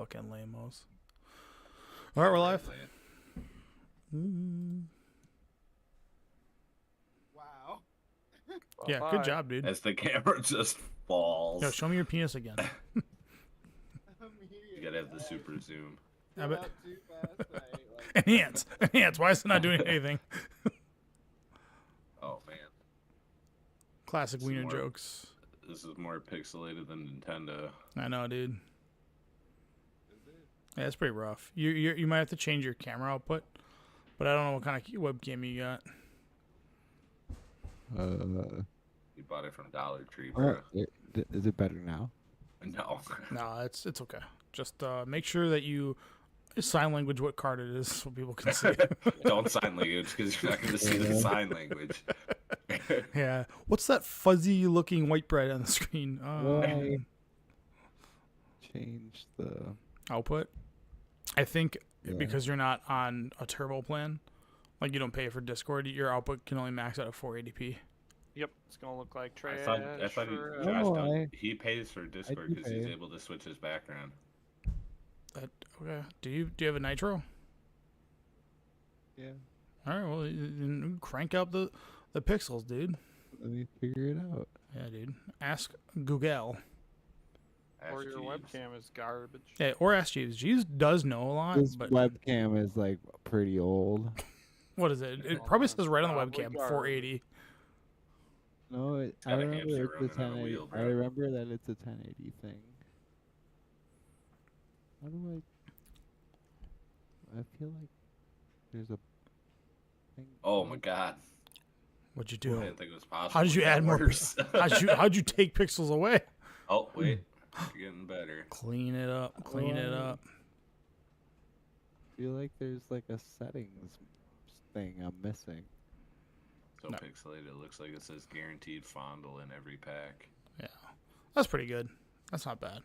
Fucking lamos. All right, we're live. Wow. Yeah, good job, dude. As the camera just falls. Yo, show me your penis again. You gotta have the super zoom. I bet. Out too fast, like, Enhance. Why is it not doing anything? Oh man, Classic Some wiener more. jokes. this is more pixelated than Nintendo. I know, dude. is it? Yeah, it's pretty rough. You might have to change your camera output, but I don't know what kind of webcam you got. You bought it from Dollar Tree, bro. Is it better now? No. No, it's okay. Just make sure that you sign language what card it is so people can see. Don't sign language because you're not gonna see the sign language. Yeah. What's that fuzzy looking white bread on the screen? Why change the Output. I think Yeah. because you're not on a turbo plan, like you don't pay for Discord, your output can only max out at 480p. Yep, it's gonna look like trash. I thought or, Josh No, he pays for Discord do because he's pay. able to switch his background. Okay. Do you have a nitro? Yeah. All right. Well, then crank up the pixels, dude. Let me figure it out. Yeah, dude. Ask Google. or Ask your Jeeves. webcam is garbage. Yeah, or ask Jeeves. Jeeves does know a lot, This but webcam is like pretty old. what is it? It Well, probably that's says right on the probably webcam garbage. 480. No, I got a remember hamster it's a running on a 1080. wheel, I bro. remember that it's a 1080 thing. How do I feel like there's a thing. Oh my god. What'd you I do? didn't think it was possible. How did you It got add more? worse. How'd you take pixels away? Oh wait, you're getting better. Clean it up. Clean it Oh. up. I feel like there's like a settings thing I'm missing. So No. pixelated, it looks like it says guaranteed fondle in every pack. Yeah, that's pretty good. That's not bad.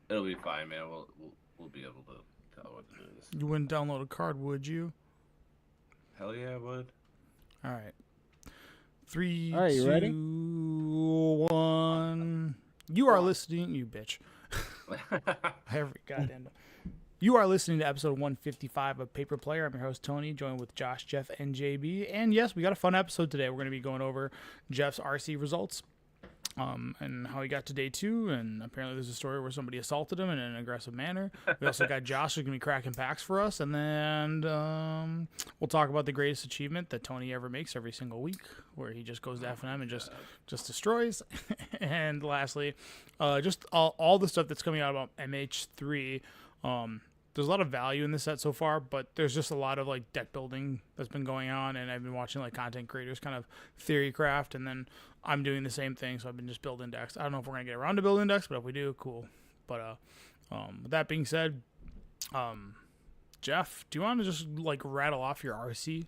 It'll be fine, man. We'll be able to tell what it is. You wouldn't download a card, would you? Hell yeah, I would. All right. 3, All right, you ready? 2, 1. You are listening, you bitch. Every goddamn. You are listening to episode 155 of Paper Player. I'm your host Tony, joined with Josh, Jeff, and JB. And yes, we got a fun episode today. We're going to be going over Jeff's RC results, and how he got to day 2. And apparently, there's a story where somebody assaulted him in an aggressive manner. We also got Josh who's going to be cracking packs for us, and then we'll talk about the greatest achievement that Tony ever makes every single week, where he just goes to F&M and just destroys. And lastly, just all the stuff that's coming out about MH3. There's a lot of value in this set so far, but there's just a lot of like deck building that's been going on, and I've been watching like content creators kind of theory craft, and then I'm doing the same thing, so I've been just building decks. I don't know if we're gonna get around to building decks, but if we do, cool. But with that being said, Jeff, do you want to just like rattle off your RC?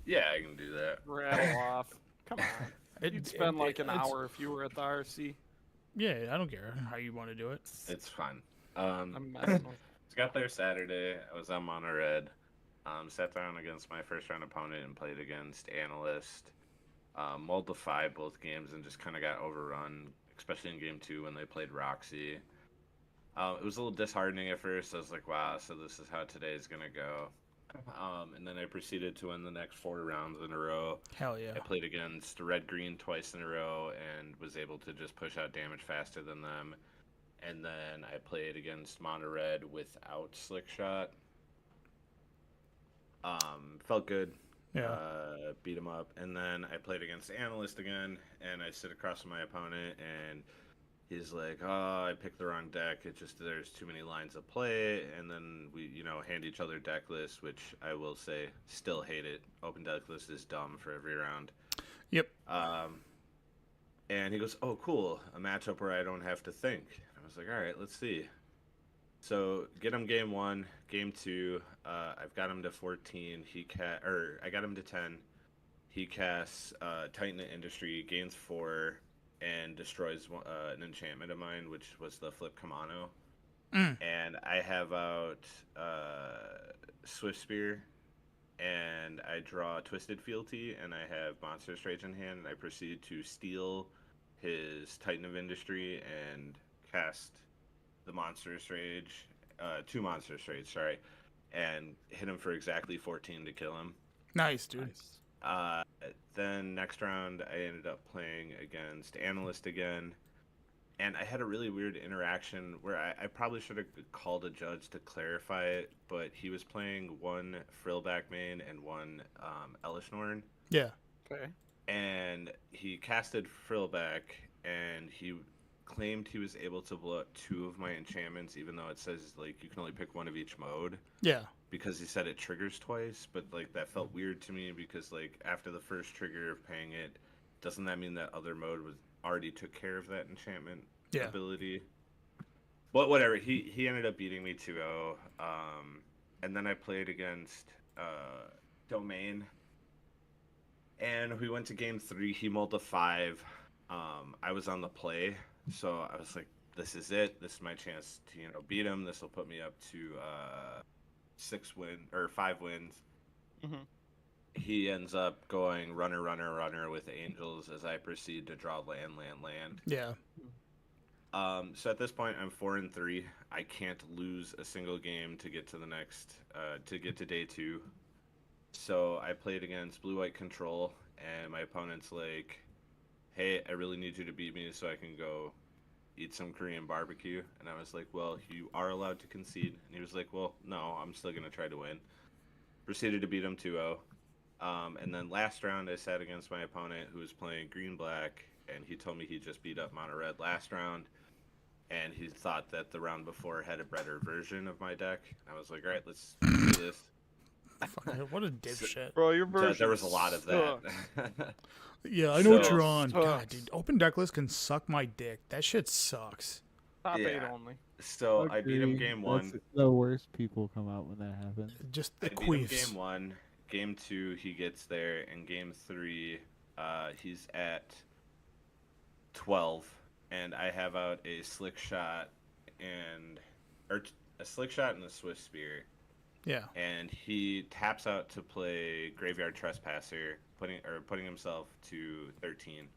Yeah, I can do that. Rattle off. Come on. You'd spend like an it's- hour if you were at the RC. Yeah, I don't care how you want to do it. It's fun. I'm messing with. Got there Saturday. I was on Mono Red. Sat down against my first round opponent and played against Analyst. Mulled the 5 both games and just kind of got overrun, especially in game 2 when they played Roxy. It was a little disheartening at first. I was like, wow, so this is how today's going to go. And then I proceeded to win the next 4 rounds in a row. Hell yeah. I played against Red-Green twice in a row and was able to just push out damage faster than them. And then I played against Mono Red without Slick Shot. Felt good. Yeah. Beat him up. And then I played against Analyst again, and I sit across from my opponent, and he's like, oh, I picked the wrong deck. It just, there's too many lines of play. And then we, hand each other deck lists, which I will say, still hate it. Open deck list is dumb for every round. Yep. And he goes, oh, cool, a matchup where I don't have to think. I was like, all right, let's see. So get him game 1, game 2. I've got him to 14. I got him to 10. He casts Titan Industry, gains 4, and destroys an enchantment of mine, which was the Flip Kamano. And I have out Swift Spear, and I draw Twisted Fealty, and I have Monstrous Rage in hand, and I proceed to steal his Titan of Industry and cast the Monstrous Rage, 2 Monstrous Rage, sorry, and hit him for exactly 14 to kill him. Nice, dude. Nice. Then next round, I ended up playing against Analyst again, and I had a really weird interaction where I probably should have called a judge to clarify it, but he was playing one Frillback main and one Elishnorn, Yeah. Okay. and he casted Frillback, and he claimed he was able to blow up 2 of my enchantments, even though it says like you can only pick one of each mode. Yeah. Because he said it triggers twice, but like that felt weird to me because like after the first trigger of paying it, doesn't that mean that other mode was already took care of that enchantment ability? But whatever, he ended up beating me 2-0. And then I played against Domain, and we went to game 3. He mulled a 5. I was on the play, so I was like, this is it. This is my chance to beat him. This will put me up to 5 wins. Mm-hmm. He ends up going runner with angels as I proceed to draw land. Yeah. So at this point I'm 4-3. I can't lose a single game to get to the next to get to day 2. So I played against Blue-White Control, and my opponent's like, hey, I really need you to beat me so I can go eat some Korean barbecue. And I was like, well, you are allowed to concede. And he was like, well, no, I'm still going to try to win. Proceeded to beat him 2-0. And then last round I sat against my opponent who was playing green-black, and he told me he just beat up Mono Red last round, and he thought that the round before had a better version of my deck. I was like, all right, let's do this. What a dipshit. Bro, your version. There was a lot of that. Yeah, I know what So- you're on. God, Sucks. dude, open deck list can suck my dick. That shit sucks. Top 8 Yeah. only. So I beat him Agree. game 1. That's the worst people come out when that happens. Just I the beat him queefs. game 1. Game 2, he gets there. And game 3, he's at 12. And I have out a Slick Shot and a Slick Shot and a Swift Spear. Yeah. And he taps out to play Graveyard Trespasser, putting himself to 13.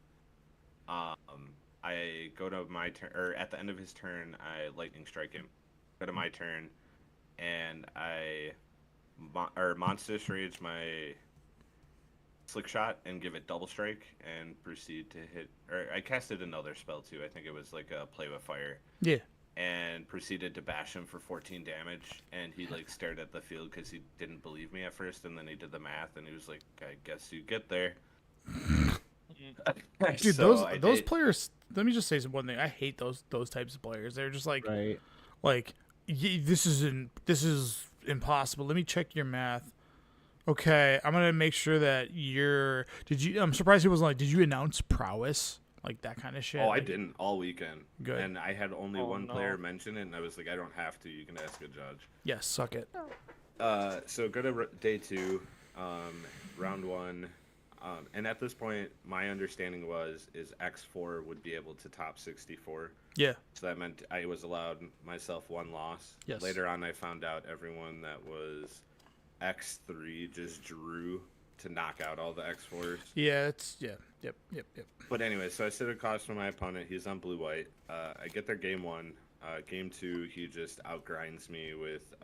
I go to my turn, or at the end of his turn, I Lightning Strike him. Go to my turn, and I Monstrous Rage my Slick Shot and give it Double Strike and proceed to hit. Or I casted another spell too. I think it was like a Play with Fire. Yeah. And proceeded to bash him for 14 damage, and he like stared at the field because he didn't believe me at first, and then he did the math, and he was like, I guess you get there. Dude, So those players, let me just say one thing. I hate those types of players. They're just like, Right. this is impossible. Let me check your math. Okay, I'm gonna make sure that I'm surprised he wasn't like, did you announce prowess? Like that kind of shit. Oh, I didn't all weekend. Good. And I had only Oh, one no. player mention it, and I was like, I don't have to. You can ask a judge. Yes, suck it. So go to day 2, round 1. And at this point, my understanding is X4 would be able to top 64. Yeah. So that meant I was allowed myself 1 loss. Yes. Later on, I found out everyone that was X3 just drew to knock out all the X4s. Yeah, Yep. But anyway, so I sit across from my opponent. He's on blue-white. I get there game 1. Game 2, he just outgrinds me with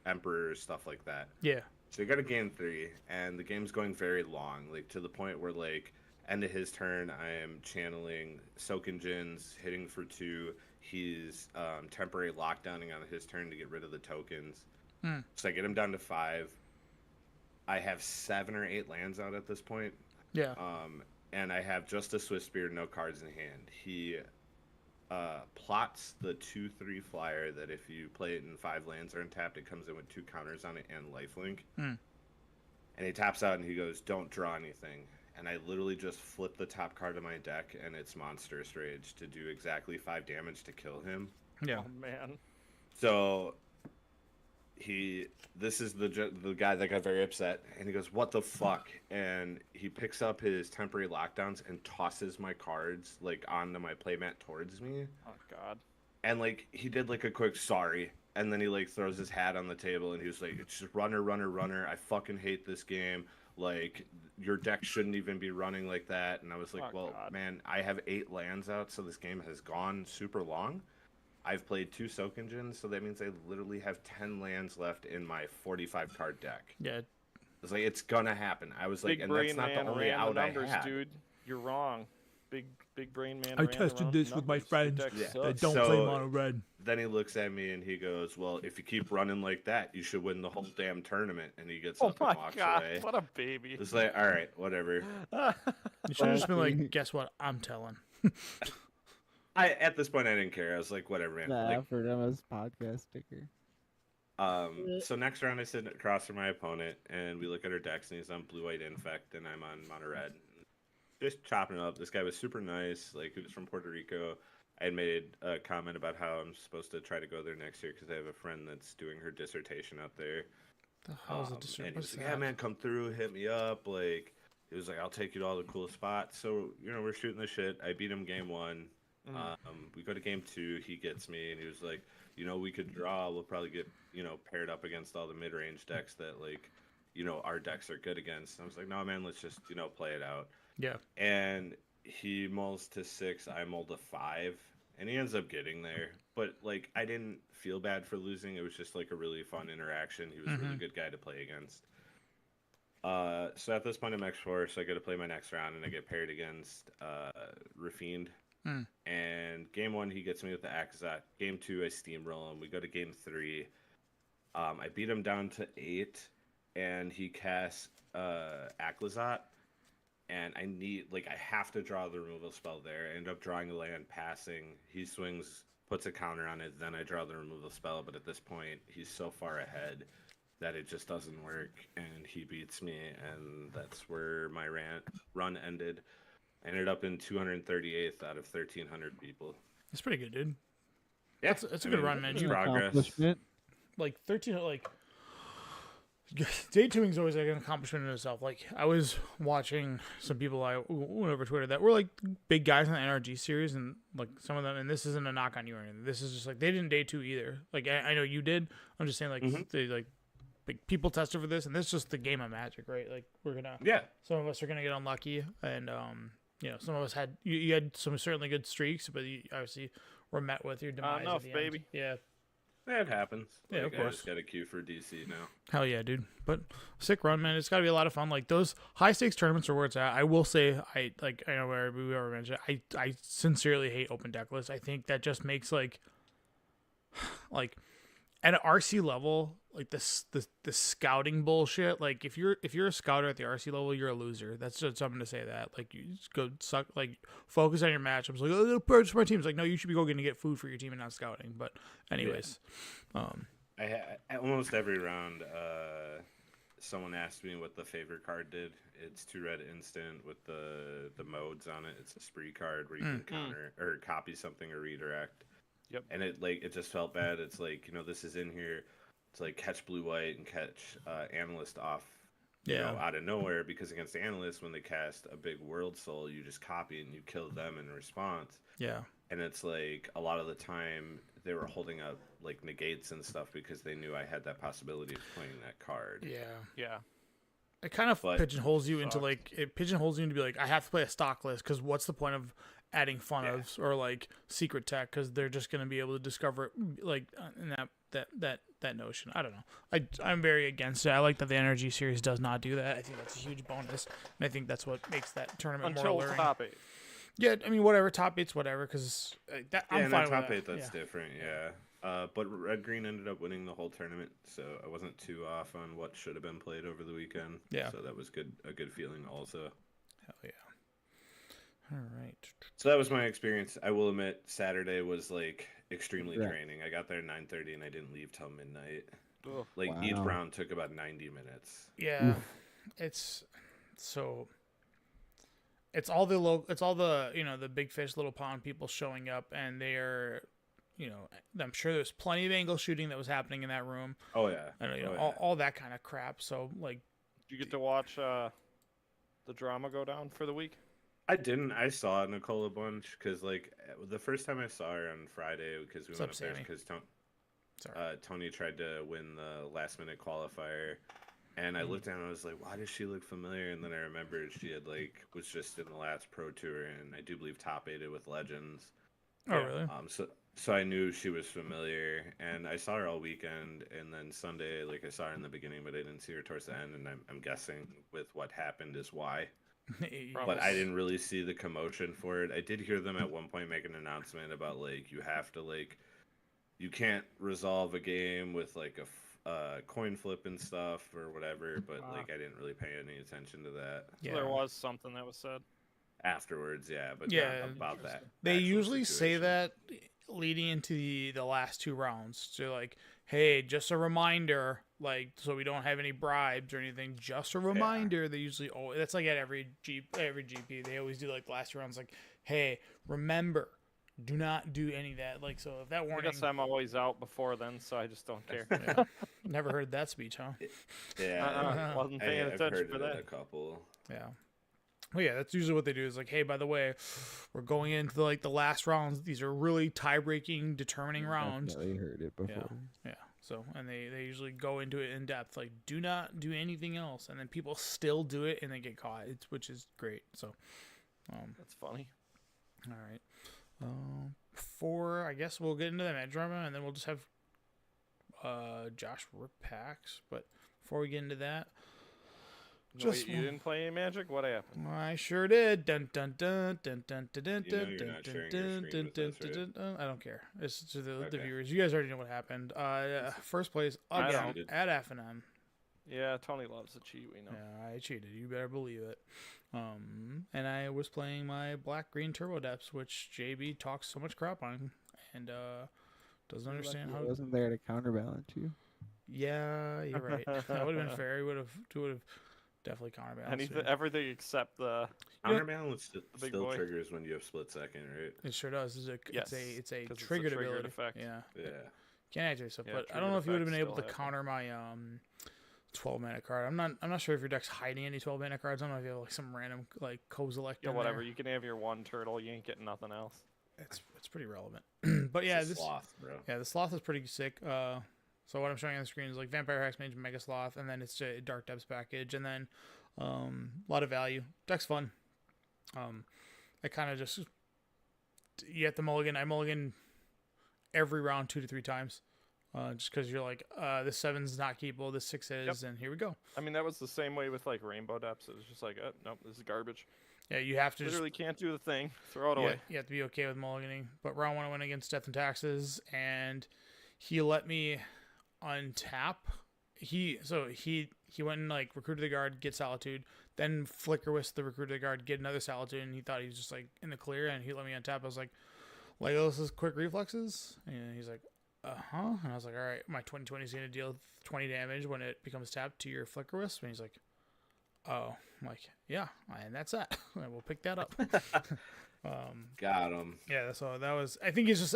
Emperor, stuff like that. Yeah. So we go to game 3, and the game's going very long, like to the point where, like, end of his turn, I am channeling Soakin' Jins, hitting for 2. He's temporary lockdowning on his turn to get rid of the tokens. So I get him down to 5. I have 7 or 8 lands out at this point. Yeah. And I have just a Swift Spear, no cards in hand. He plots the 2/3 flyer that if you play it in 5 lands or untapped, it comes in with 2 counters on it and lifelink. And he taps out and he goes, don't draw anything. And I literally just flip the top card of my deck, and it's Monstrous Rage to do exactly 5 damage to kill him. Yeah. Oh, man. So this is the guy that got very upset, and he goes, what the fuck? And he picks up his temporary lockdowns and tosses my cards like onto my playmat towards me. Oh, God. And like he did like a quick sorry, and then he like throws his hat on the table, and he was like, it's just runner. I fucking hate this game. Like, your deck shouldn't even be running like that. And I was like, Oh, well, God. man, I have 8 lands out, so this game has gone super long. I've played 2 soak engines, so that means I literally have 10 lands left in my 45 card deck. Yeah. It's like, it's gonna happen. I was like, Big and that's brain not the man only ran the out I numbers, had. dude. You're wrong. Big brain man. I ran the tested this with my numbers. Your friends deck Yeah. that sucks. don't So- play mono red. Then he looks at me and he goes, well, if you keep running like that, you should win the whole damn tournament. And he gets Oh up my and walks god, away. what a baby. It's like, all right, whatever. You should have just been like, guess what? I'm telling. At this point, I didn't care. I was like, whatever, man. The Like, effort of his podcast sticker. so next round, I sit across from my opponent, and we look at our decks, and he's on blue-white infect, and I'm on mono red. Just chopping it up. This guy was super nice. Like, he was from Puerto Rico. I had made a comment about how I'm supposed to try to go there next year because I have a friend that's doing her dissertation out there. The hell's a And he what's was like, that? yeah, man, come through, hit me up. Like, he was like, I'll take you to all the cool spots. So, we're shooting the shit. I beat him game 1. We go to game 2. He gets me, and he was like, we could draw. We'll probably get, paired up against all the mid-range decks that, like, our decks are good against. And I was like, no, man, let's just, play it out. Yeah. And he mulls to 6. I mulled to 5. And he ends up getting there. But, like, I didn't feel bad for losing. It was just, like, a really fun interaction. He was a really good guy to play against. So at this point, I'm X4, so I get to play my next round, and I get paired against Rafiend. And game 1, he gets me with the Akazat. Game 2, I steamroll him. We go to game 3. I beat him down to 8, and he casts Akazat. And I have to draw the removal spell there. I end up drawing a land, passing. He swings, puts a counter on it, then I draw the removal spell. But at this point, he's so far ahead that it just doesn't work, and he beats me, and that's where my run ended. I ended up in 238th out of 1,300 people. That's pretty good, dude. Yeah, That's a good run, man. it's You progress. Accomplishment. like 13, like day twoing is always like an accomplishment in itself. Like, I was watching some people I went over Twitter that were like big guys in the NRG series, and like some of them, and this isn't a knock on you or anything. This is just like they didn't day 2 either. Like, I know you did. I'm just saying, like, they like big people tested for this, and this is just the game of Magic, right? Like, we're gonna some of us are gonna get unlucky, and some of us had you had some certainly good streaks, but you obviously were met with your demise. Enough, at the end. baby. Yeah. It happens. Yeah, of I course. just got a queue for DC now. Hell yeah, dude. But sick run, man. It's got to be a lot of fun. Like, those high stakes tournaments are where it's at. I will say, I know where we already mentioned, I sincerely hate open deck lists. I think that just makes like at an RC level, like the scouting bullshit. Like, if you're a scouter at the RC level, you're a loser. That's just something to say that. Like, you just go suck. Like, focus on your matchups. Like, oh, purchase my teams. Like, no, you should be going to get food for your team and not scouting. But anyways, Almost every round, someone asked me what the favorite card did. It's 2 red instant with the modes on it. It's a spree card where you can counter or copy something or redirect. Yep. And it just felt bad. It's like, this is in here. It's like catch blue white and catch analyst off out of nowhere, because against analysts, when they cast a big world soul, you just copy and you kill them in response. yeah. And it's like a lot of the time they were holding up like negates and stuff because they knew I had that possibility of playing that card. Yeah. It kind of But pigeonholes you into fucked. it pigeonholes you into be like, I have to play a stock list, because what's the point of adding fun ofs or like secret tech, because they're just going to be able to discover it, like in that notion. I don't know. I'm very against it. I like that the Energy series does not do that. I think that's a huge bonus, and I think that's what makes that tournament more Until alluring. top 8. Yeah, I mean, whatever, top 8's whatever, because I'm and fine at with top that. 8, that's different, yeah. But Red Green ended up winning the whole tournament, so I wasn't too off on what should have been played over the weekend. Yeah. So that was a good feeling also. Hell yeah. All right. So that was my experience. I will admit, Saturday was like extremely Right. draining. I got there at 9:30 and I didn't leave till midnight. Ugh. Like each Wow. round took about 90 minutes. Yeah, it's so. It's all the the big fish, little pond people showing up, and they're, I'm sure there's plenty of angle shooting that was happening in that room, Oh yeah. and Oh, yeah. all that kind of crap. So like, Did you get to watch the drama go down for the week? I didn't. I saw Nicole a bunch because like the first time I saw her on Friday, because we What's went up, up there Sammy? because sorry, Tony tried to win the last minute qualifier. And I looked at her and I was like, why does she look familiar? And then I remembered she had was just in the last Pro Tour, and I do believe top 8 with Legends. Oh, really? So I knew she was familiar, and I saw her all weekend, and then Sunday, I saw her in the beginning, but I didn't see her towards the end, and I'm guessing with what happened is why. But I didn't really see the commotion for it. I did hear them at one point make an announcement about you have to you can't resolve a game with a coin flip and stuff or whatever, but I didn't really pay any attention to that. So there was something that was said Afterwards, yeah, but Yeah, not about that. They actual usually say situation. that leading into the last 2 rounds. So hey, just a reminder, so we don't have any bribes or anything. Just a reminder. They usually that's at every GP. They always do the last 2 rounds. Hey, remember, do not do any of that. So if that I warning. guess I'm always out before then, so I just don't care. Yeah. Never heard that speech, huh? Yeah, Wasn't paying I've attention heard for it at that. a couple. Yeah. Well, yeah, that's usually what they do is hey, by the way, we're going into the last rounds. These are really tie-breaking, determining rounds. Definitely heard it before. Yeah. So, and they usually go into it in depth, do not do anything else, and then people still do it and they get caught. Which is great. So, That's funny. all right. I guess we'll get into the match drama, and then we'll just have Josh rip packs. But before we get into that. Wait, you didn't play any Magic? What happened? I sure did. Dun dun dun dun dun dun dun You know dun you're not dun sharing your dun screen dun with us, dun right? dun. I don't care. It's to the Okay. viewers. You guys already know what happened. First place I again don't. at F&M. Yeah, Tony loves to cheat. We know. Yeah, I cheated. You better believe it. And I was playing my black green turbo depths, which JB talks so much crap on, and doesn't understand how. It wasn't there to counterbalance you. Yeah, you're right. That would have been fair. He would have definitely counterbalanced. Everything except the Counterbalance big still boy. triggers when you have split second, right? It sure does. Yes, It's a 'cause it's a triggered triggered ability. effect. Yeah. Yeah. Can't activate stuff, Yeah, but I triggered don't know if you would have been effects able to still counter my 12-mana card. I'm not sure if your deck's hiding any 12-mana cards. I don't know if you have some random co-select. Yeah, in whatever. there. You can have your one turtle. You ain't getting nothing else. It's pretty relevant. But yeah, It's a this sloth, bro. yeah the sloth is pretty sick. So what I'm showing on the screen is Vampire Hexmage, Mega Sloth, and then it's a Dark Depths package, and then a lot of value. Deck's fun. I kind of just you have to mulligan. I mulligan every round 2 to 3 times. Just because you're this 7's not keepable, this 6 is, and here we go. I mean, that was the same way with Rainbow Depths. It was just nope, this is garbage. Yeah, you have to Literally can't do the thing. Throw it away. You have to be okay with mulliganing. But round 1 I went against Death and Taxes, and he let me untap. He went and recruited the guard, get Solitude, then Flicker Wisp the recruit the guard, get another Solitude, and he thought he was just in the clear, and he let me untap. I was like, Legolas's quick reflexes, and he's like, and I was like, all right, my 2020 is gonna deal 20 damage when it becomes tapped to your Flicker Wisp, and he's like, oh, I'm like, yeah, and that's that. And we'll pick that up. Got him. Yeah, so that was. I think it's just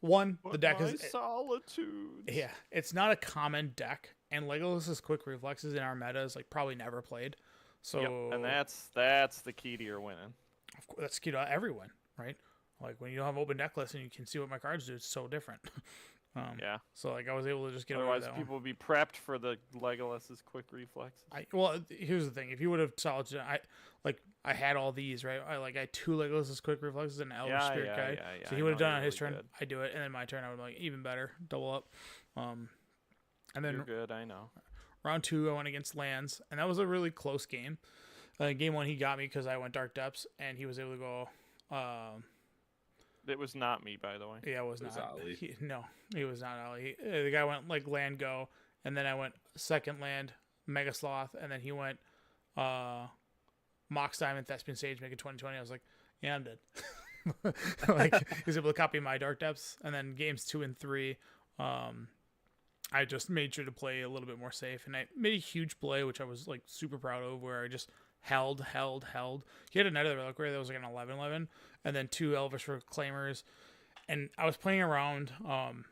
one, the deck is Solitude. yeah, it's not a common deck, and Legolas's quick reflexes in our meta is probably never played. So Yep, and that's the key to your winning. of course, that's key to everyone, right? When you don't have open deck list and you can see what my cards do, it's so different. Yeah. So I was able to just get Otherwise, over that people would be prepped for the Legolas's quick reflexes. here's the thing: if you would have solid, I had all these right. I had 2 Legolas's quick reflexes and an Elder Spirit guide. So he would have done it on his turn. Good. I do it, and then my turn I would even better, double up. And then You're good, I know. round 2 I went against Lands, and that was a really close game. Game 1 he got me because I went Dark Depths, and he was able to go. It was not me, by the way. Yeah, it was was not. Ali. He was not Ali. The guy went land go, and then I went second land Mega Sloth, and then he went Mox Diamond Thespian Sage, make it 2020. I was like, yeah, I'm dead. He was able to copy my Dark Depths, and then games 2 and 3, I just made sure to play a little bit more safe, and I made a huge play, which I was super proud of, where I just held. He had another Reliquary that was an 11/11, and then 2 Elvish Reclaimers, and I was playing around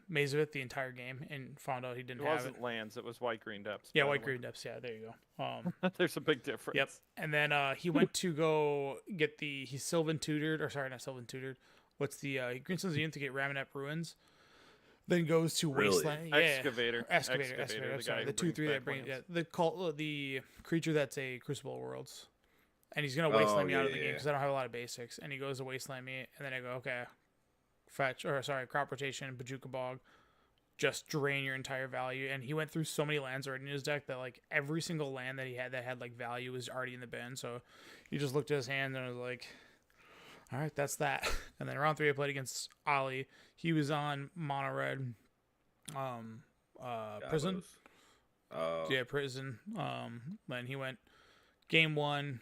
Maze of It the entire game, and found out he didn't It have wasn't it. Lands, it was White Green Depths. Yeah, by the White way. Green Depths. Yeah, there you go. There's a big difference. Yep. And then he went to go get he's Sylvan Tutored, or sorry, not Sylvan Tutored. What's the Green Sons of Youth to get Ramonette Ruins? then goes to Really? Wasteland. Yeah, Excavator. Excavator. The I'm sorry, guy the who 2/3 brings that back bring lands. the creature that's a Crucible Worlds, and he's gonna Oh, Wasteland me yeah, out of the yeah, game yeah. because I don't have a lot of basics, and he goes to Wasteland me, and then I go okay, crop rotation, Bajuka Bog, just drain your entire value, and he went through so many lands already in his deck that like every single land that he had that had like value was already in the bin, so he just looked at his hand and was like, all right, that's that. And then round 3 I played against Ali. He was on mono red, prison. Gabos. Oh. Yeah, prison. Then he went game 1,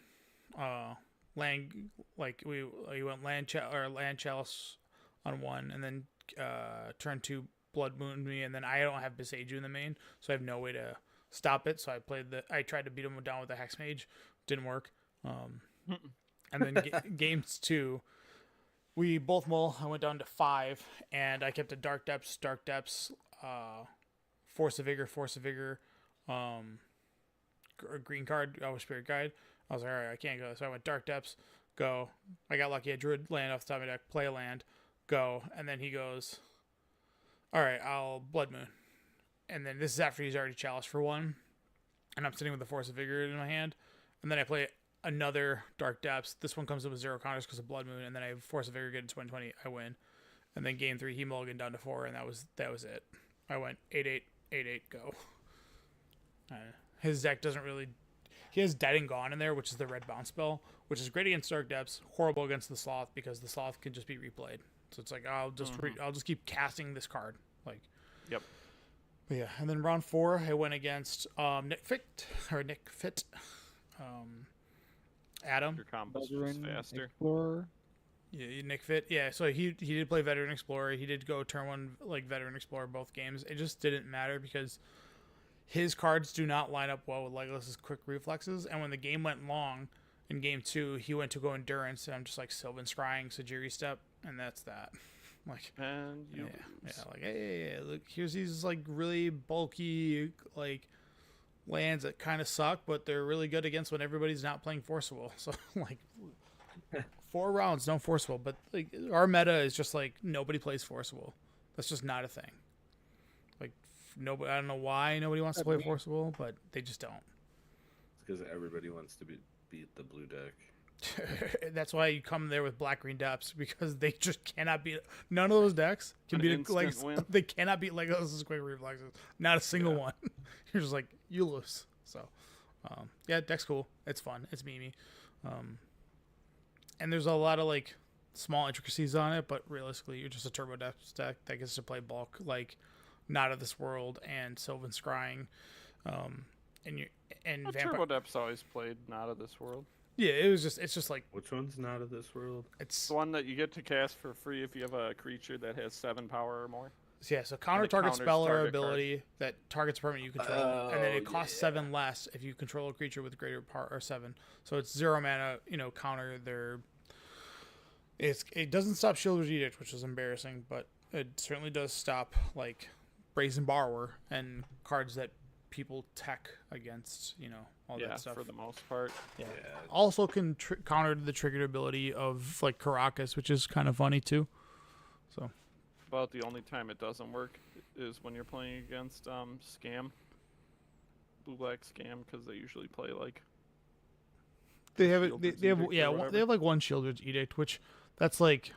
land like he went land chalice on 1, and then turn 2 blood moon me, and then I don't have Beseiju in the main, so I have no way to stop it. So I tried to beat him down with the hex mage, didn't work. And then games 2, we both mull. I went down to 5, and I kept a dark depths, force of vigor, green card, spirit guide. I was like, all right, I can't go, so I went dark depths, go. I got lucky. I drew a land off the top of my deck, play a land, go, and then he goes, all right, I'll blood moon, and then this is after he's already chalice for 1, and I'm sitting with the force of vigor in my hand, and then I play another dark depths. This one comes in with 0 counters because of blood moon, and then I have force of vigor get to 2020. I win, and then game 3 he mulliganed down to 4, and that was it. I went 8-8, 8-8, go. His deck doesn't really. He has Dead and Gone in there, which is the red bounce spell, which is great against Dark Depths, horrible against the Sloth because the Sloth can just be replayed. So it's like I'll just keep casting this card, like. Yep. But yeah, and then round 4 I went against Nick Fit, Adam. Your combos was Veteran faster. Explorer. Yeah, Nick Fit. Yeah, so he did play Veteran Explorer. He did go turn 1 like Veteran Explorer both games. It just didn't matter because his cards do not line up well with Legolas's quick reflexes. And when the game went long in game 2, he went to go Endurance, and I'm just like Sylvan Scrying, Sajiri Step, and that's that. Like, And you yeah, like hey, look, here's these like really bulky like lands that kind of suck, but they're really good against when everybody's not playing Forcible. So like 4 rounds, no Forcible, but like our meta is just like nobody plays Forcible. That's just not a thing. Like nobody, I don't know why nobody wants to play Forcible, but they just don't. It's because everybody wants to beat the blue deck. That's why you come there with black green depths, because they just cannot beat. None of those decks can An beat instant win. They cannot beat Legolas's quick reflexes. Not a single one. You're just like, you lose. So yeah, deck's cool. It's fun. It's memey. And there's a lot of like small intricacies on it, but realistically you're just a turbo depths deck that gets to play bulk like Not of This World and Sylvan Scrying. And Turbo Depth's always played Not of This World. Yeah, it's just like, Which one's Not of This World? it's It's the one that you get to cast for free if you have a creature that has 7 power or more. yeah, so counter it target counters spell or target ability that targets a permanent you control, and then it costs yeah. 7 less if you control a creature with greater power, or 7. So it's 0 mana, counter their. It doesn't stop Shield's Edict, which is embarrassing, but it certainly does stop like Brazen Borrower and cards that people tech against, all Yeah, that stuff. for the most part. Yeah. Yeah. Also can counter the triggered ability of like Caracas, which is kind of funny too. So. About the only time it doesn't work is when you're playing against Scam. Blue Black Scam, because they usually play like. They have Shieldred's they have Edict or yeah whatever. they have like one Shieldred's Edict, which that's like,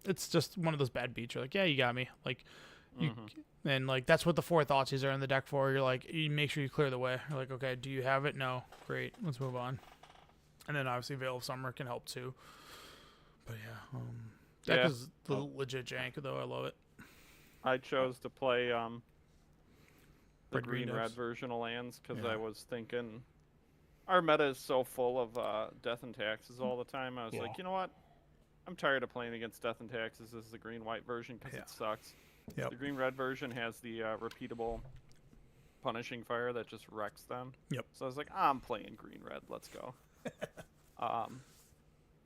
it's just one of those bad beats. You're like, yeah, you got me. Like, you and like that's what the 4 Thoughtseize are in the deck for. You're like, you make sure you clear the way. You're like, okay, do you have it? No, great, let's move on. And then obviously Veil of Summer can help too. But yeah, deck Yeah. is legit jank though. I love it. I chose to play the Red, green green-red decks. version of lands because Yeah. I was thinking our meta is so full of death and taxes all the time. I was Yeah. like, you know what? I'm tired of playing against death and taxes. This is the green-white version because Yeah. it sucks. Yep. The green-red version has the repeatable punishing fire that just wrecks them. Yep. So I was like, I'm playing green-red. Let's go.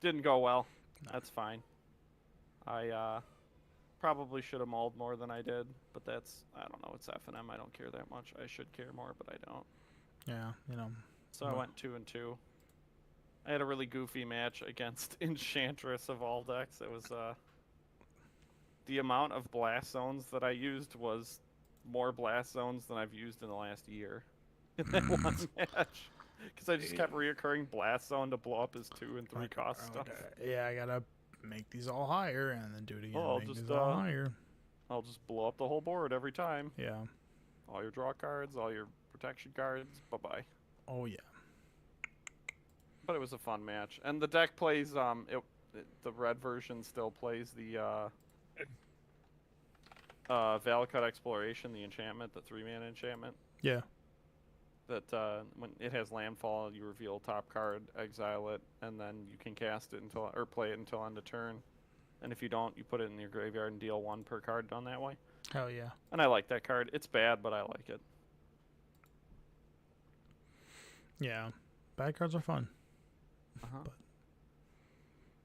Didn't go well. That's fine. I probably should have mauled more than I did, but that's, I don't know, it's F&M. I don't care that much. I should care more, but I don't. Yeah, So I went 2-2. I had a really goofy match against Enchantress of all decks. It was the amount of blast zones that I used was more blast zones than I've used in the last year in that one match. Because I just kept reoccurring blast zone to blow up his 2 and 3 cost stuff. Yeah, I gotta make these all higher and then do it again. Oh, I'll make just, these all higher. I'll just blow up the whole board every time. Yeah. All your draw cards, all your protection cards, bye-bye. Oh yeah. But it was a fun match. And the deck plays, the red version still plays the Valakut Exploration, the enchantment, the 3-mana enchantment. Yeah. That when it has landfall, you reveal top card, exile it, and then you can cast it until or play it until end of turn. And if you don't, you put it in your graveyard and deal 1 per card done that way. Hell yeah. And I like that card. It's bad, but I like it. Yeah. Bad cards are fun. Uh-huh. But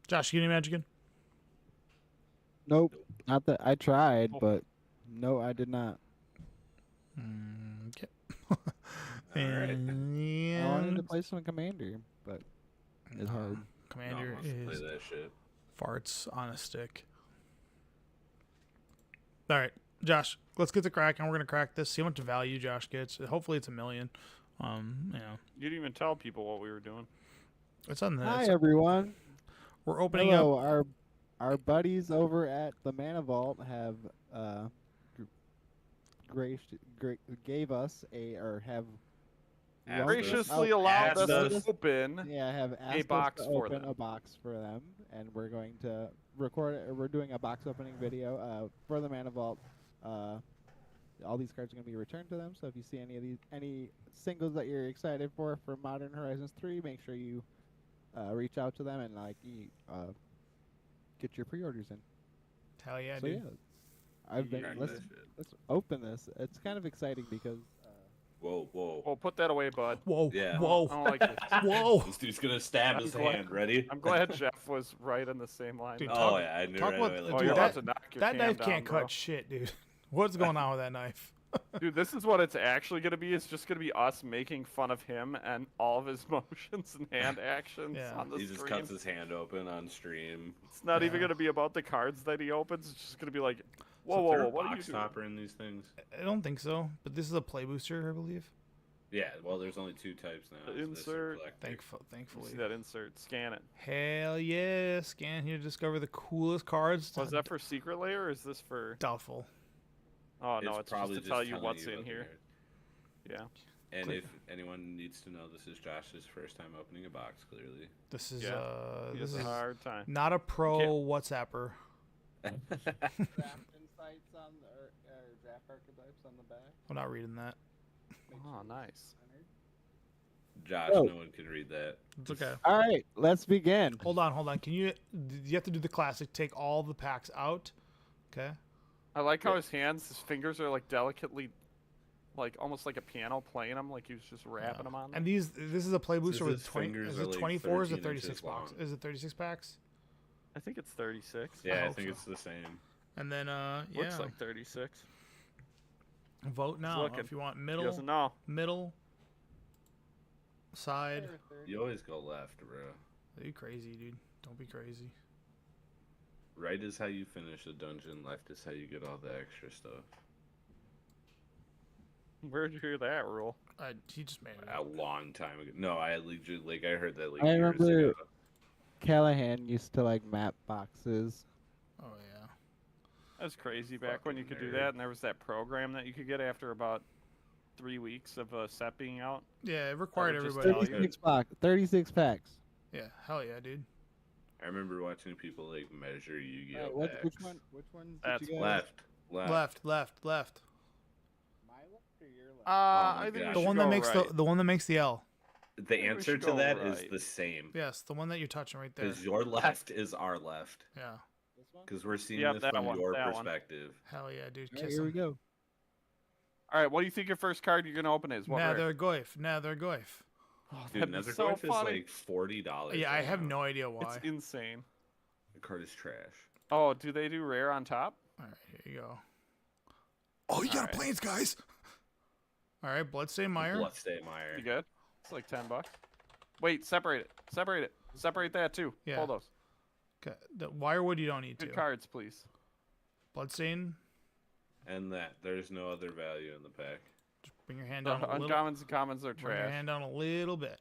Josh, you get any Magic in? Nope. Not that I tried, Oh. but no, I did not. Okay. Alright. I wanted to play some Commander, but it's hard. Commander No one wants to is play that shit. farts on a stick. All right, Josh, let's get to cracking. We're gonna crack this. See how much value Josh gets. Hopefully, it's $1 million. You know, You didn't even tell people what we were doing. it's on the. Hi everyone. We're opening Hello. up. Our buddies over at the Mana Vault have gave us have Asked loaned us Graciously out- allowed asked us us- to open. have asked us box to for open them. a box for them, and we're going to record it. We're doing a box opening video for the Mana Vault. All these cards are going to be returned to them. So if you see any singles that you're excited for Modern Horizons 3, make sure you reach out to them and get your pre-orders in. Hell yeah, So dude. yeah, I've been Crack let's that shit. let's open this. It's kind of exciting because Whoa, whoa. Oh, put that away, bud. Whoa, Yeah. whoa, I don't like this. whoa. This dude's gonna stab I'm his glad- hand. Ready? I'm glad Jeff was right in the same line. Dude, though. talk- Oh yeah, I knew talk right about away. the- Oh, dude, you're that- about to knock your That cam knife down, can't bro. cut shit, dude. What's going on with that knife? Dude, this is what it's actually going to be. It's just going to be us making fun of him and all of his motions and hand actions Yeah. on the He just screen. cuts his hand open on stream. It's not even Yeah. going to be about the cards that he opens. It's just going to be like, whoa, Is whoa, there whoa, a what are you box doing? topper in these things? I don't think so, but this is a play booster, I believe. Yeah, well, there's only 2 types now. The so this are insert. collecting. Thankfully. See that insert? Scan it. Hell yeah! Scan here to discover the coolest cards. Was that for Secret Layer or is this for... Doubtful. Oh, no, it's probably just to tell you telling what's in what here. they're- Yeah. And Clear. if anyone needs to know, this is Josh's first time opening a box, clearly. This is Yeah. this It's is a hard time. not a pro WhatsApper. draft insights on or draft archetypes on the back. I'm not reading that. Oh, nice. Josh, Oh. no one can read that. It's okay. All right, let's begin. Hold on. Can you have to do the classic? Take all the packs out. Okay. I like how his fingers are like delicately, like almost like a piano playing them, like he was just rapping them on them. And this is a play booster his with 20. fingers Is are it like 24 or is it 13 36 inches box? long. Is it 36 packs? I think it's 36. Yeah, I hope think so. it's the same. And then yeah. Looks like 36. Vote now looking. if you want He doesn't middle, know. side. You always go left, bro. Are you crazy, dude? Don't be crazy. Right is how you finish a dungeon. Left is how you get all the extra stuff. Where'd you hear that rule? He just made it A up. long time ago. No, I I heard that like I years remember- ago. Callahan used to map boxes. Oh yeah. That's crazy. Back when you could do nerd. that, and there was that program that you could get after about 3 weeks of a set being out. Yeah, it required would just everybody. tell you. 36 packs. Yeah, hell yeah, dude. I remember watching people measure Yu-Gi-Oh Which packs. ones did That's you guys? Left. Left. My left or your left? I think gosh. we The should one that go makes right. the one that makes the L. The think we answer should to go that is right. the same. Yes, the one that you're touching right there. Because your left is our left. Yeah. This one? Because we're seeing Yep, this that from one, your that one. perspective. Hell yeah, dude. All right, Kiss here we him. go. All right, what do you think your first card you're gonna open is? What rare? Nether Goyf. Oh, Dude, that'd be Nether so Goyf is funny. like $40. Yeah, I right have now. no idea why. It's insane. The card is trash. Oh, do they do rare on top? All right, here you go. Oh, you got Alright. planes, guys. All right, Bloodstained Mire. Bloodstained Mire. You good? It's like $10. Wait, separate it. Separate that too. Yeah. Hold those. Okay, the Wirewood you don't need Good to. cards, please. Bloodstain. And that there's no other value in the pack. Just bring your hand The down a little. uncommons and commons are Bring your trash. hand down a little bit.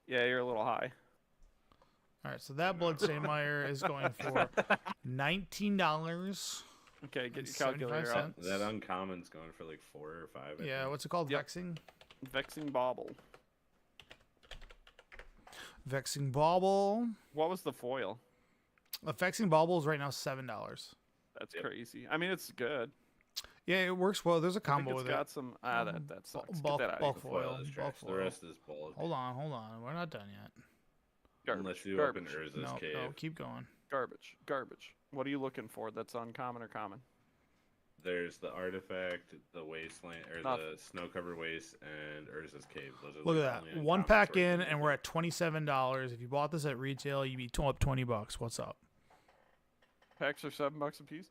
Yeah, you're a little high. All right, so that Bloodstain Meyer is going for $19. Okay, get your 75 calculator out. cents. That uncommon's going for like 4 or 5. I Yeah, think. what's it called? Yep. Vexing? Vexing Bauble. Vexing Bauble. What was the foil? A Vexing Bauble is right now $7. That's Yep. crazy. I mean, it's good. Yeah, it works well. There's a I think combo it's with got it. some. that sucks. bulk- Get that out bulk of here. foil. is bulk trash. The foil. rest is bulk. Hold on. We're not done yet. Garbage. Unless you garbage. open Urza's No, cave. no, keep going. Garbage. What are you looking for? That's uncommon or common? There's the artifact, the wasteland, or Nothing. the snow-covered waste, and Urza's cave. Those are Look the at only that. One uncommons pack we're in, gonna and do. we're at $27. If you bought this at retail, you'd be up $20. What's up? Packs are $7 a piece.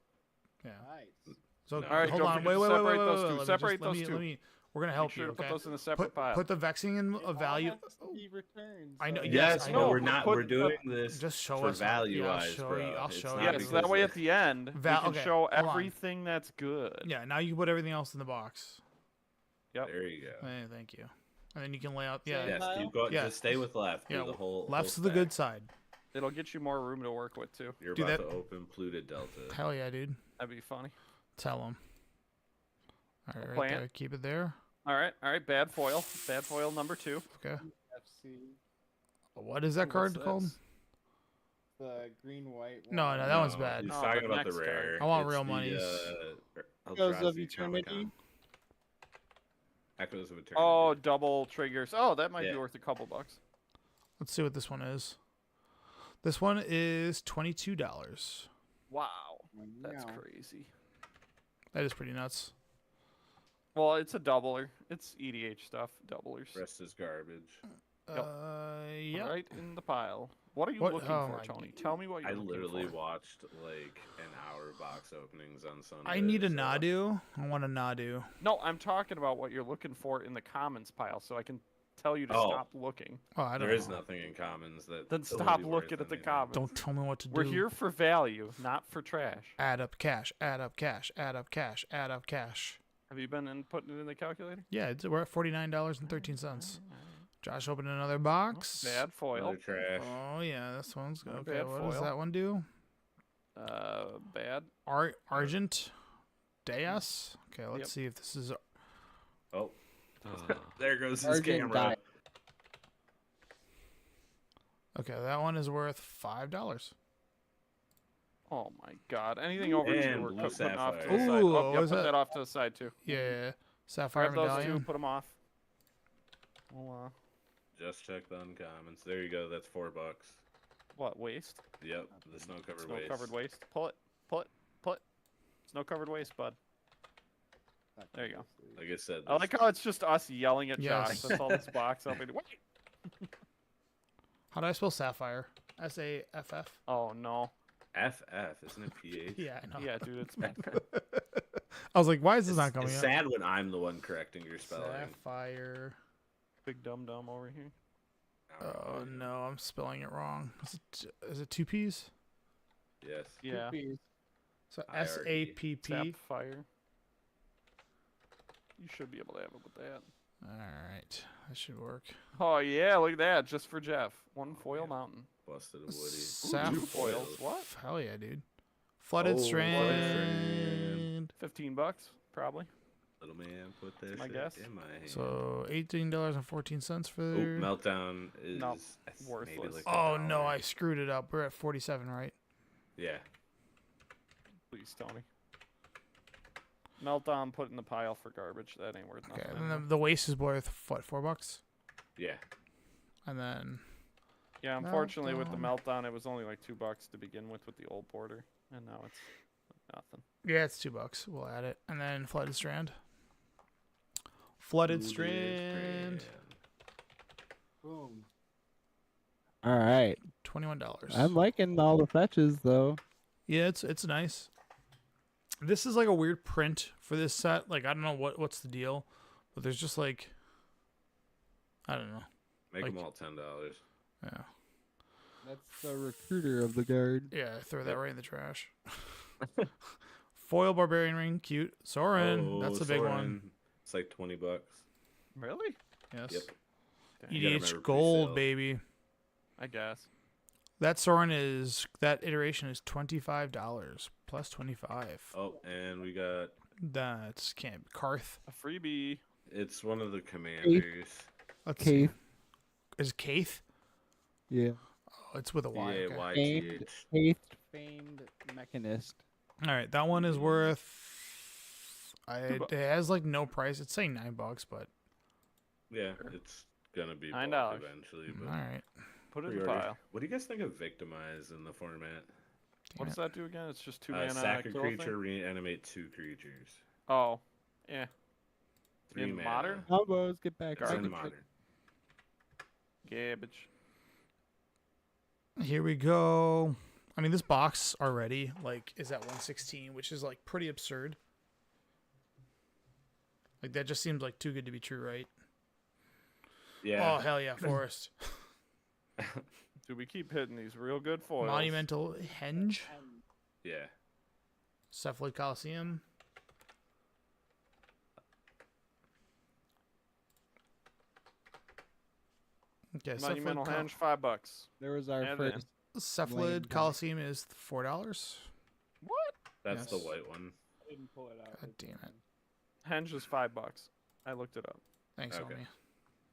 Yeah. Nice. So No. All right, hold don't on. forget Wait, to wait, separate wait, those wait, two. wait. Let Separate me those just, two. let me. We're gonna help Make sure you. to put Okay. those in a separate pile. Put the vexing in a value. He returns. I know- so- yes, Yes, I but know, we're but not. put We're the- doing this Just show for us. value Yeah, I'll wise, show bro. you. I'll It's show not you. Yeah, because so that way the- at the end we can okay, show hold on. everything that's good. Yeah. Now you can put everything else in the box. Yep. There you go. Hey, thank you. And then you can lay out. Yeah. Same. Yes, keep going. Yeah. Just stay with left. Yeah. Do the whole. Left's whole the stack. good side. It'll get you more room to work with too. You're Do about that- to open Pluted Delta. Hell yeah, dude. That'd be funny. Tell them. All right, right Plant. there. Keep it there. All right. Bad foil. Bad foil number 2. Okay. FC, What is that What's card this? call? the green white. No, one. no, that one's No, bad. He's No, talking the about the next card. rare. I want It's real the, monies. Echoes of Eldrazi Eternity. Comic-Con. Echoes of Eternity. Oh, double triggers. Oh, that might be Yeah. worth a couple bucks. Let's see what this one is. This one is $22. Wow, that's Meow. crazy. That is pretty nuts. Well, it's a doubler. It's EDH stuff. Doublers. Rest is garbage. Yep. Yeah. Right in the pile. What are you What- looking oh for, my Tony? Tell me what you're I looking literally for. watched like an hour box openings on Sunday. I need a so- Nadu. I want a Nadu. No, I'm talking about what you're looking for in the commons pile, so I can tell you to Oh. stop looking. Oh, I don't There is know. nothing in commons that. Then would stop be worth looking at the anything. commons. Don't tell me what to do. We're here for value, not for trash. Add up cash. Add up cash. Add up cash. Add up cash. Have you been putting it in the calculator? Yeah, we're at $49.13. Josh opened another box. Bad foil. Another trash. Oh yeah, this one's good. Not Okay, bad what does foil. that one do? Bad. Argent Deus. Okay, let's Yep. see if this is. Oh, there goes his Argent camera. die. Okay, that one is worth $5. Oh my God! Anything over 2 And we're blue putting off to sapphire. the side. Ooh, Oh, yeah, what was put that? that off to the side too. Yeah, Sapphire Grab those 2, Medallion. put them off. Well, Just check the uncommons. There you go. That's $4. what waste? Yep, the snow covered Snow waste. covered waste. Pull it. Snow covered waste, bud. There you go. Like I said, I like how it's just us yelling at Yes. Josh. That's all this box opening. Wait. How do I spell Sapphire? SAFF. Oh no. FF, isn't it PH? Yeah, I know. Yeah, dude, it's I was like, why is this not It's coming up? sad when I'm the one correcting your spelling. Sapphire. big dum dum over here. Oh no, I'm spelling it wrong. Is it two P's? Yes. Yeah. So IRE. SAPP. Sapphire. You should be able to have it with that. All right, that should work. Oh yeah, look at that, just for Jeff. One foil mountain. Busted a Woody. Sapphire. Two foils. What? Hell yeah, dude. Flooded Oh, strand. Flooded Strand. $15, probably. Little man put that My shit guess. in my hand. So $18.14 for. Oop, meltdown is No, I th- maybe worthless. like Oh $1. no, I screwed it up. We're at 47, right? Yeah. Please, Tony. Meltdown put in the pile for garbage. That ain't worth Okay, nothing. and anymore. then the waste is worth what, $4? Yeah. And then Yeah, unfortunately with the Meltdown. meltdown, it was only like $2 to begin with the old border, and now it's nothing. yeah, it's $2. We'll add it, and then flooded strand. Flooded strand. Boom. All right. $21. I'm liking all the fetches though. Yeah, it's nice. This is like a weird print for this set. Like I don't know what's the deal, but there's just like I don't know. Make Like- them all $10. Yeah, That's the recruiter of the guard. yeah. Throw that right in the trash. Foil Barbarian Ring, cute. Soren, Oh, that's a big one. Soren. It's like $20. Really? Yes. Yep. Dang, You gotta EDH remember Gold, pre-sale. baby. I guess. That Soren that iteration is $25 plus 25. Oh, and we got. That's can't be Karth. A freebie. It's one of the commanders. Let's Cave. see. Is it Kaith? Yeah. Oh, it's with a Y. Okay. CAYTH. Famed mechanist. All right, that one is worth. It $2. has like no price. It's saying $9, but Yeah, it's gonna be $9. bulk eventually. But all right. Put it in the pre-order. pile. What do you guys think of Victimize in the format? What does that do again? It's just 2 mana. Sack a kill creature, thing? reanimate 2 creatures. Oh, yeah. 3 In mana. modern? Combos, get back. It's Back in to modern. Garbage. Here we go. I mean, this box already like is at 116, which is like pretty absurd. Like that just seems like too good to be true, right? Yeah. Oh hell yeah, Forest. Do we keep hitting these real good foils? Monumental Henge, Yeah. Cephalid Coliseum. Okay, Monumental Cephalid, Henge, $5. There was our Add it in. first. Cephalid Lame Coliseum is $4. What? That's the Yes. white one. I didn't pull it out. God damn it! Henge is $5. I looked it up. Thanks, Okay.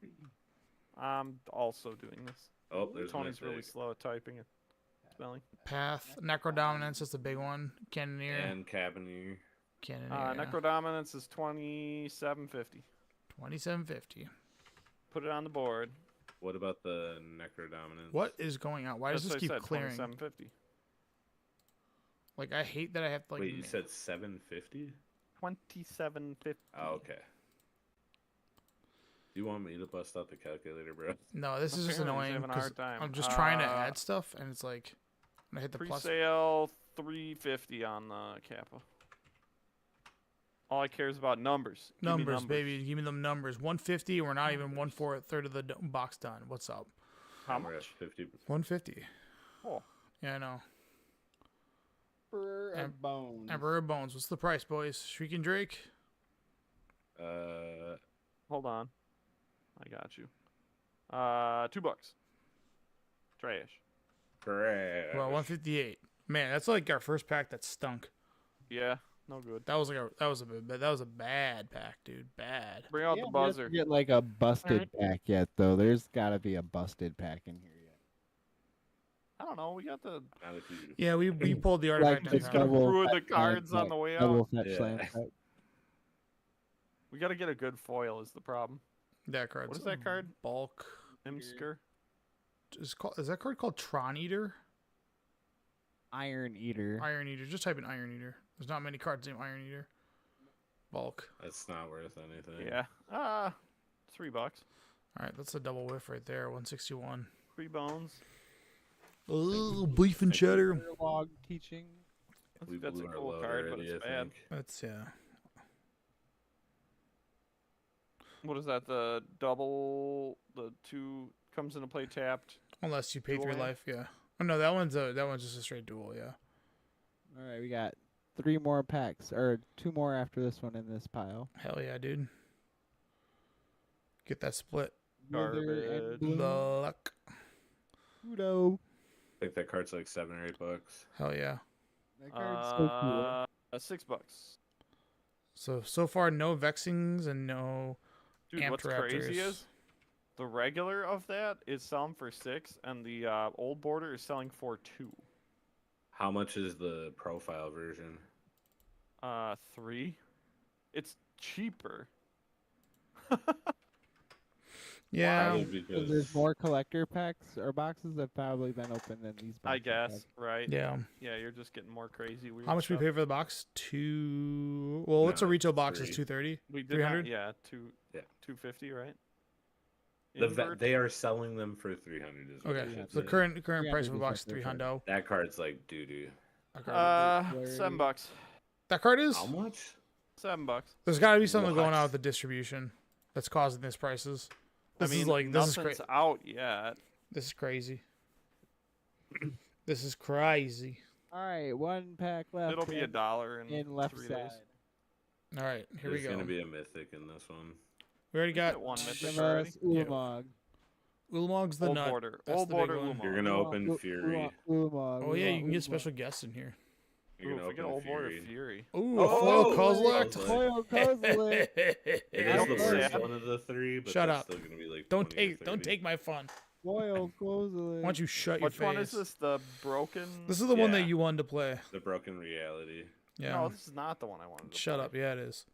homie. I'm also doing this. Oh, there's Tony's really Mythic. slow at typing and spelling. Path, Necrodominance is the big one. Cannoneer, And Cabineer. Cannoneer. Necrodominance is $27.50. 2750. Put it on the board. What about the Necrodominance? What is going on? Why does That's this what I keep said, clearing? $27.50. Like I hate that I have to like. Wait, you said 750? $27.50. Oh, okay. Do you want me to bust out the calculator, bro? No, this is just Apparently he's annoying having a because hard time. I'm just trying to add stuff and it's like when I hit the plus. Pre-sale $350 on the Kappa. All I care is about numbers. Give me Numbers, baby. Give me them numbers. 150. We're not even 1/4 of the box done. What's up? How We're at much? 50. 150. Oh, Yeah, I know. Emperor Em- of Bones. Emperor of Bones. What's the price, boys? Shrieking Drake. hold on. I got you. $2. Trash. Correct. Well, 158. Man, that's like our first pack that stunk. Yeah, no good. That was a bad pack, dude. Bad. Bring out Yeah, the we haven't buzzer. Get like a busted Alright. pack yet, though. There's got to be a busted pack in here yet. I don't know. We got the Not if you. Yeah, we pulled the artifact. Like on the top. double Threw the fetch cards slam on the pack, way double out. fetch Yeah. slam pack. We got to get a good foil is the problem. That card. What is that card? Bulk. Imsker? Is that card called Tron Eater? Iron Eater. Iron Eater. Just type in Iron Eater. There's not many cards named Iron Eater. Bulk. That's not worth anything. Yeah. $3. All right, that's a double whiff right there. 161. 3 bones. Oh, beef and cheddar. Log teaching. I We think that's a blew our cool load card, but already, it's I bad. think. That's yeah. What is that? The double, the 2 comes into play tapped. Unless you pay Dual 3 land? life, yeah. Oh no, that one's just a straight duel, yeah. All right, we got 3 more packs, or 2 more after this one in this pile. Hell yeah, dude. Get that split. Wither and Garbage. Bloom. Luck. Kudo. I think that card's like $7 or $8. Hell yeah. That card's so cool. $6. So far no vexings and no Dude, Amped what's crazy Raptors. is the regular of that is selling for 6, and the old border is selling for 2. How much is the profile version? 3. It's cheaper. Yeah. Probably Because because there's more collector packs or boxes that have probably been opened than these boxes. I guess, have. right? Yeah. Yeah, you're just getting more crazy. Weird How much we stuff. pay for the box? Well, what's a No, retail box? Is 3. 230. We did 300? not, yeah, Yeah. 250, right? the they are selling them for 300. Is what Okay. they should The say. current price 300 of a is box is like 3 their hundo. That card's like doo doo. $7. That card is. How much? $7. There's got to be something going on What? with the distribution that's causing these prices. I This mean, is like this is nothing's crazy. out yet. This is crazy. This is crazy. All right, 1 pack left. It'll be $1 in left 3 side. days. All right, here There's we go. gonna be a mythic in this one. We already got Get one mythic Give already. us Ulamog. Ulamog's the Old nut. border. That's Old the big border one. Ulamog. You're gonna open Fury. Ulamog. Oh yeah, you can get special guests in here. You're Ooh, gonna if we get open old border Fury. Fury. Ooh, Oh, a foil Kozilek. Kozilek. Foil Kozilek. It is Don't the say worst it. one of the three, but Shut that's up. still gonna be like Don't 20 or take, don't 30. take my fun. Foil Kozilek. Why don't you shut your Which face? one is this? The broken? This is the one that Yeah. you wanted to play. The broken reality. Yeah. No, this is not the one I wanted to Shut play. up. Yeah, it is.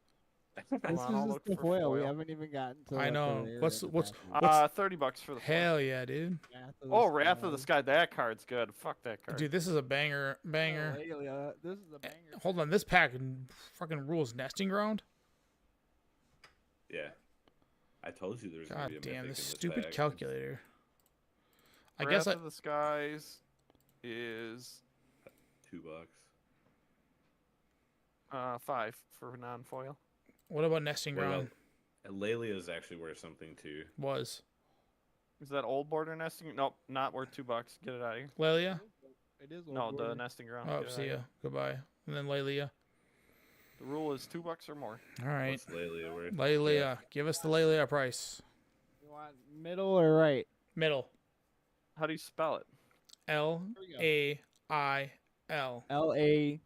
This Hold on, I'll is look just the for foil. We foil. haven't even gotten to. I what know. the rare What's- and the what's- pack is. $30 for the Hell yeah, dude. Wrath of the Sky. That card's good. Fuck that card. Dude, this is a banger. Banger. Aurelia, this is a banger. Hold on, this pack fucking rules nesting ground. Yeah. I told you there was gonna God be a damn, mythic this in this stupid pack. calculator. I Wrath guess I. of the Skies is $2. 5 for non-foil. What about nesting What ground? about Lelia is actually worth something too. Was Is that old border nesting? Nope, not worth $2. Get it out of here. Lelia? It is. No, old the border. nesting ground. Oh, Get it see outta ya. here. Goodbye. And then Lelia. The rule is $2 or more. All right. What's Lelia worth? Lelia. Give us the Lelia price. You want middle or right? Middle. How do you spell it? L-A-I-L. LAE.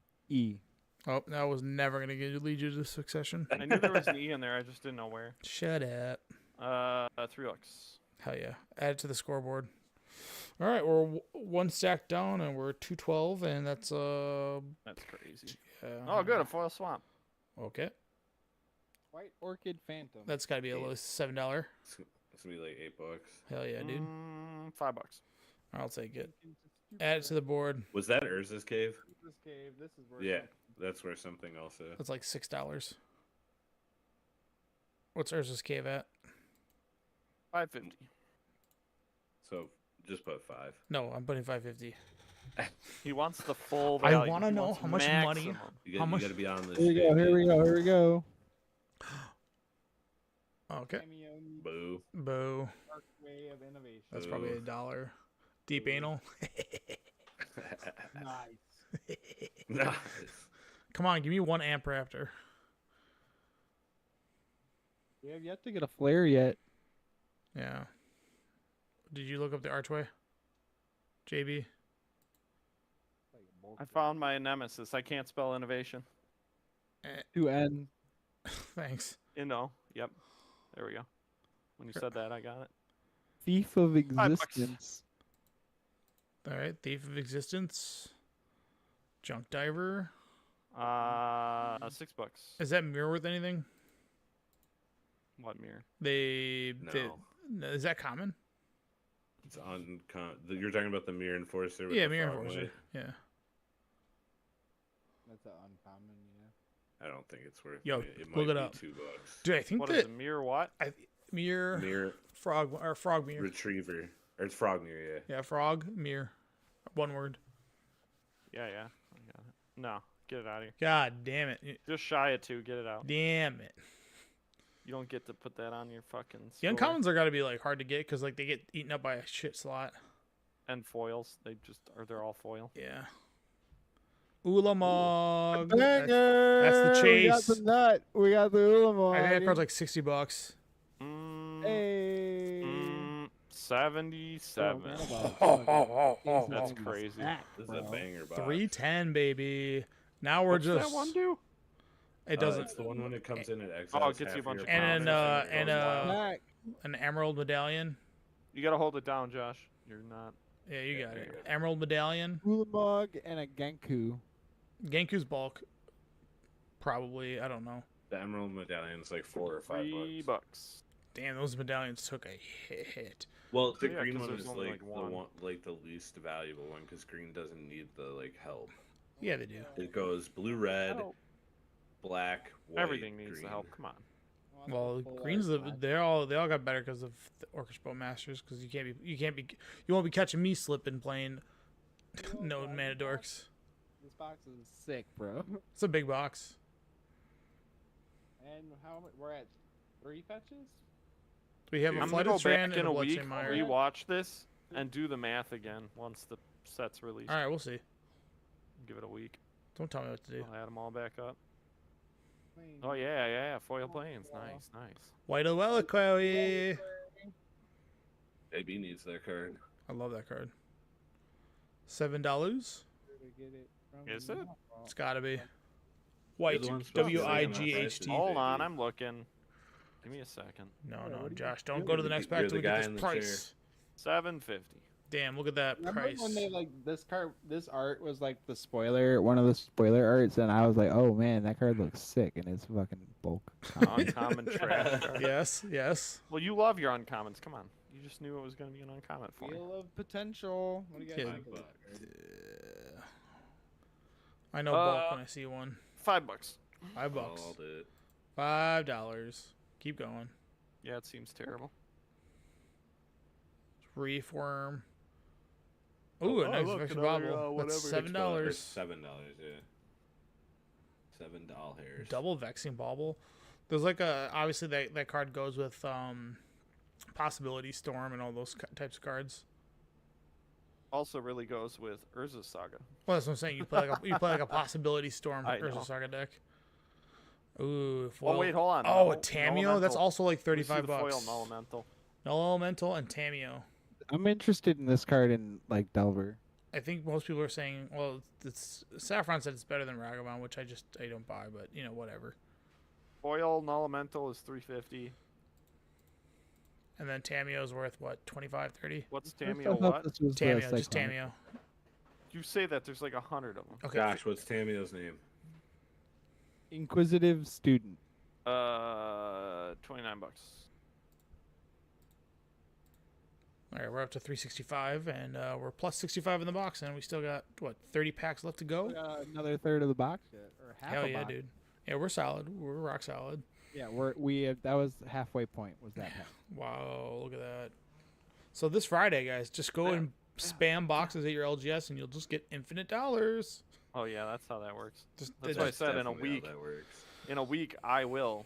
Oh, that was never going to lead you to succession. I knew there was an E in there. I just didn't know where. Shut up. $3. Hell yeah. Add it to the scoreboard. All right, we're one stack down and we're 212, and that's That's crazy. Oh, oh good. A foil swamp. Okay, White Orchid Phantom. that's got to be at least $7. It's gonna be like $8. Hell yeah, dude. $5. I'll take it. Add it to the board. Was that Urza's cave? This cave. This is worth Yeah, it. that's worth something also. That's like $6. What's Urza's Cave at? $5.50. So just put 5. No, I'm putting $5.50. He wants the full I value. wanna He know wants how much money- maximum. You, How you much- gotta be on this. Here we go. shit, Here we dude. go. Here we go. Okay. Amioni Boo. Boo. Dark Way of Innovation. That's probably $1. Deep anal. Nice. Nice. Come on, give me 1 amp raptor. We have yet to get a flare yet. Yeah. Did you look up the archway? JB? I found my nemesis. I can't spell innovation. 2N. Thanks. Yep. There we go. When you said that, I got it. Thief of $5. Existence. All right. Thief of Existence. Junk Diver. $6. Is that mirror worth anything? What mirror? No. Is that common? It's on. You're talking about the Mirror Enforcer. With Yeah, the mirror frog enforcer. way? Yeah. That's an uncommon, yeah. I don't think it's worth. Yo, it. It look might it be up. $2. Dude, I think What is that a mirror? What? mirror, Mirror frog mirror. Retriever, or it's Frog Mirror. Yeah. Yeah, frog mirror. One word. Yeah. I got it. No, get it out of here. God damn it. Just shy of 2. Get it out. Damn it. You don't get to put that on your fucking. The score. uncommons are got to be like hard to get because like they get eaten up by a shit slot. And foils. They're all foil. Yeah. Ulamog. Banger! that's the We got chase. the nut. We got the Ulamog. I think that card's like $60. Hey. 77. Oh, That's crazy. This is a banger box. 310, baby. Now we're What's just. that one do? It doesn't. It's the one when it comes in at exile. Oh, it gets you a bunch of And counters an, and it goes wild. Back. an emerald medallion. You gotta hold it down, Josh. You're not. Yeah, you got there it. you go. Emerald medallion. Ulamog and a Genku. Genku's bulk. Probably. I don't know. The Emerald Medallion's like $4 or $5. $3. Damn, those medallions took a hit. Well, the Yeah, green 'cause one there's is only, like like, the one. one, like the least valuable one, because green doesn't need the like help. Yeah, they do. It goes blue, red, Oh, black, white, everything needs green. the help. Come on. Well, green's they all got better because of the Orchestra Masters. Because you won't be catching me slipping playing no mana dorks. This box is sick, bro. It's a big box. And how much? We're at 3 fetches. We have a I'm Flight gonna of go back Strand in and a a week, Bloodchain Mire. rewatch this, and do the math again once the set's released. All right, we'll see. Give it a week. Don't tell me what to do. I'll add them all back up. Planes. Oh yeah, foil planes. Nice. White Oeliquary. AB needs that card. I love that card. $7. Where to get it from Is the it? mall. It's gotta be. White. the one supposed to be W-I-G-H-T. like Hold on, I'm looking. Give me a second. No, Yeah, no, what do you Josh, do? don't go to the next You're pack the till we guy get in this the price. $7.50. Damn, look at that Remember price. when they like this art was like the spoiler, one of the spoiler arts, and I was like, oh man, that card looks sick, and it's fucking bulk. Uncommon trash card. Yes, yes. Well, you love your uncommons. Come on. You just knew it was going to be an uncommon for you. Wheel of potential. What do you guys Yeah. think of that card? I know bulk when I see one. $5. $5. Called it. $5. Keep going. Yeah, it seems terrible. Reform. Ooh, a nice look, Vector another, Bobble. That's whatever. $7. $7, yeah. $7 hairs. Double Vexing Bobble. There's like a obviously that card goes with Possibility Storm and all those types of cards. Also, really goes with Urza Saga. Well, that's what I'm saying. You play like a Possibility Storm I know. Urza Saga deck. Ooh. Oh Foil. wait, hold on. Oh, No, a Tameo. That's Nullamental. also like Let me see $35. the foil Nullamental. Null Elemental and Tameo. I'm interested in this card in like Delver. I think most people are saying, well, it's Saffron said it's better than Ragavan, which I don't buy, but you know, whatever. Foil Nullamental is $3.50. And then Tameo's worth what, 25, 30? What's First I Tameo? thought What? this was the Tameo, just Cyclone. Tameo. You say that there's like 100 of them. Okay. Josh, what's Tameo's name? Inquisitive Student. 29 bucks. All right, we're up to 365, and we're plus 65 in the box, and we still got what, 30 packs left to go. We got another third of the box yet, or half Hell a yeah, box. dude. Yeah, we're solid. We're rock solid. Yeah, that was halfway point. Was that pack? Wow, look at that. So this Friday, guys, just go and spam boxes at your LGS, and you'll just get infinite dollars. Oh yeah, that's how that works. Just That's why I said in a definitely how week. that works. In a week, I will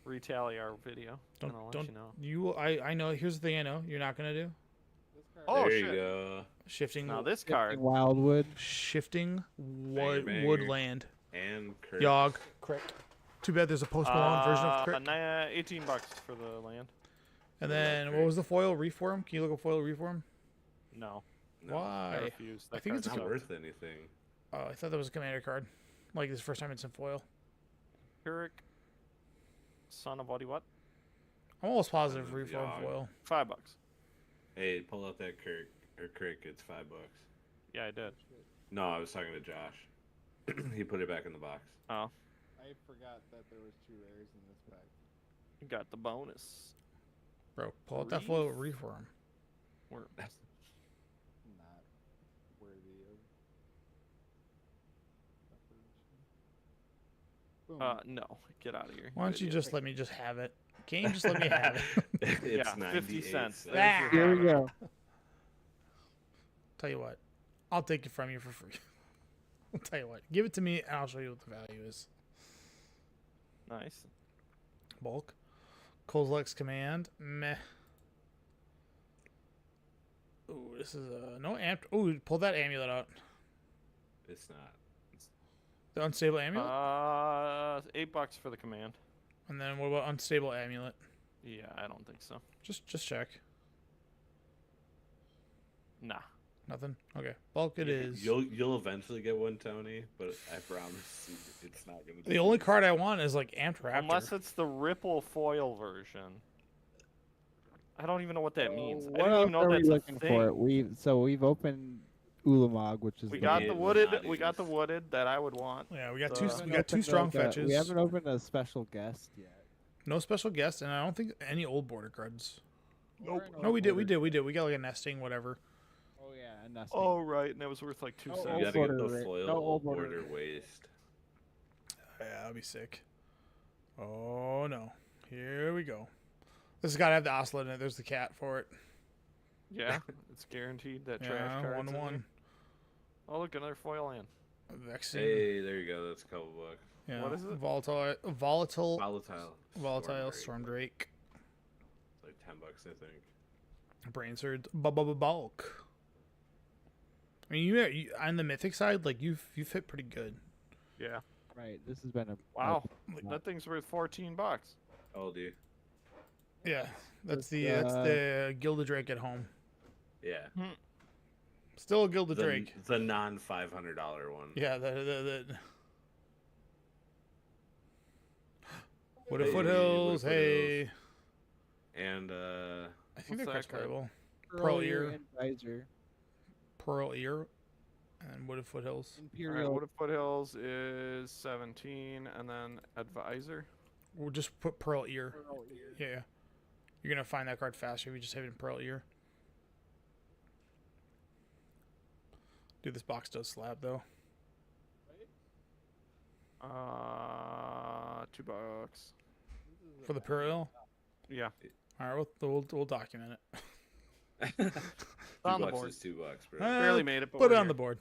retally our video. and I'll let you know. I know. Here's the thing. I know you're not gonna do This card. Oh, there shit. you go. shifting. Now this card. Wildwood. Shifting banger. woodland. And Kurt. Yogg. Correct. Too bad there's a post Malone version of Crick. 18 bucks for the land. And then what was the foil reform? Can you look at foil reform? No, No, I Why? refuse. That I think card's It's not sucked. worth anything. Oh, I thought that was a commander card. Like this is the first time it's in foil. Pyrrhic, son of what? I'm almost positive Son of reform Yogg. foil. $5. Hey, pull out that Kirk or Crick. It's $5. Yeah, I did. No, I was talking to Josh. He put it back in the box. Oh, I forgot that there was 2 rares in this pack. you got the bonus. Bro, pull out that foil reform. We're Not worthy of. Boom. no, get out of here. Why don't you idiot. just let me just have it? Game, just let me have it. It's Yeah, 98 50 cents. cents. There's your Here we hammer. go. Tell you what, I'll take it from you for free. I'll tell you what, give it to me and I'll show you what the value is. Nice. Bulk. Kozilek's command. Meh. Ooh, this is no amp. Ooh, pull that amulet out. It's not. The unstable amulet. $8 for the command. And then what about unstable amulet? Yeah, I don't think so. Just check. Nah. Nothing. Okay. Bulk it is. You'll eventually get one, Tony, but I promise you it's not gonna. The only card I want is like Amped Raptor. Unless it's the Ripple foil version. I don't even know what that means. I What didn't else even know are we that's a looking thing. for? We've opened Ulamog, which is We the got Yeah, the it was wooded. not We got the used. wooded that I would want. Yeah, we got We two. haven't We got two strong fetches. We haven't opened a special guest yet. No special guest, and I don't think any old border cards. Nope. No, we did. We got like a nesting, whatever. Oh yeah, and that's Oh right, and it was worth like 2 Oh, cents. You old gotta get border the ra- foil no, old border border. waste. Yeah, that'd be sick. Oh no, here we go. This has got to have the oscillate in it. There's the cat for it. Yeah, it's guaranteed that trash Yeah, cards. 1-1. Oh look, another foil land. Vexing. Hey, there you go. That's a couple bucks. Yeah. what is it? Volatile Volatile. Storm Drake. It's like $10, I think. Brain surge. Bulk. I mean, you on the mythic side, like you've hit pretty good. Yeah. Right. This has been a Wow. a- That thing's worth $14. How old are you? Yeah, that's Just, that's the Gilded Drake at home. Yeah. Still a Gilded Drake. The non $500 one. Yeah, the Wooded Hey, Foothills. Wooded Hey, And I think What's that card's that card? playable. Pearl Ear. and Visor. Pearl Ear and Wooded Foothills. All right, Imperial. Wooded Foothills is 17, and then Advisor. We'll just put Pearl Ear. Pearl Ear. Yeah, you're gonna find that card faster if you just have it in Pearl Ear. Dude, this box does slap though. $2. For the Pearl. Yeah. All right, we'll document it. $2 on the board. is $2, bro. Barely made it, but Put it we're on the here. board.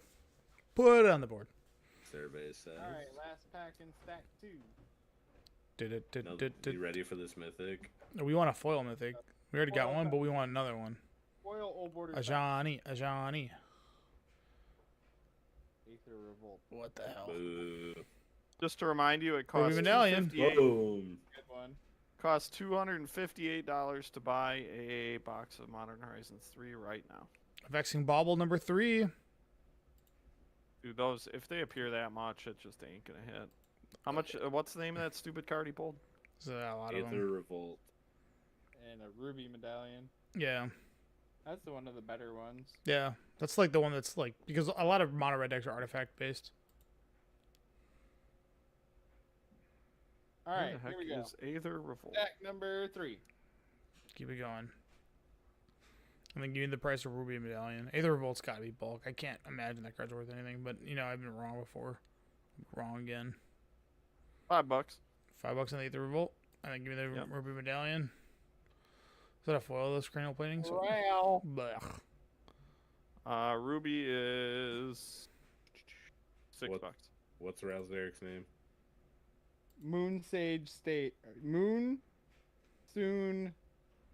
Put it on the board. Survey says. All right, last pack in stack 2. You ready for this mythic? We want a foil mythic. We already got one, but we want another one. Foil Old Border. Ajani. Aether Revolt. What the hell? Boo. Just to remind you, it Ruby costs Medallion. Boom. Good one. costs $258 to buy a box of Modern Horizons 3 right now. Vexing Bauble number 3. Dude, those, if they appear that much, it just ain't gonna hit. How much? What's the name of that stupid card he pulled? There's a lot of Aether them. Revolt. And a Ruby Medallion. Yeah. That's the one of the better ones. Yeah. That's like the one that's like, because a lot of mono red decks are artifact based. All Where right, the heck here we go. is Aether Revolt? Stack number 3. Keep it going. And then give me the price of Ruby Medallion. Aether Revolt's gotta be bulk. I can't imagine that card's worth anything, but you know, I've been wrong before. Wrong again. $5. $5 on the Aether Revolt. And then give me the Yep. Ruby Medallion. Is that a foil, those cranial platings? Wow. Blech. Ruby is $6. What? What's Ralzeric's name? Moon Sage State. Moon Soon.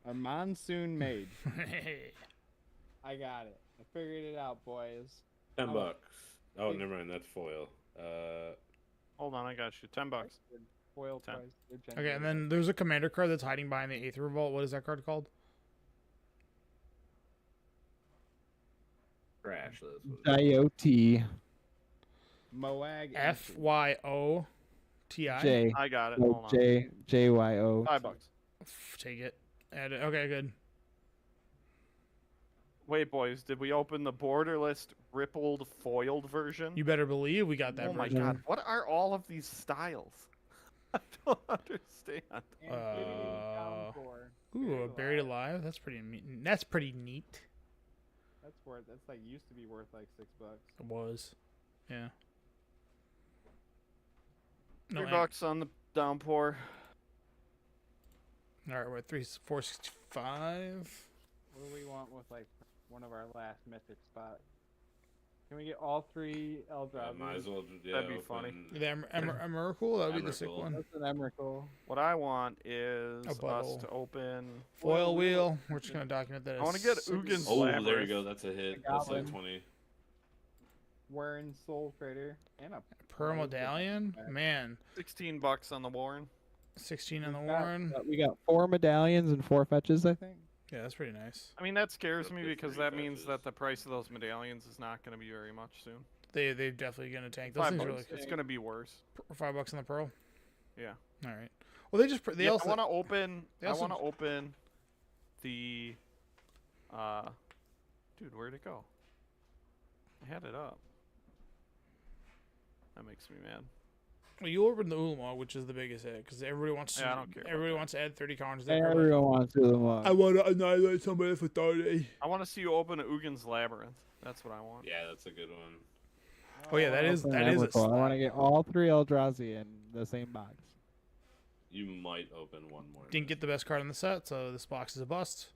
A Monsoon Mage. I got it. I figured it out, boys. $10. How about- Oh, never mind. That's foil. Hold on, I got you. $10. Foil 10. price. They're Okay, generous. and then there's a commander card that's hiding behind the Aether Revolt. What is that card called? Crash. That's what it is. IoT Moag. FYOTI. J I got it. O Hold on. J JYO. $5. Take it. Add it. Okay, good. Wait, boys, did we open the borderless rippled foiled version? You better believe we got that Oh my version. god, what are all of these styles? I don't understand. Amphibian Downpour. Ooh, a Buried Alive. That's pretty neat. That's pretty neat. That's worth. That's like used to be worth like $6. It was. Yeah. $3 on the downpour. All right, we're at 465. What do we want with like one of our last mythic spots? Can we get all 3 Eldrazi? Might as well. Yeah, That'd be open- funny. The Emrakul, that would be the sick Emrakul. one. That's an Emrakul. What I want is A us butthole. to open. Foil Wheel. We're just going to document that. I wanna as get six. Ugin's Oh, there Labyrinth. you go. That's a hit. A That's like goblin. 20. Warren Soul Trader. And a Pearl Medallion. Man, $16 on the Warren. 16 on the We've got- Warren. We got 4 medallions and 4 fetches, I think. Yeah, that's pretty nice. I mean, that scares Up me to because 3 that means fetches. that the price of those medallions is not going to be very much soon. They're definitely going to tank. Those $5. things are really It's going to be worse. $5 on the Pearl. Yeah. All right. Well, they just they Yeah, also I want to open. they I also- want to open the. Dude, where'd it go? I had it up. That makes me mad. well, you opened the Ulamog, which is the biggest hit because everybody wants to. Yeah, I don't care about Everybody that. wants to add 30 counters. to their card. Everyone wants to do them all. I want to annihilate somebody for 30. I want to see you open Ugin's Labyrinth. That's what I want. Yeah, that's a good one. Oh yeah, that is Open that is a Emrakul. I want to slap. get all 3 Eldrazi in the same box. You might open one more. Didn't get the best card in the set, so this box is a bust.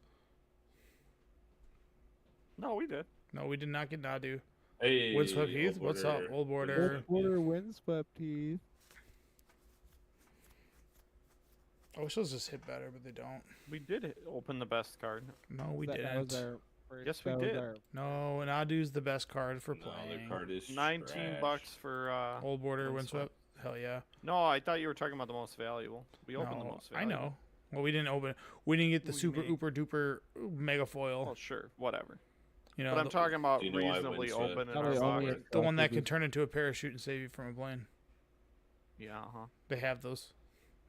No, we did. No, we did not get Nadu. Hey, Windswept Heath, Old what's up? Border. Old Border. Border windswept teeth. I wish those just hit better, but they don't. We did open the best card. No, we That was didn't. our first. Yes, we That was did. our- No, Nadu's the best card for No, playing. the card is $19 trash. for Old border Windswept. windswept. Hell yeah. No, I thought you were talking about the most valuable. We opened the No, most I valuable. know. Well, we didn't open. We didn't get the What do you super mean? ooper duper mega foil. Well, sure, whatever. You know, But I'm talking about Do you know why reasonably Windswept- open in Probably our only box. a- the one that Maybe. can turn into a parachute and save you from a plane. Yeah, huh. They have those.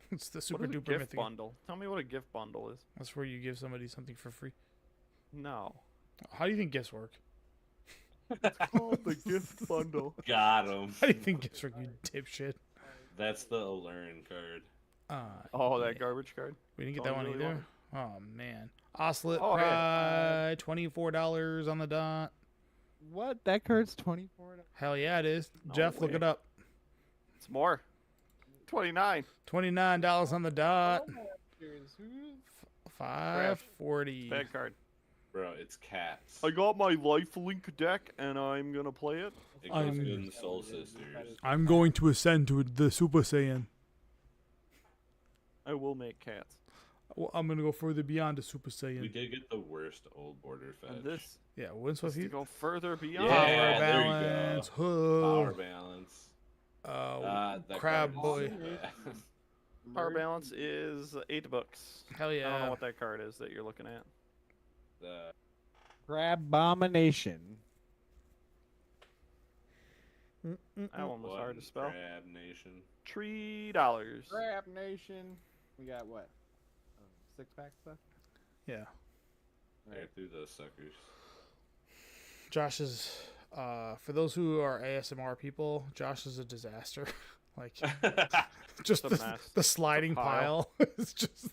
It's the super What is a duper gift mythic. bundle? Tell me what a gift bundle is. That's where you give somebody something for free. No. How do you think gifts work? It's called the gift bundle. Got him. How do you think gifts work, you dipshit? That's the Alluring card. Oh, yeah. that garbage card? We didn't get That's that all one you really either. Oh man, Oslet Oh, hey. Pride, $24 on the dot. What? That card's $24. Hell yeah, it is. No Jeff, look way. it up. It's more. 29. $29 on the dot. Trash. $5.40. Bad card. Bro, it's cats. I got my lifelink deck and I'm gonna play it. It goes I'm- good in the Soul Sisters. I'm going to ascend to the Super Saiyan. I will make cats. Well, I'm gonna go further beyond the Super We Saiyan. did get the worst old border fetch. And this Yeah, is Windswept to Heat. go further beyond. Yeah, Power there you go. balance. Power Hood. balance. Crab That card is boy. so bad. Power balance is $8. Hell I don't know yeah. what that card is that you're looking at. The- Grabomination. That one was hard to spell. Crab Nation. $3. Grab Nation. We got what? 6 packs left? Yeah. Right through those suckers. Josh is, for those who are ASMR people, Josh is a disaster. Like, just It's a mess. the sliding It's a pile. pile. It's just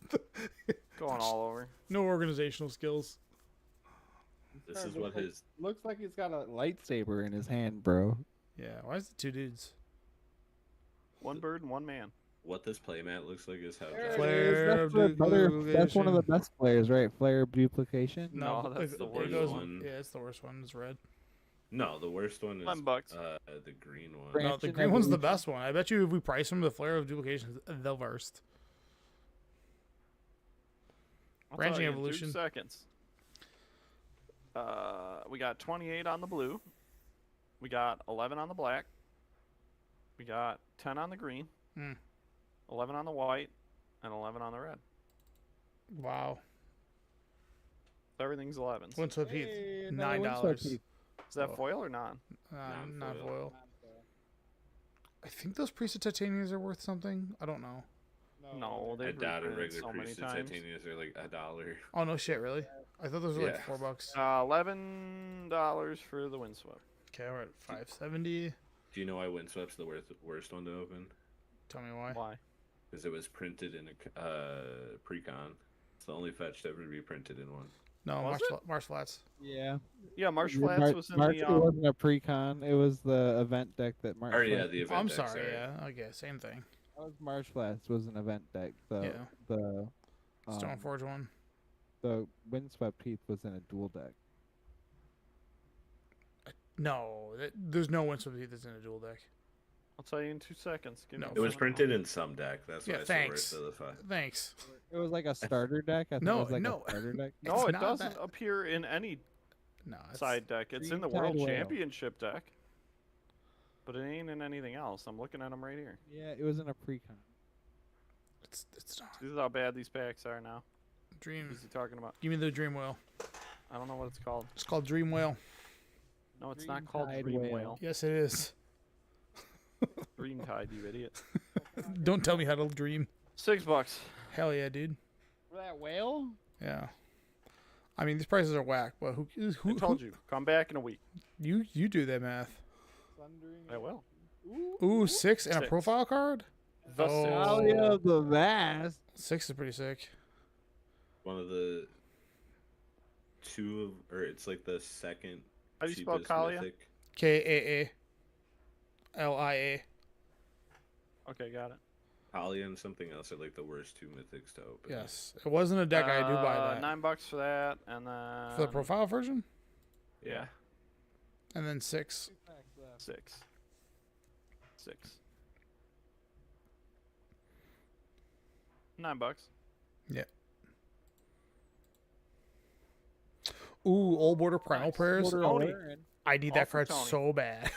Going all over. no organizational skills. This is what his Looks like he's got a lightsaber in his hand, bro. Yeah, why is it two dudes? One bird and one man. what this playmat looks like is how There it Josh- Flare is. That's, that's one of the duplication. best players, right? Flare duplication. No, but that's it- the it worst goes- one. Yeah, it's the worst one. It's red. No, the worst one is $10. the green one. Green. No, the Branching green one's the evolution. best one. I bet you if we price them the flare of duplications, the worst. I'll Branching tell you in evolution. 2 seconds. We got 28 on the blue. We got 11 on the black. We got 10 on the green. Hmm. 11 on the white, and 11 on the red. Wow. So everything's 11s. Windswept Heath, Hey, another Windswept $9. Heath. Is that Oh. foil or non? Not Non-foil. foil. I think those Priest of Titanias are worth something. I don't know. No, I they've doubt a reprinted regular so many Priest of times. Titanias are like $1. Oh no shit, really? I thought those were like Yeah. $4. $11 for the windswept. Okay, we're at 570. Do you know why Windswept's the worst one to open? Tell me why. Why? Because it was printed in a precon. It's the only fetch to ever be printed in one. No, Was Marsh Flats. Yeah. Yeah, Marsh Yeah, Flats was in March, the. it wasn't a pre-con. It was the event deck that March. Or yeah, Flats- the event I'm deck, sorry, yeah. Okay, same thing. That was Marsh Flats was an event deck. The Yeah. the Stoneforge one. the Windswept Heath was in a dual deck. No, there's no Windswept Heath that's in a dual deck. I'll tell you in 2 seconds. Give me No. It was one printed in some deck. That's why Yeah, it's the thanks. worst of the five. Thanks. It was like a starter deck. I think No, it was like no. a starter deck. No, It's it not doesn't that- appear in any No, it's, side deck. It's in the Green World Tide Whale. Championship deck. But it ain't in anything else. I'm looking at them right here. Yeah, it was in a pre-con. it's not. This is how bad these packs are now. Dream. What's he talking about? Give me the Dream Whale. I don't know what it's called. It's called Dream Whale. No, it's Green not called Tide Dream Whale. Whale. Yes, it is. Green Tide, you idiot. Don't tell me how to dream. $6. Hell yeah, dude. For that whale? Yeah. I mean, these prices are whack, but who I told you. Come back in a week. You do that math. I will. Ooh, 6 and a 6. profile card? The Oh. six. Talia of the Vast. 6 is pretty sick. One of the or it's like the second How do you spell cheapest Kalia? mythic. KAALIA. Okay, got it. Kalia and something else are like the worst two mythics to open. Yes. It wasn't a deck. I do buy that. $9 for that, and then For the profile version? Yeah. And then 6. 6. 6. $9. Ooh, old border primal Nice. prayers. Border Tony. aware and I need All that for card Tony. so bad.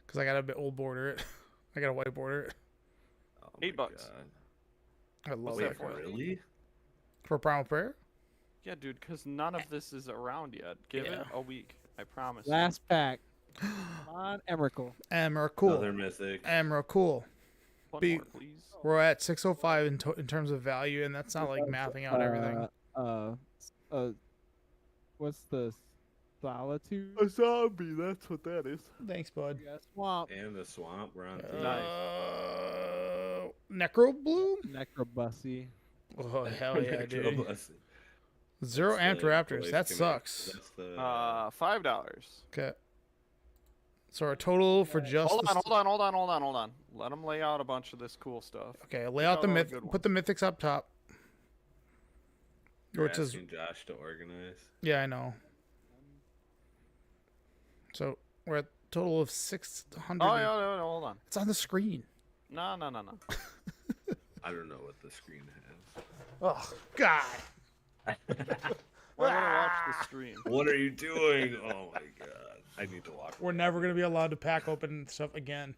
Because I got a bit old border it. I got a white border it. Oh $8. my God. I love What's that that for? card. Really? For primal prayer? Yeah, dude, because none of this is around yet. Give it Yeah. a week. I promise. you. last pack. Come on, Emrakul. Emrakul. Another mythic. Emrakul. One Be- more, please. We're at 605 in terms of value, and that's not like mapping out everything. What's the solitude? A zombie, that's what that is. Thanks, bud. We got swamp. And the swamp. We're on to Nice. Necro Bloom? Necrobussy. Oh, hell yeah, dude. Necroblessed. Zero That's amped the raptors. voice That command. sucks. That's the, $5. Okay. So our total for just Hold the on. Let them lay out a bunch of this cool stuff. Okay, lay out out the all the myth. good Put the mythics up top. you're Or it says, asking Josh to organize. yeah, I know. So we're at a total of 600. Oh, yeah, no, hold on. It's on the screen. No. I don't know what the screen has. Oh God. We're gonna watch the stream. What are you doing? Oh my God. I need to walk. We're never gonna be allowed to pack open stuff again.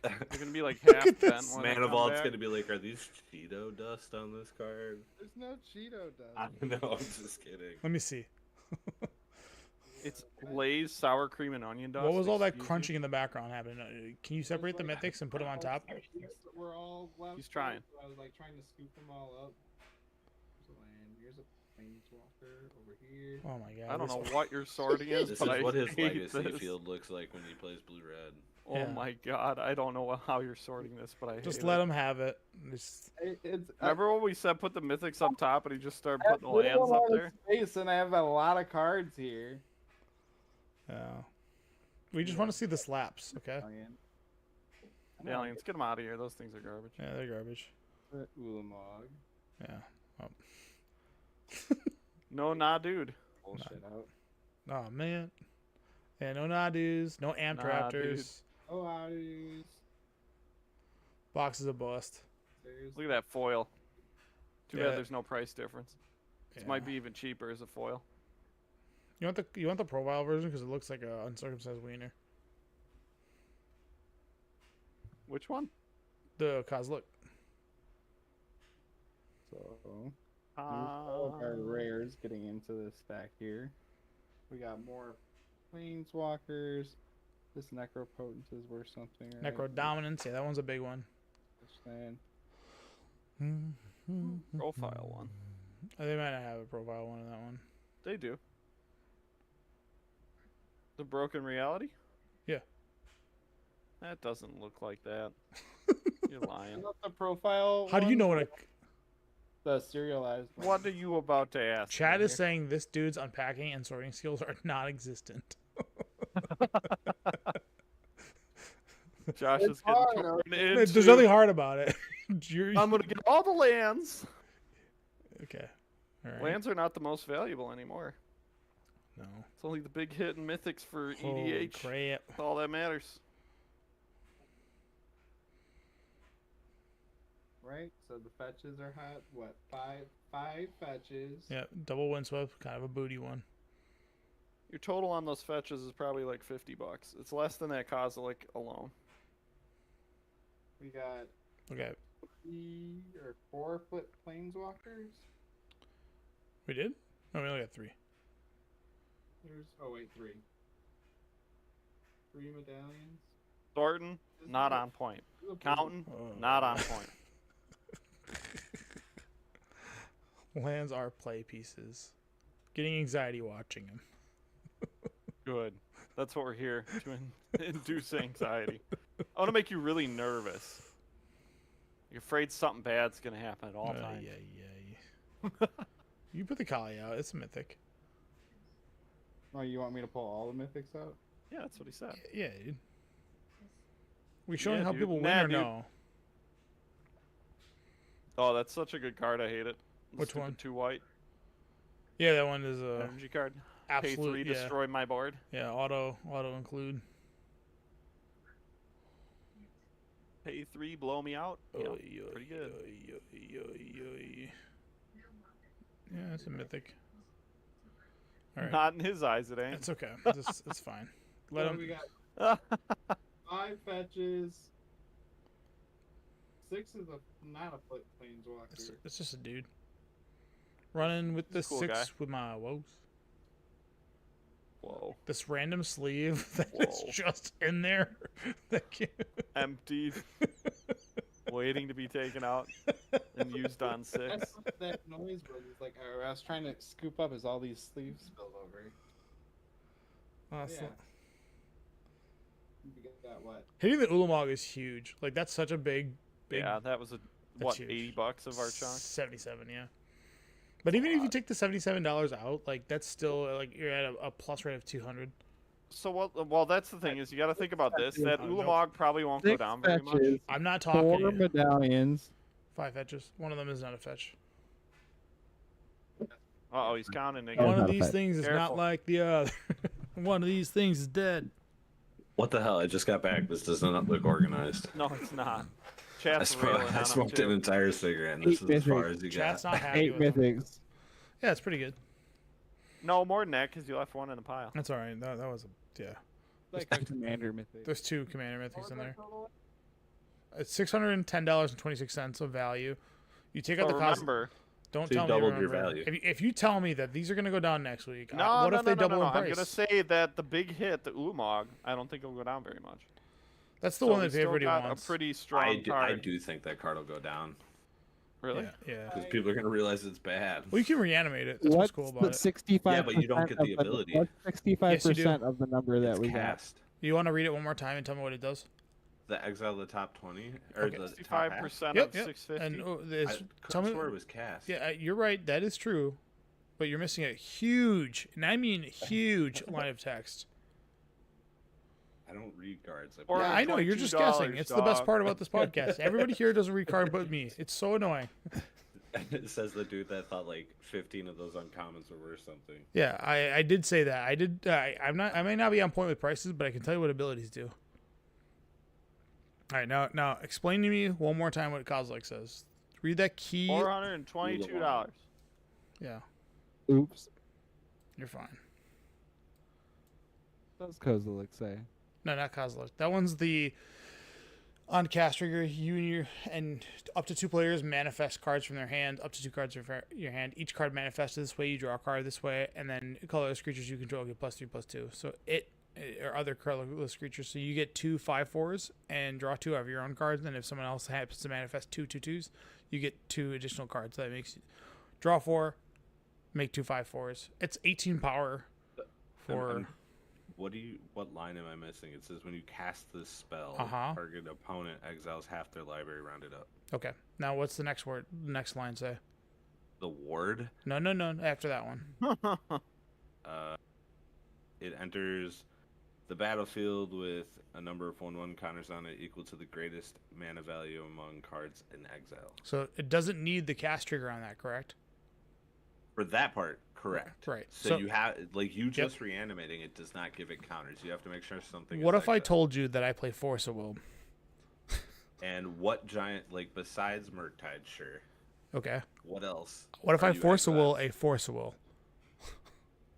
They're gonna be like half at bent this. when they Man come of all, it's back. gonna be like, are these Cheeto dust on this card? There's no Cheeto dust. I don't know. I'm just kidding. Let me see. It's Lay's sour cream and onion dust. What was all that excuse you. crunching in the background happening? Can you separate the mythics and put them on top? We're all left. He's trying. So I was like trying to scoop them all up. There's a land. Here's a planeswalker over here. Oh my God. I don't this- know what your sorting is, This but is I what his hate legacy this. field looks like when he plays blue red. Oh Yeah. my God, I don't know how you're sorting this, but I Just hate let it. them have it. Just, It's Remember when we said put the mythics up top and he just started I have putting the lands little up amount of there? space, and I have a lot of cards here. yeah. We just want to see the slaps, okay? Again. Aliens, get them out of here. Those things are garbage. Yeah, they're garbage. Ulamog. Yeah. No, nah, dude. Bullshit out. Oh man. Yeah, no Nadus, no Amped Nah, dude. Raptors. Oh, Audis. Box is a bust. Look at that foil. Too Yeah. bad there's no price difference. This Yeah. might be even cheaper as a foil. You want the profile version because it looks like a uncircumcised wiener. Which one? The Kozluk. So, Uh, our rares getting into this stack here. We got more planeswalkers. This necropotent is worth something. Right? Necro Dominance. Yeah, that one's a big one. Understand. profile one. They might not have a profile one in that one. They do. The Broken Reality? Yeah. That doesn't look like that. You're lying. Not the profile. How do you one, know what a the serialized one. What are you about to ask? Chad me is here? saying this dude's unpacking and sorting skills are non-existent. Josh It's is getting hard, torn There's into- nothing hard about it. I'm gonna get all the lands. Okay. All right. Lands are not the most valuable anymore. No. It's only the big hit and mythics for Holy EDH. crap. That's all that matters. Right. So the fetches are hot. What? Five fetches. Yeah, double windswept, kind of a booty one. Your total on those fetches is probably like $50. It's less than that Kozilek alone. We got Okay. 3 or 4 foot planeswalkers. We did? No, we only got 3. There's 3. 3 medallions. Thornton, This not is a- on point. this is a Counting, Oh. not on point. Lands are play pieces. Getting anxiety watching them. Good. That's what we're here to induce anxiety. I want to make you really nervous. You're afraid something bad's gonna happen at all times. Yeah. You put the Kali out. It's a mythic. Oh, you want me to pull all the mythics out? Yeah, that's what he said. Yeah, dude. We showing Yeah, how dude. people win Nah, or dude. no? Oh, that's such a good card. I hate it. The Which stupid one? 2 white Yeah, that one is a energy card. absolute. Pay 3, Yeah, destroy my board. yeah, auto include. Pay 3, blow me out. Yeah, Oy, oy, pretty good. oy, oy, oy, oy. Yeah, it's a mythic. All right. Not in his eyes, it ain't. It's okay. It's fine. Let So him. we got 5 fetches. 6 is not a planeswalker. It's just a dude. Running with the He's a cool 6 guy. with my woes. Whoa. This random sleeve that is Whoa. just in there. Thank you. Emptied. Waiting to be taken out and used on 6. That's what that noise was. It's like I was trying to scoop up as all these sleeves spilled over. Awesome. Yeah. You got what? Hitting the Ulamog is huge. Like that's such a big. Yeah, that was what, huge. $80 of our chunk? 77, yeah. But even if you take the $77 out, like that's still like you're at a plus rate of 200. So well, that's the thing is you got to think about this. That Nope. Ulamog probably won't go 6 down very much. fetches, I'm not talking 4 to you. medallions. 5 fetches. One of them is not a fetch. Uh-oh, he's counting Oh, again. One of not a these fetch. things is not Careful. like the other. One of these things is dead. What the hell? I just got back. This does not look organized. No, it's not. I, Chat's railing on him, smoked an too. entire cigarette, and this is as far as you Chat's got. not happy 8 with them. mythics. Yeah, it's pretty good. No, more than that, because you left one in the pile. That's all right. That was a yeah. Like a commander mythic. There's 2 commander mythics in there. It's $610.26 of value. You take out So the cost. remember, Don't So you tell me. doubled your remember. value. If you tell me that these are gonna go down next week, no, what no, if they no, double no, in no. price? I'm gonna say that the big hit, the Ulamog, I don't think it'll go down very much. That's the So one we that still everybody got wants. a pretty strong I card. do think that card will go down Really? Yeah. because people are gonna realize it's bad. Well, you can reanimate it. That's what's cool about it. 65%? Yeah, but you don't get the ability. What's 65% Yes, you of the number that It's we got? cast. You want to read it one more time and tell me what it does? The exile the top 20 or Okay. the top half? 65% Yep, of yep. 650. And I tell me. swear it was cast. Yeah, you're right. That is true, but you're missing a huge, and I mean huge, line of text. I don't read cards. Or- Yeah, I know. You're just guessing. $22, It's the best dog. part about this podcast. Everybody here doesn't read card but me. It's so annoying. It says the dude that thought like 15 of those uncommons were worth something. Yeah, I did say that. I did. I'm not. I may not be on point with prices, but I can tell you what abilities do. All right, now explain to me one more time what Kozilek says. Read that key. $422. Yeah, Oops. you're fine. What does Kozilek say? No, not Kozilek. That one's the on cast trigger. You and up to 2 players manifest cards from their hand. Up to 2 cards from your hand. Each card manifests this way. You draw a card this way, and then colorless creatures you control get +3/+2. So it or other colorless creatures. So you get 2 5/4s and draw 2 of your own cards. And if someone else happens to manifest 2 2/2s, you get 2 additional cards. So that makes you draw 4, make 2 5/4s. It's 18 power for. What line am I missing? It says when you cast this spell, Uh-huh. target opponent exiles half their library rounded up. Okay. Now what's the next word? Next line say? The ward, No. After that one. it enters the battlefield with a number of 1/1 counters on it equal to the greatest mana value among cards in exile. So it doesn't need the cast trigger on that, correct? For that part, correct. Right. So you have you just reanimating it does not give it counters. You have to make sure something. What is if I exiled. told you that I play Force of Will? And what giant besides Murktide, sure. Okay. What else? What if are I you Force of Will exiled? a Force of Will?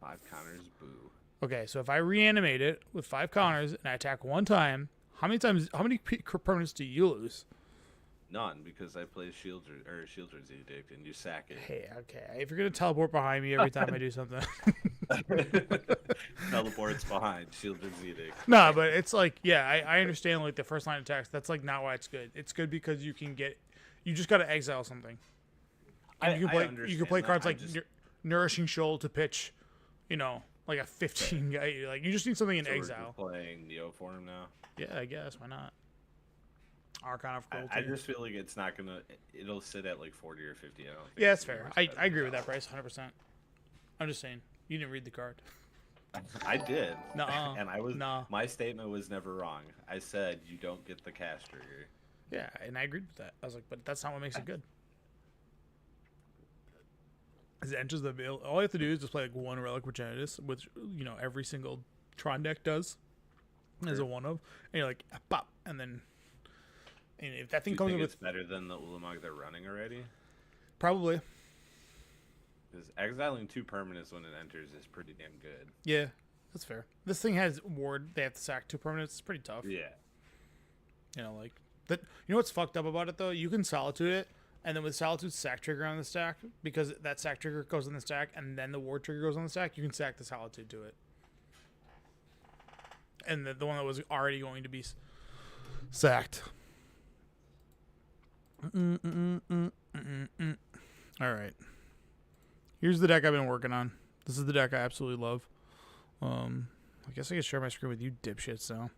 5 counters, boo. Okay, so if I reanimate it with 5 counters and I attack 1 time, how many permanents do you lose? None, because I play Shieldred's Edict and you sack it. Hey, okay. If you're gonna teleport behind me every time I do something, Teleports behind Shieldred's Edict. no, but it's like, yeah, I understand like the first line of text. That's like not why it's good. It's good because you just gotta exile something. And you can play understand cards that, like Nourishing Shoal to pitch, like a 15 guy. Like you just need something in So exile. We're just playing Neoform now. Yeah, I guess why not? Archon of Cruelty. I just feel like it's not gonna. It'll sit at like 40 or 50. I don't think Yeah, it's that's gonna fair. be I much agree with better that price 100%. I'm just saying you didn't read the card. than I did. Nuh-uh. And I was. Nah. My statement was never wrong. I said you don't get the cast trigger. Yeah, and I agreed with that. I was like, but that's not what makes it good. As it enters the bill, all you have to do is just play like 1 Relic Progenitus, which every single Tron deck does as a 1 of, and you're like pop, and then. And if that Do thing you comes think with it's better than the Ulamog they're running already? probably, Because exiling 2 permanents when it enters is pretty damn good. Yeah, that's fair. This thing has ward. They have to sack 2 permanents. It's pretty tough. Yeah. You know, like that. You know what's fucked up about it though? You can solitude it, and then with solitude sack trigger on the stack, because that sack trigger goes on the stack, and then the ward trigger goes on the stack. You can sack the solitude to it, and the one that was already going to be sacked. All right. Here's the deck I've been working on. This is the deck I absolutely love. I guess I can share my screen with you dipshits now.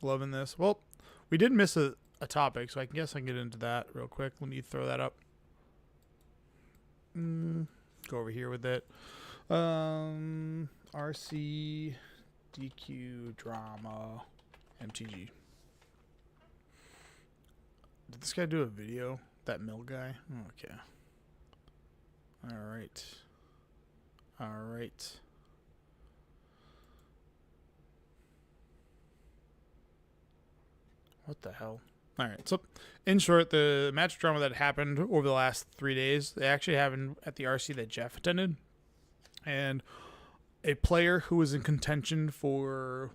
Loving this. Well, we did miss a topic, so I guess I can get into that real quick. Let me throw that up. Go over here with it. RC, DQ, drama, MTG. Did this guy do a video? That mill guy? Okay. Alright. Alright. What the hell? Alright, so in short, the match drama that happened over the last 3 days, they actually happened at the RC that Jeff attended. And a player who was in contention for,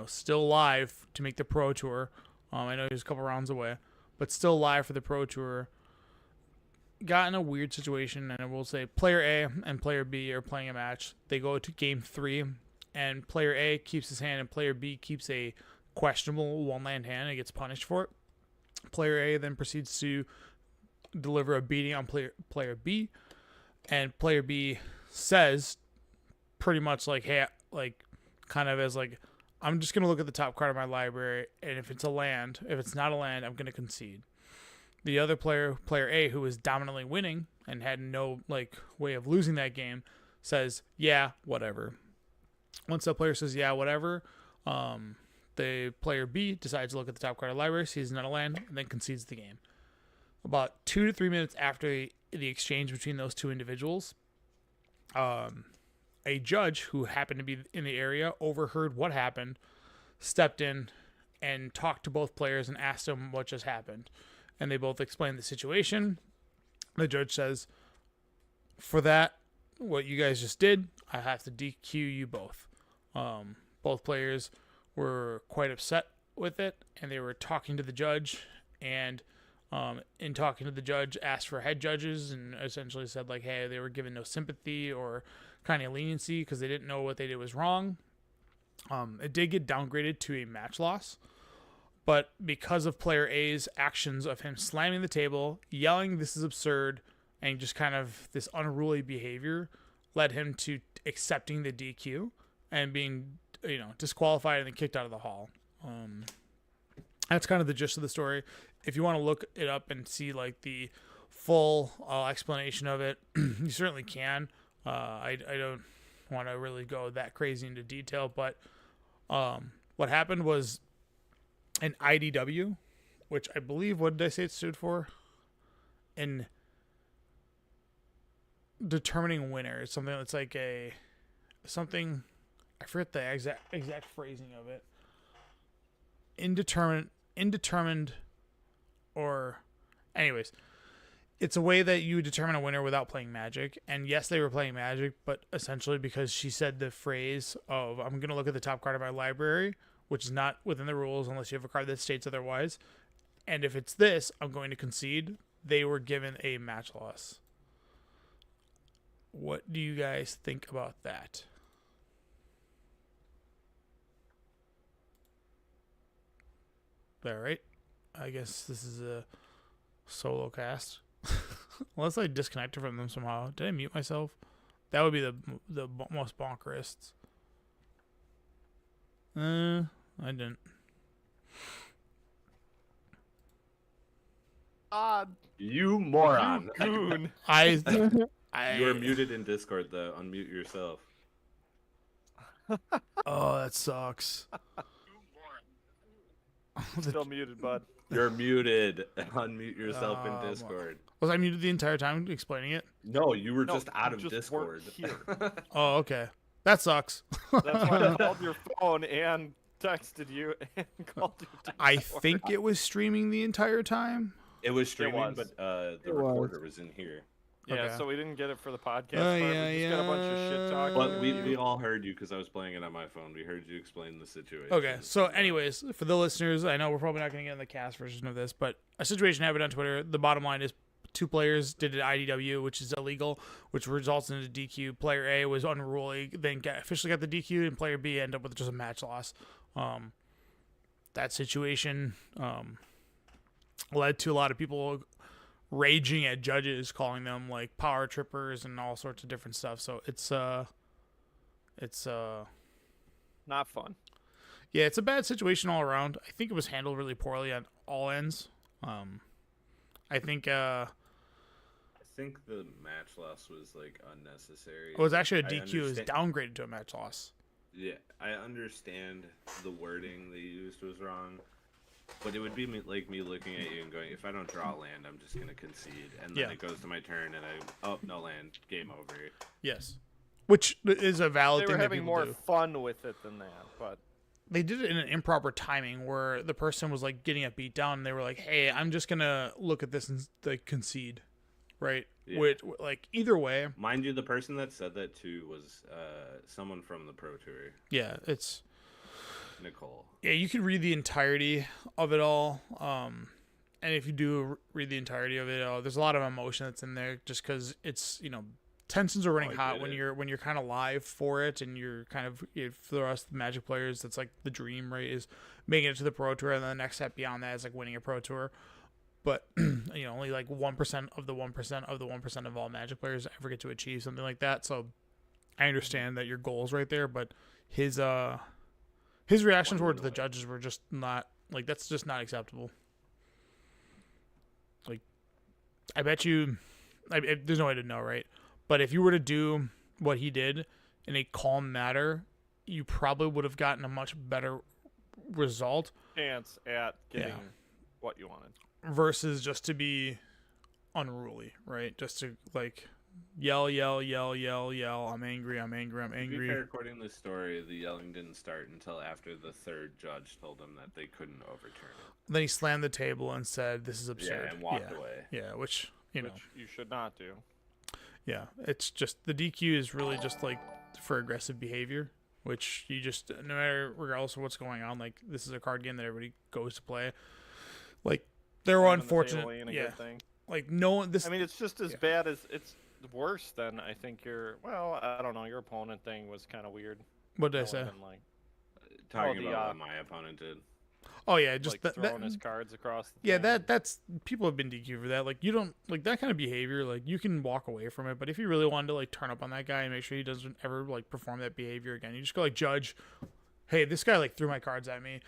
still live to make the Pro Tour. I know he was a couple rounds away, but still live for the Pro Tour. Got in a weird situation, and I will say player A and player B are playing a match. They go to game 3, and player A keeps his hand, and player B keeps a questionable one-land hand and gets punished for it. Player A then proceeds to deliver a beating on player B, and player B says pretty much like, hey, like kind of as like, I'm just going to look at the top card of my library, and if it's a land, if it's not a land, I'm going to concede. The other player, player A, who was dominantly winning and had no like way of losing that game, says, yeah, whatever. Once that player says, yeah, whatever, the player B decides to look at the top card of the library, sees not a land, and then concedes the game. About 2 to 3 minutes after the exchange between those two individuals, a judge who happened to be in the area overheard what happened, stepped in, and talked to both players and asked them what just happened. And they both explained the situation. The judge says, for that, what you guys just did, I have to DQ you both. Both players were quite upset with it, and they were talking to the judge, and in talking to the judge, asked for head judges, and essentially said, like, hey, they were given no sympathy or kind of leniency because they didn't know what they did was wrong. It did get downgraded to a match loss, but because of player A's actions of him slamming the table, yelling, this is absurd, and just kind of this unruly behavior led him to accepting the DQ and being, disqualified and then kicked out of the hall. That's kind of the gist of the story. If you want to look it up and see like the full explanation of it, you certainly can. I don't want to really go that crazy into detail, but what happened was an IDW, which I believe, what did I say it stood for? In determining winner. It's something that's like something, I forget the exact phrasing of it. Indetermined, or anyways, it's a way that you determine a winner without playing Magic. And yes, they were playing Magic, but essentially because she said the phrase of, I'm going to look at the top card of my library, which is not within the rules unless you have a card that states otherwise. And if it's this, I'm going to concede. They were given a match loss. What do you guys think about that? All right. I guess this is a solo cast. Unless I disconnected from them somehow. Did I mute myself? That would be the most bonkerest. I didn't. You moron. You goon. You're muted in Discord, though. Unmute yourself. Oh, that sucks. Still muted, bud. You're muted. Unmute yourself in Discord. Was I muted the entire time explaining it? No, you were No, just out you of just Discord. weren't here. Oh, okay. That sucks. That's why I called your phone and texted you and called you. I think it was streaming the entire time. It was streaming, was. but the It was. recorder was in here. Yeah, Okay. so we didn't get it for the podcast Oh, part. yeah, We just got a bunch of shit talk. But we all heard you because I was playing it on my phone. We heard you explain the situation. Okay, so anyways, for the listeners, I know we're probably not going to get in the cast version of this, but a situation happened on Twitter. The bottom line is 2 players did an IDW, which is illegal, which results in a DQ. Player A was unruly, then officially got the DQ, and player B ended up with just a match loss. That situation led to a lot of people raging at judges, calling them like power trippers and all sorts of different stuff. So it's Not fun. yeah, it's a bad situation all around. I think it was handled really poorly on all ends. I think I think the match loss was like unnecessary. it was actually a I DQ. It was understand- downgraded to a match loss. Yeah, I understand the wording they used was wrong, but it would be like me looking at you and going, if I don't draw land, I'm just gonna concede, and then Yeah. it goes to my turn, and no land, game over. Yes, which is a valid They thing were that having people more do. fun with it than that, but They did it in an improper timing where the person was like getting a beat down, and they were like, "Hey, I'm just gonna look at this and like concede," right? Yeah. Which like either way, Mind you, the person that said that too was someone from the Pro Tour, yeah, it's. Nicole. Yeah, you could read the entirety of it all. And if you do read the entirety of it, there's a lot of emotion that's in there just because it's, tensions are running I hot get when it. you're kind of live for it, and you're kind of, for the rest of the Magic players, that's like the dream, right, is making it to the Pro Tour, and then the next step beyond that is like winning a Pro Tour. But, only like 1% of the 1% of the 1% of all Magic players ever get to achieve something like that. So I understand that your goal's right there, but his reaction towards the judges were just not, like, that's just not acceptable. Like, I bet you, there's no way to know, right? But if you were to do what he did in a calm manner, you probably would have gotten a much better result chance at getting Yeah. what you wanted. versus just to be unruly, right? Just to, like, yell, yell, yell, yell, yell. I'm angry, I'm angry, I'm To be angry. fair, according to the story, the yelling didn't start until after the third judge told them that they couldn't overturn it. Then he slammed the table and said, "This is absurd." Yeah, and walked yeah. away. Yeah, which, Which you should not do. yeah, it's just the DQ is really just like for aggressive behavior, which you just, no matter, regardless of what's going on, like, this is a card game that everybody goes to play. Like, there were Slamming the table unfortunate, ain't a yeah, good thing. like no one. This, I mean, it's just as yeah. bad as it's worse than I think I don't know. Your opponent thing was kind of weird. what did I That say? would've been like, Talking the, about what my opponent did. Oh yeah, just like that. throwing his cards across. The Yeah, thing. that's people have been DQ'd for that. Like, you don't like that kind of behavior. Like, you can walk away from it, but if you really wanted to like turn up on that guy and make sure he doesn't ever like perform that behavior again, you just go like, "Judge, hey, this guy like threw my cards at me,"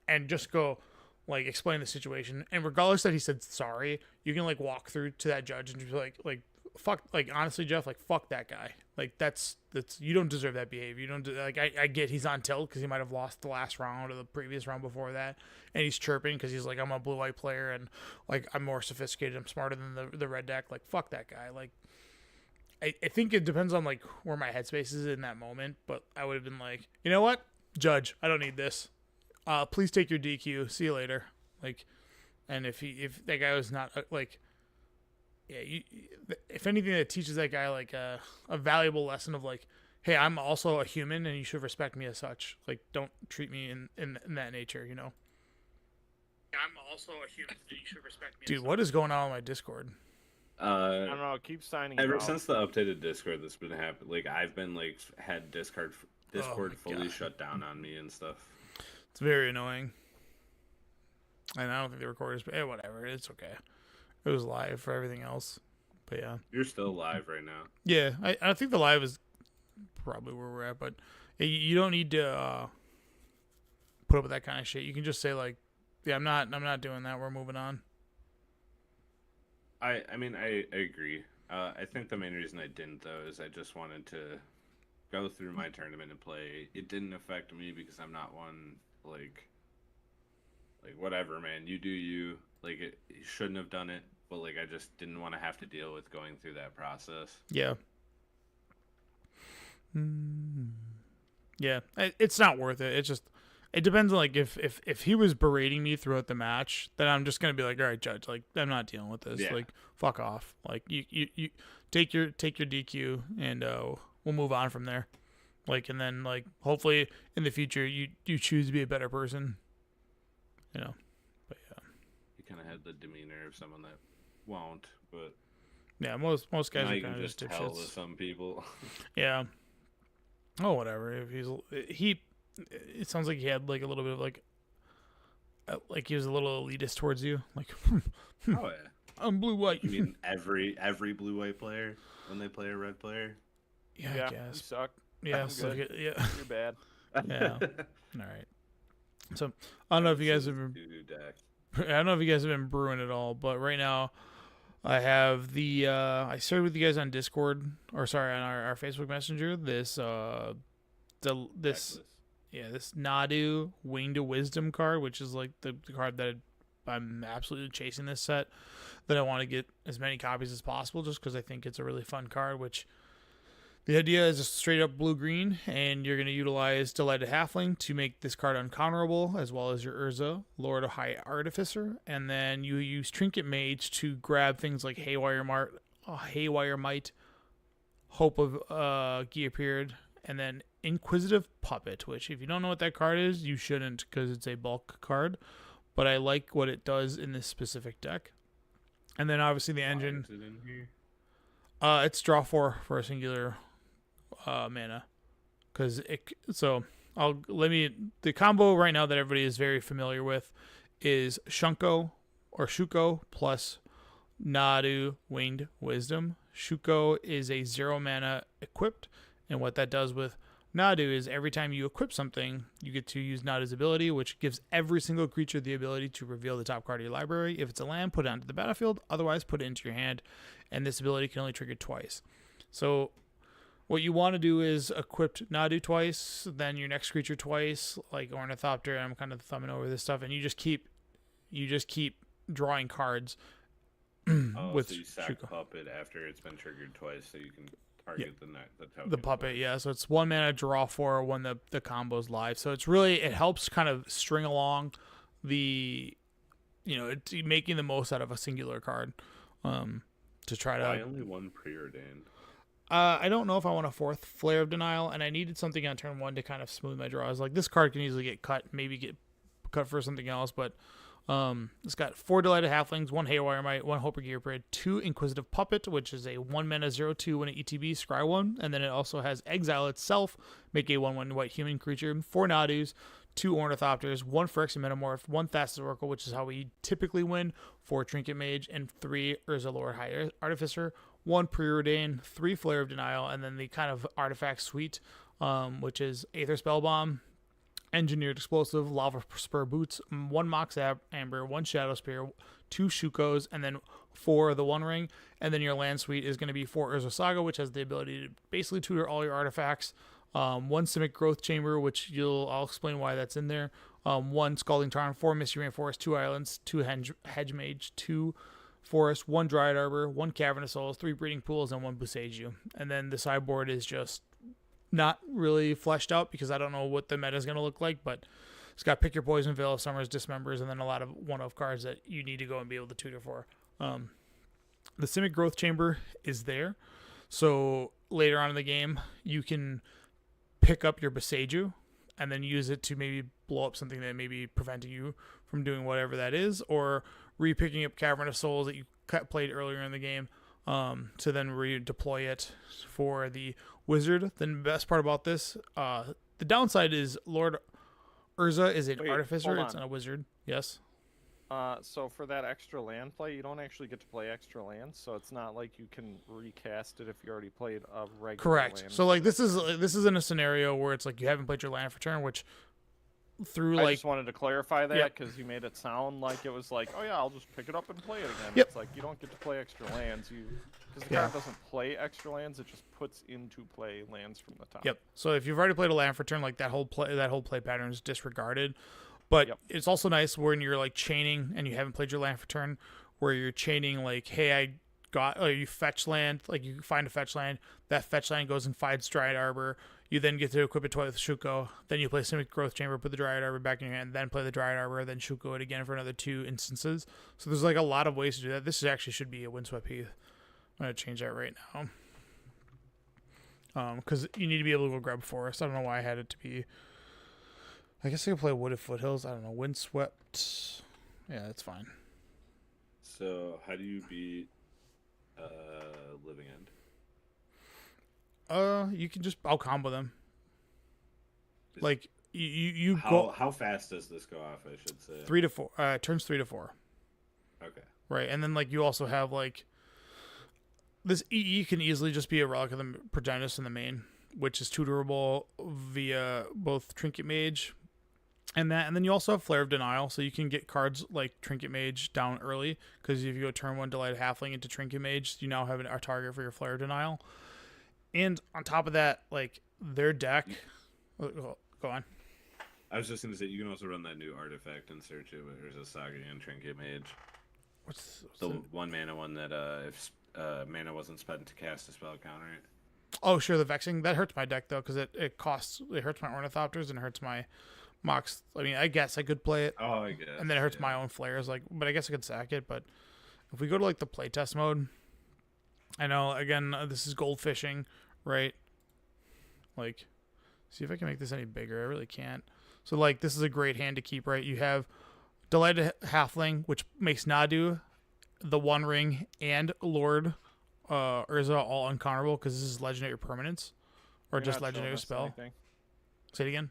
and just go like explain the situation. And regardless that he said sorry, you can like walk through to that judge and just be like fuck, like, honestly, Jeff, like, fuck that guy. Like, that's you don't deserve that behavior. You don't like, I get he's on tilt because he might have lost the last round or the previous round before that, and he's chirping because he's like, I'm a blue white player and like I'm more sophisticated, I'm smarter than the red deck. Like, fuck that guy. Like, I think it depends on like where my headspace is in that moment, but I would have been like, you know what, Judge, I don't need this. Please take your DQ. See you later. Like, and if that guy was not like, yeah, if anything, that teaches that guy like a valuable lesson of like, hey, I'm also a human and you should respect me as such. Like, don't treat me in that nature, you know. I'm also a human and you should respect me. Dude, what is going on my Discord? I don't know. Keep signing. Ever out. since the updated Discord that's been happening, like, I've been like had Discord my fully God. shut down on me and stuff. It's very annoying. And I don't think the recorders, but whatever. It's okay. It was live for everything else. But yeah. You're still live right now. Yeah, I think the live is probably where we're at, but you don't need to put up with that kind of shit. You can just say like, yeah, I'm not doing that. We're moving on. I mean, I agree. I think the main reason I didn't, though, is I just wanted to go through my tournament and play. It didn't affect me because I'm not one, like whatever, man. You do you. Like, you shouldn't have done it, but, like, I just didn't want to have to deal with going through that process. Yeah. Yeah, it's not worth it. It's just, It depends on like if he was berating me throughout the match, then I'm just gonna be like, all right, judge, like I'm not dealing with this. Yeah. Like fuck off. Like you take your DQ and we'll move on from there. Like and then like hopefully in the future you choose to be a better person. You know. But yeah. You kind of had the demeanor of someone that won't, but Yeah, most guys now are you kind can of just just tell dipshits. with some people. Yeah. Oh, whatever. If it sounds like he had like a little bit of like he was a little elitist towards you. Like, Oh yeah. I'm blue white. You mean every blue white player when they play a red player? Yeah, I You guess. suck. Yeah, I'm so good. yeah. You're bad. Yeah. All right. So I don't know if you guys have been. I don't know if you guys have been brewing at all, but right now I have the. I shared with you guys on Discord, or sorry, on our Facebook Messenger. This this Nadu Winged Wisdom card, which is like the card that I'm absolutely chasing this set. That I want to get as many copies as possible, just because I think it's a really fun card. Which the idea is just straight up blue green, and you're going to utilize Delighted Halfling to make this card uncounterable, as well as your Urza, Lord of High Artificer, and then you use Trinket Mage to grab things like Haywire Might, Hope of Gear Period, and then Inquisitive Puppet, which if you don't know what that card is, you shouldn't because it's a bulk card, but I like what it does in this specific deck. And then obviously the engine, Why is it in here? it's draw 4 for a singular mana, because the combo right now that everybody is very familiar with is Shuko plus Nadu Winged Wisdom. Shuko is a 0 mana equipped, and what that does with Nadu is every time you equip something, you get to use Nadu's ability, which gives every single creature the ability to reveal the top card of your library. If it's a land, put it onto the battlefield. Otherwise, put it into your hand, and this ability can only trigger twice. So what you want to do is equip Nadu twice, then your next creature twice, like Ornithopter. I'm kind of thumbing over this stuff, and you just keep drawing cards. With so you sack Shuko. Puppet after it's been triggered twice, so you can target the token. The puppet, yeah. So it's 1 mana, draw 4 when the combo's live. So it's really, it helps kind of string along the, it's making the most out of a singular card. To try to. Why only one preordained? I don't know if I want a 4th Flare of Denial, and I needed something on turn 1 to kind of smooth my draws. Like this card can easily get cut, maybe get cut for something else, but it's got 4 Delighted Halflings, 1 Haywire Might, 1 Hope of Gear Period, 2 Inquisitive Puppet, which is a 1 mana 0/2 when an ETB, scry 1, and then it also has Exile itself, make a 1/1 white human creature, 4 Nadus, 2 Ornithopters, 1 Phyrexian Metamorph, 1 Thassa's Oracle, which is how we typically win, 4 Trinket Mage, and 3 Urza Lord High Artificer, 1 Preordain, 3 Flare of Denial, and then the kind of artifact suite, which is Aether Spellbomb, Engineered Explosive, Lava Spur Boots, 1 Mox Amber, 1 Shadow Spear, 2 Shukos, and then 4 the One Ring. And then your land suite is going to be 4 Urza Saga, which has the ability to basically tutor all your artifacts. 1 Simic Growth Chamber, which I'll explain why that's in there. 1 Scalding Tarn, 4 Mystery Rainforest, 2 Islands, 2 Hedge Mage, 2 Forest, 1 Dryad Arbor, 1 Cavern of Souls, 3 Breeding Pools, and 1 Bousseiju. And then the sideboard is just not really fleshed out because I don't know what the meta is going to look like, but it's got Pick Your Poison, Veil of Summers, Dismembers, and then a lot of one-off cards that you need to go and be able to tutor for. The Simic Growth Chamber is there, so later on in the game, you can pick up your Bousseiju and then use it to maybe blow up something that may be preventing you from doing whatever that is, or re-picking up Cavern of Souls that you played earlier in the game, to then redeploy it for the wizard. The best part about this, the downside is Lord Urza is an artificer. It's not a wizard. Yes. So for that extra land play, you don't actually get to play extra lands, so it's not like you can recast it if you already played a regular Correct. land. So like this is in a scenario where it's like you haven't played your land for turn, which through I like just wanted to clarify that Yep. because you made it sound like it was like, oh yeah, I'll just pick it up and play it again. Yep. It's like you don't get to play extra lands. Because the Yeah. card doesn't play extra lands, it just puts into play lands from the top. Yep. So if you've already played a land for turn, like that whole play pattern is disregarded. But Yep. it's also nice when you're like chaining and you haven't played your land for turn, where you're chaining like, hey, you fetch land, like you find a fetch land, that fetch land goes and finds Dryad Arbor, You then get to equip it twice with Shuko. Then you play Simic Growth Chamber, put the Dryad Arbor back in your hand, then play the Dryad Arbor, then Shuko it again for another 2 instances. So there's like a lot of ways to do that. This actually should be a Windswept Heath. I'm going to change that right now. Because you need to be able to go grab Forest. I don't know why I had it to be... I guess I could play Wooded Foothills. I don't know. Windswept. Yeah, that's fine. So how do you beat Living End? You can just I'll combo them. Is- Like you How go how fast does this go off? I should say. 3 to 4. Turns 3 to 4. Okay. Right, and then like you also have like this EE can easily just be a relic of the Progenitus in the main, which is tutorable via both Trinket Mage and that, and then you also have Flare of Denial, so you can get cards like Trinket Mage down early because if you go turn 1 Delighted Halfling into Trinket Mage, you now have a target for your Flare of Denial. And on top of that, like their deck, go on. I was just gonna say you can also run that new artifact and search it where there's a Saga and Trinket Mage. What's The the... 1 mana one that if mana wasn't spent to cast a spell counter it. Oh, sure, the Vexing. That hurts my deck, though, because it hurts my Ornithopters and it hurts my Mox. I mean, I guess I could play it, Oh, I guess. and then it hurts my own Flares, like, but I guess I could sack it, but if we go to, like, the playtest mode, I know, again, this is gold fishing, right? Like, see if I can make this any bigger. I really can't. So, like, this is a great hand to keep, right? You have Delighted Halfling, which makes Nadu, the One Ring, and Lord Urza all uncounterable because this is legendary permanence or You're just not showing legendary us spell. anything. Say it again.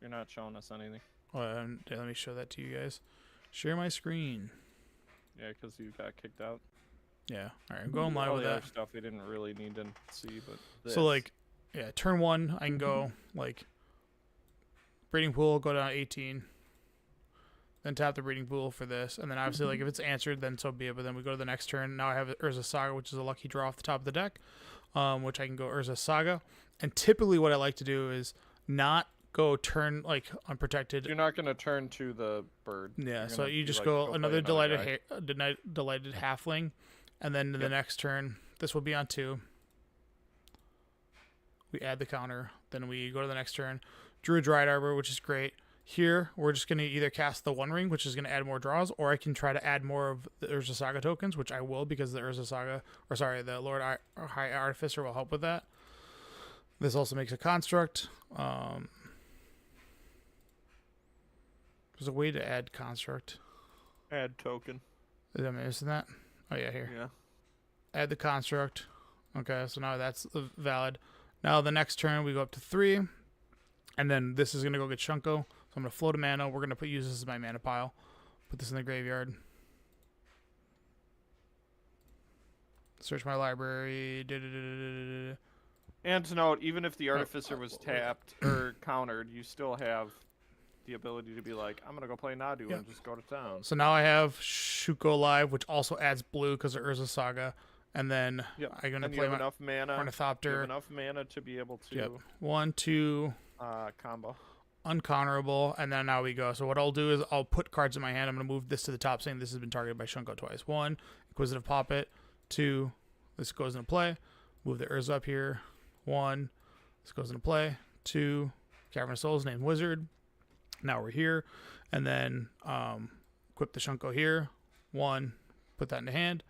You're not showing us anything. Let me show that to you guys. Share my screen. Yeah, because you got kicked out. Yeah. All right. I'm going live All with the that. other stuff we didn't really need to see, but this. So like, yeah, turn 1, I can go like breeding pool, go down 18, then tap the breeding pool for this, and then obviously like if it's answered, then so be it. But then we go to the next turn. Now I have Urza Saga, which is a lucky draw off the top of the deck, which I can go Urza Saga. And typically, what I like to do is not go turn like unprotected. You're not gonna turn to the bird. Yeah, You're so gonna you be just like, go play another another guy. delighted halfling, and then the next turn, this will be on 2. We add the counter, then we go to the next turn. Drew a Dryad Arbor, which is great. Here, we're just going to either cast the One Ring, which is going to add more draws, or I can try to add more of the Urza Saga tokens, which I will because the Urza Saga, the Lord High Artificer will help with that. This also makes a construct. There's a way to add construct. Add token. Am I missing that? Oh, yeah, here. Yeah. Add the construct. Okay, so now that's valid. Now the next turn, we go up to 3. And then this is going to go get Shunko. So I'm going to float a mana. We're going to use this as my mana pile. Put this in the graveyard. Search my library. And to note, even if the Artificer was tapped or countered, you still have the ability to be like, I'm going to go play Nadu and just go to town. So now I have Shuko Live, which also adds blue because of Urza Saga. And then I'm going to and play you have my enough mana. Ornithopter. You have enough mana to be able to 1, 2... combo. uncounterable, and then now we go. So what I'll do is I'll put cards in my hand. I'm going to move this to the top, saying this has been targeted by Shunko twice. 1, Inquisitive Poppet. 2, this goes into play. Move the Urza up here. 1, this goes into play. 2, Cavern of Souls, named Wizard. Now we're here. And then equip the Shunko here. 1, put that into hand.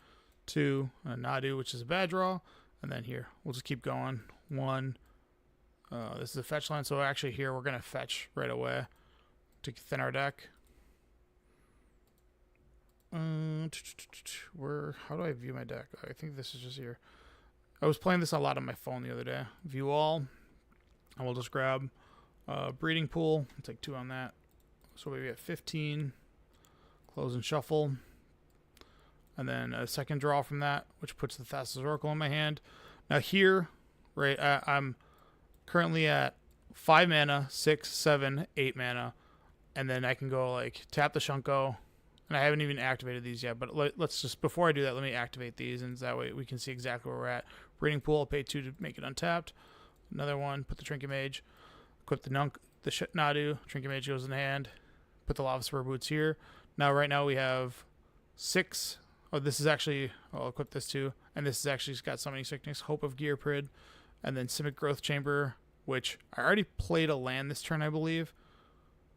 2, Nadu, which is a bad draw. And then here, we'll just keep going. 1, this is a fetch line, so actually here we're going to fetch right away to thin our deck. How do I view my deck? I think this is just here. I was playing this a lot on my phone the other day. View all, and we'll just grab breeding pool. I'll take 2 on that. So we get 15. Close and shuffle. And then a second draw from that, which puts the Thassa's Oracle in my hand. Now here, right, I'm currently at 5 mana, 6, 7, 8 mana, and then I can go like tap the Shunko, and I haven't even activated these yet, but let's just, before I do that, let me activate these, and that way we can see exactly where we're at. Breeding pool, I'll pay 2 to make it untapped. Another one, put the Trinket Mage, equip the Nadu, Trinket Mage goes in hand, put the Lava Spur Boots here. Now right now we have 6, this is actually, I'll equip this too, and this is actually got Summoning Sickness, Hope of Gear Prid, and then Simic Growth Chamber, which I already played a land this turn, I believe.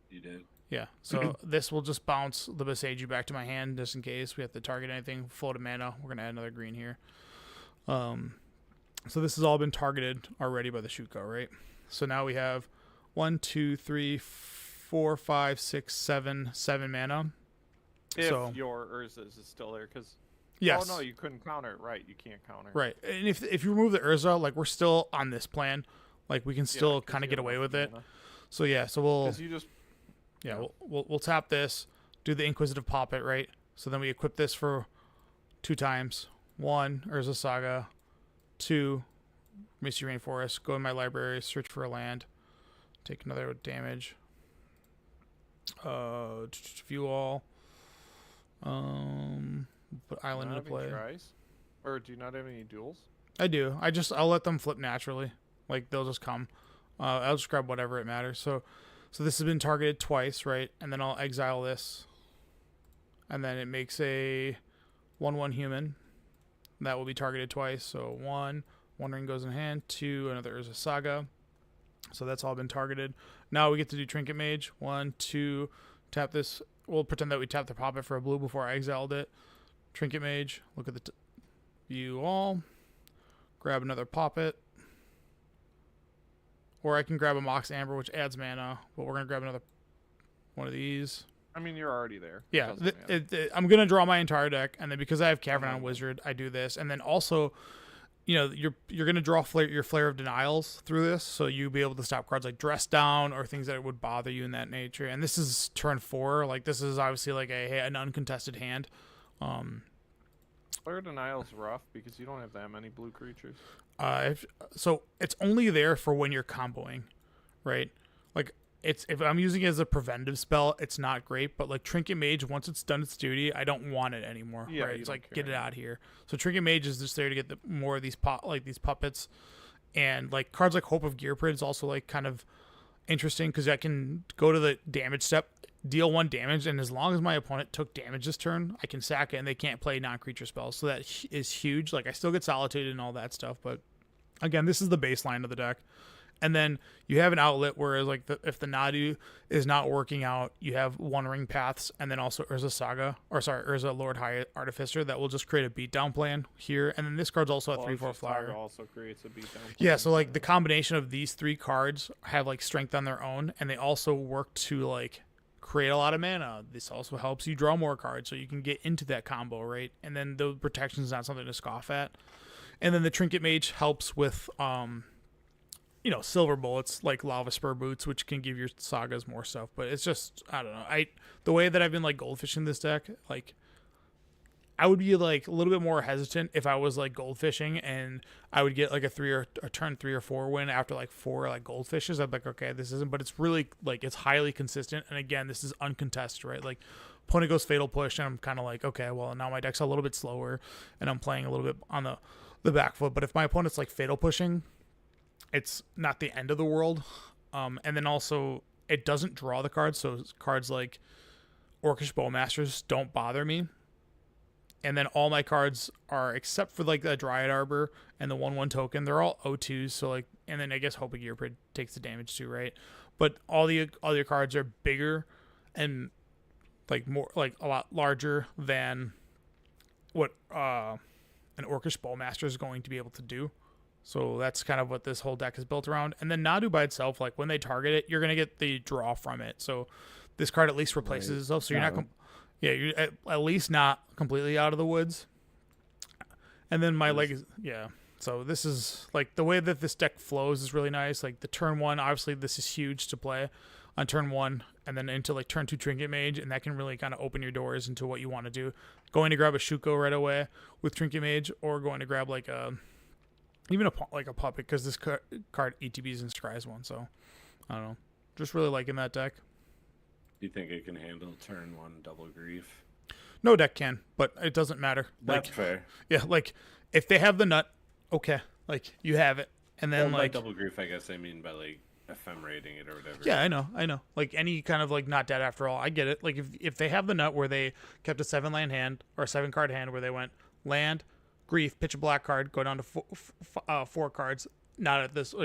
You did. Yeah, so this will just bounce the Boseiju back to my hand just in case we have to target anything. Float of mana. We're going to add another green here. So this has all been targeted already by the Shuko, right? So now we have 1, 2, 3, 4, 5, 6, 7 mana. If So- your Urza's is still there, because Yes. oh no, you couldn't counter it. Right, you can't counter. Right. And if you remove the Urza, like we're still on this plan. Like we can still 'cause kind of you get have away enough with it. mana. So yeah, so we'll 'Cause you just yeah, we'll tap this, do the Inquisitive Pop It, right? So then we equip this for 2 times. 1, Urza Saga. 2, Misty Rainforest. Go in my library, search for a land. Take another damage. View all. Put Island not into have any play. tries? Or do you not have any duels? I do. I'll let them flip naturally. Like they'll just come. I'll just grab whatever it matters. So this has been targeted twice, right? And then I'll exile this. And then it makes a 1/1 human. That will be targeted twice. So 1 ring goes in hand. 2, another Urza Saga. So that's all been targeted. Now we get to do Trinket Mage. 1, 2, tap this. We'll pretend that we tapped the Pop It for a blue before I exiled it. Trinket Mage. Look at the view all. Grab another Pop It. Or I can grab a Mox Amber, which adds mana. But we're going to grab another one of these. I mean, you're already there. Yeah, Doesn't matter. I'm going to draw my entire deck. And then because I have Cavern on Mhm. Wizard, I do this. And then also, you're going to draw your Flare of Denials through this. So you'll be able to stop cards like Dress Down or things that would bother you in that nature. And this is turn 4. Like, this is obviously like an uncontested hand. Flare Denial's rough because you don't have that many blue creatures. So it's only there for when you're comboing, right? Like if I'm using it as a preventative spell, it's not great. But like Trinket Mage, once it's done its duty, I don't want it anymore. Yeah, right? you It's don't like get it care. out of here. So Trinket Mage is just there to get more of these these puppets, and like cards like Hope of Gearprid is also like kind of interesting because I can go to the damage step, deal 1 damage, and as long as my opponent took damage this turn, I can sack it and they can't play non-creature spells. So that is huge. Like I still get Solitude and all that stuff, but again, this is the baseline of the deck. And then you have an outlet where like if the Nadu is not working out, you have 1 Ring Paths and then also Urza Lord High Artificer that will just create a beatdown plan here. And then this card's also a 3/4 flyer. Also creates a beatdown. Yeah, so like the combination of these 3 cards have like strength on their own, and they also work to like create a lot of mana. This also helps you draw more cards so you can get into that combo, right? And then the protection is not something to scoff at. And then the Trinket Mage helps with silver bullets like Lava Spur Boots, which can give your sagas more stuff. But it's just, I don't know. The way that I've been like goldfishing this deck, like I would be like a little bit more hesitant if I was like goldfishing and I would get like a turn 3 or 4 win after like 4 like goldfishes. I'd be like, okay, this isn't, but it's really like, it's highly consistent. And again, this is uncontested, right? Like opponent goes Fatal Push and I'm kind of like, okay, well now my deck's a little bit slower and I'm playing a little bit on the back foot. But if my opponent's like Fatal Pushing, it's not the end of the world. And then also it doesn't draw the cards. So cards like Orcish Bowmasters don't bother me. And then all my cards are, except for like the Dryad Arbor and the 1/1 token, they're all O2s. So like, and then I guess Hope of Gearprid takes the damage too, right? But all the other cards are bigger and like more, like a lot larger than what an Orcish Bowmaster is going to be able to do. So that's kind of what this whole deck is built around. And then Nadu by itself, like when they target it, you're going to get the draw from it. So this card at least replaces itself. So you're not, you're at least not completely out of the woods. And then my leg is, So this is like the way that this deck flows is really nice. Like the turn 1, obviously this is huge to play on turn 1 and then into like turn 2 Trinket Mage. And that can really kind of open your doors into what you want to do. Going to grab a Shuko right away with Trinket Mage, or going to grab like even a puppet, because this card ETBs and scries 1. So I don't know, just really liking that deck. Do you think it can handle turn 1 double grief? No deck can, but it doesn't matter. That's Like, fair. yeah, like if they have the nut, okay, like you have it, and then Well, like by double grief, I guess I mean by like FM rating it or whatever. yeah, I know. Like any kind of like not dead after all, I get it. Like if they have the nut where they kept a 7-land hand or a 7-card hand where they went land, grief, pitch a black card, go down to 4 cards, not at this,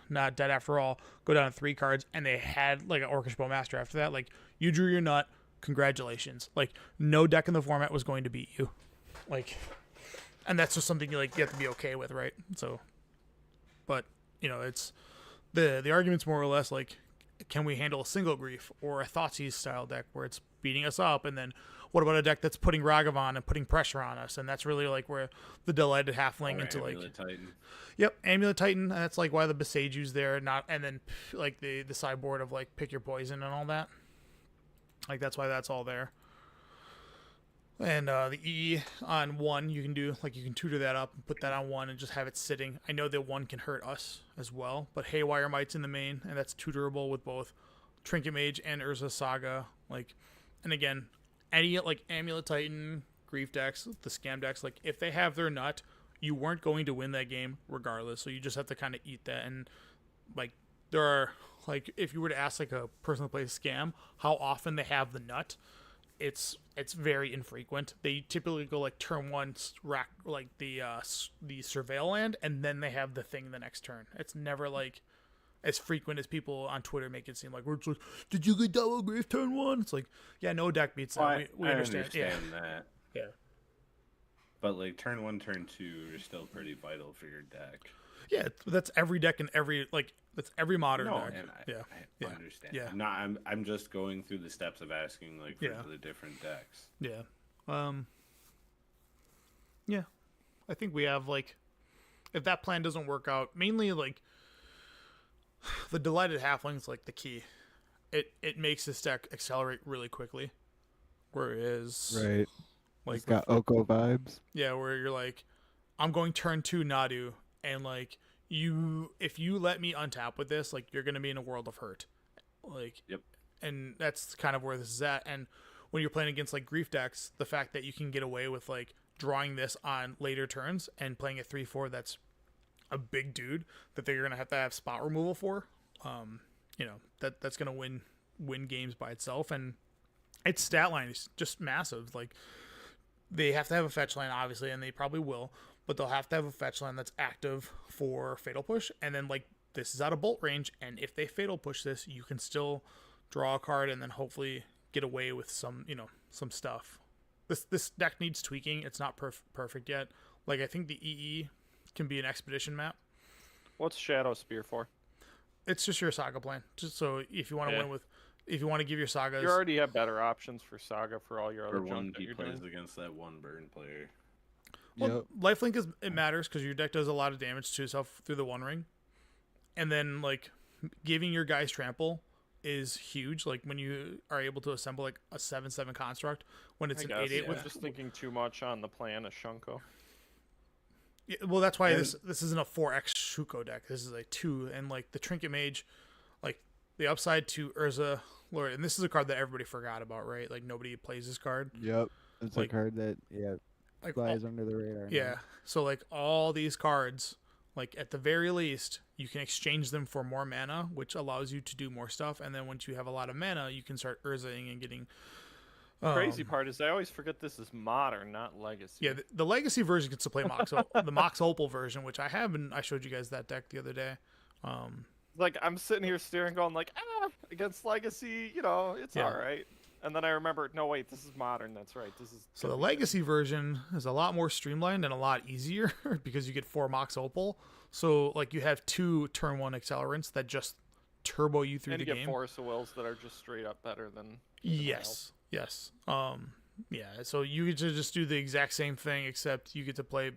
not dead after all, go down to 3 cards, and they had like an Orcish Bowmaster after that. Like, you drew your nut, congratulations. Like, no deck in the format was going to beat you. Like, and that's just something you have to be okay with, right? So, but it's the argument's more or less like, can we handle a single grief or a Thoughtseize style deck where it's beating us up, and then what about a deck that's putting Ragavan and putting pressure on us? And that's really like where the Delighted Halfling into Amulet Titan. Yep, Amulet Titan, and that's like why the Besaju's there, not, and then like the sideboard of like pick your poison and all that. Like, that's why that's all there. And the E on 1, you can do, like, you can tutor that up and put that on 1 and just have it sitting. I know that 1 can hurt us as well, but Haywire Might's in the main, and that's tutorable with both Trinket Mage and Urza Saga. Like, and again, any, like, Amulet Titan, Grief decks, the Scam decks, like, if they have their nut, you weren't going to win that game regardless, so you just have to kind of eat that. And, like, there are, like, if you were to ask, like, a person who plays Scam how often they have the nut, it's very infrequent. They typically go like turn 1 rack like the surveil land, and then they have the thing the next turn. It's never like as frequent as people on Twitter make it seem like. We're just like, did you get double grief turn 1? It's like, yeah, no deck beats that. We understand. That. Yeah. But like turn 1, turn 2 are still pretty vital for your deck. Yeah, that's every deck and that's every modern deck. And I understand. Yeah. No, I'm just going through the steps of asking like for the different decks. Yeah. Yeah. I think we have like, if that plan doesn't work out, mainly like the Delighted Halfling's like the key. It makes this deck accelerate really quickly. Whereas Right. like It's got Oko vibes. yeah, where you're like, I'm going turn 2 Nadu, and like if you let me untap with this, like, you're gonna be in a world of hurt. Like, Yep. And that's kind of where this is at. And when you're playing against like grief decks, the fact that you can get away with like drawing this on later turns and playing a 3/4 that's a big dude that they're gonna have to have spot removal for, that's gonna win games by itself. And its stat line is just massive. Like, they have to have a fetch line, obviously, and they probably will, but they'll have to have a fetch line that's active for Fatal Push, and then like this is out of bolt range, and if they Fatal Push this, you can still draw a card and then hopefully get away with some stuff. This deck needs tweaking. It's not perfect yet. Like, I think the EE can be an expedition map. What's Shadow Spear for? It's just your Saga plan. Just so if you want to win with, if you want to give your Sagas. You already have better options for Saga for all your other Or junk one that he you're plays doing. against that 1 burn player. Well, lifelink it matters because your deck does a lot of damage to yourself through the One Ring, and then like giving your guys trample is huge. Like, when you are able to assemble like a 7/7 construct when it's an 8/8 with. Just thinking too much on the plan of Shunko. Yeah, well, that's why this isn't a 4x Shuko deck. This is a 2, and like the Trinket Mage, like the upside to Urza Lord, and this is a card that everybody forgot about, right? Like, nobody plays this card. Yep. It's Like- a card that Like, flies under the radar. yeah. So like all these cards, like at the very least, you can exchange them for more mana, which allows you to do more stuff. And then once you have a lot of mana, you can start Urzaing and getting. Crazy part is I always forget this is modern, not legacy. Yeah, the legacy version gets to play Mox, the Mox Opal version, which I have, and I showed you guys that deck the other day. Like, I'm sitting here staring, going like, against legacy, it's Yeah. all right. And then I remember, no, wait, this is modern. That's right. This is So the legacy version is a lot more streamlined and a lot easier because you get 4 Mox Opal. So like you have 2 turn 1 accelerants that just turbo you through and the you get game. Force of Wills that are just straight up better than. Yes. Yeah. So you get to just do the exact same thing, except you get to play,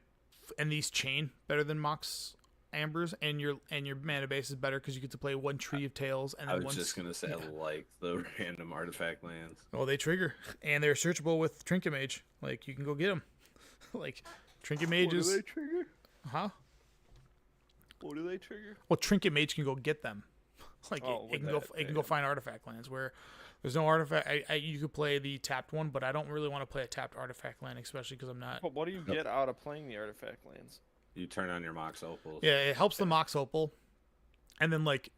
and these chain better than Mox Ambers, and your mana base is better because you get to play 1 Tree of Tails, and I then was just gonna say like the random artifact lands. Oh, they trigger, and they're searchable with Trinket Mage. Like, you can go get them. Like, Trinket Mage is. What do they trigger? Huh? What do they trigger? Well, Trinket Mage can go get them. Like, Oh, it with can go find artifact lands where there's no artifact. You could play the tapped one, but I don't really want to play a tapped artifact land, especially because I'm not. But what do you get out of playing the artifact lands? You turn on your Mox Opals. Yeah, it helps the Mox Opal, and then like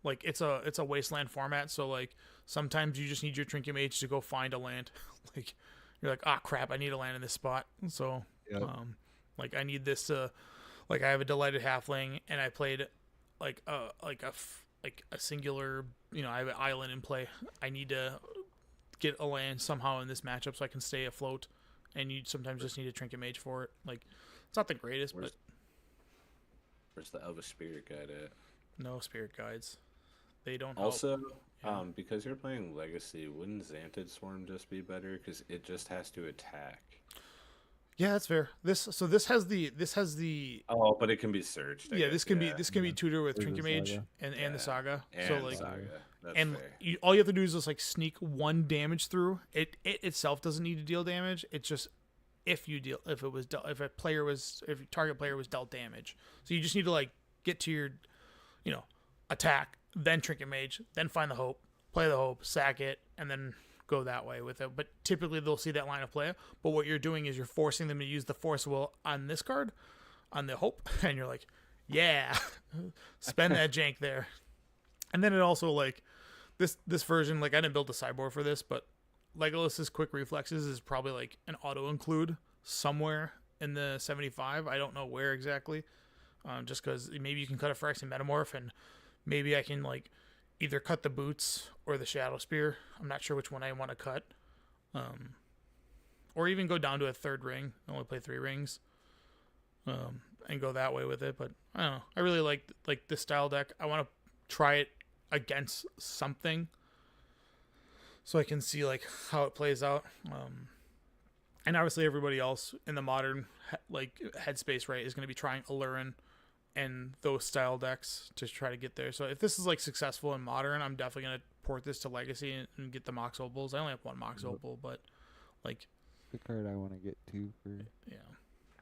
like it's a wasteland format, so like sometimes you just need your Trinket Mage to go find a land. Like, you're like, crap, I need a land in this spot, so Yep. like I need this to. Like I have a delighted halfling, and I played like a singular. I have an island in play. I need to get a land somehow in this matchup so I can stay afloat. And you sometimes just need a trinket mage for it. Like it's not the greatest, but Where's the Elvish Spirit Guide at? no spirit guides. They don't help. Also, Yeah. because you're playing Legacy, wouldn't Xantid Swarm just be better? Because it just has to attack. Yeah, that's fair. This has the Oh, but it can be searched. I yeah, guess, this can be tutor with There's the Trinket Mage Saga. and the Yeah. Saga. And So like Saga. That's and fair. all you have to do is just like sneak 1 damage through. It itself doesn't need to deal damage. It's just if your target player was dealt damage. So you just need to like get to your attack, then Trinket Mage, then find the hope, play the hope, sack it, and then go that way with it. But typically they'll see that line of play. But what you're doing is you're forcing them to use the Force Will on this card, on the hope, and you're like, yeah, spend that jank there. And then it also like this version, like I didn't build a sideboard for this, but Legolas's quick reflexes is probably like an auto include somewhere in the 75. I don't know where exactly. Just because maybe you can cut a Phyrexian Metamorph, and maybe I can like either cut the boots or the Shadow Spear. I'm not sure which one I want to cut. Or even go down to a 3rd ring. I only play 3 rings. And go that way with it. But I don't know. I really like this style deck. I want to try it against something, so I can see like how it plays out. And obviously everybody else in the modern like headspace, right, is going to be trying Allurin and those style decks to try to get there. So if this is like successful in modern, I'm definitely going to port this to Legacy and get the Mox Opals. I only have 1 Mox Opal, but like The card I want to get to for yeah,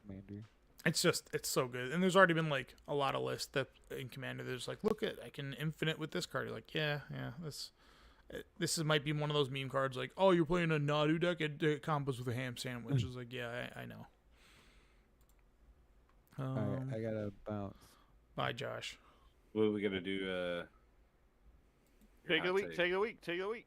Commander. it's so good. And there's already been like a lot of lists that in Commander there's like, look at, I can infinite with this card. You're like, yeah, might be one of those meme cards like, oh, you're playing a Nadu deck, it combos with a ham sandwich. It's like, yeah, I know. Alright, I gotta bounce. Bye, Josh. What are we gonna do? Take a hot week. take. Take a week. Take a week.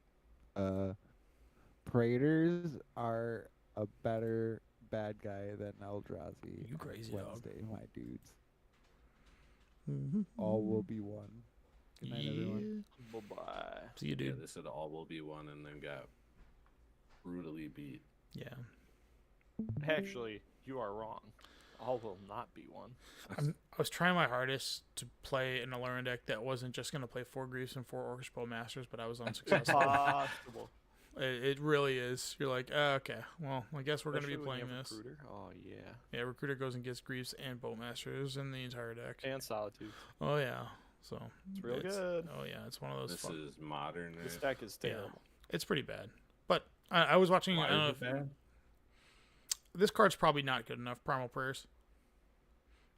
Praetors are a better bad guy than Eldrazi. You crazy on dog. Wednesday, my dudes. Mm-hmm. All will be one. Good night, everyone. Bye bye. See you, Yeah, dude. they said all will be one, and then got brutally beat. Yeah. Actually, you are wrong. All will not be one. I was trying my hardest to play an Allurin deck that wasn't just going to play 4 Griefs and 4 Orcish Bowmasters, but I was unsuccessful. Impossible. It really is. You're like, okay, well, I guess we're going to be Especially when you playing have this. Recruiter. Oh yeah. Yeah, Recruiter goes and gets Griefs and Bowmasters in the entire deck. And Solitude. Oh, yeah. So It's real good. Oh, yeah. It's one of those This fun. is modern. This deck is Yeah. terrible. It's pretty bad. But I was watching. I don't know if this card's probably not good enough. Primal Prayers.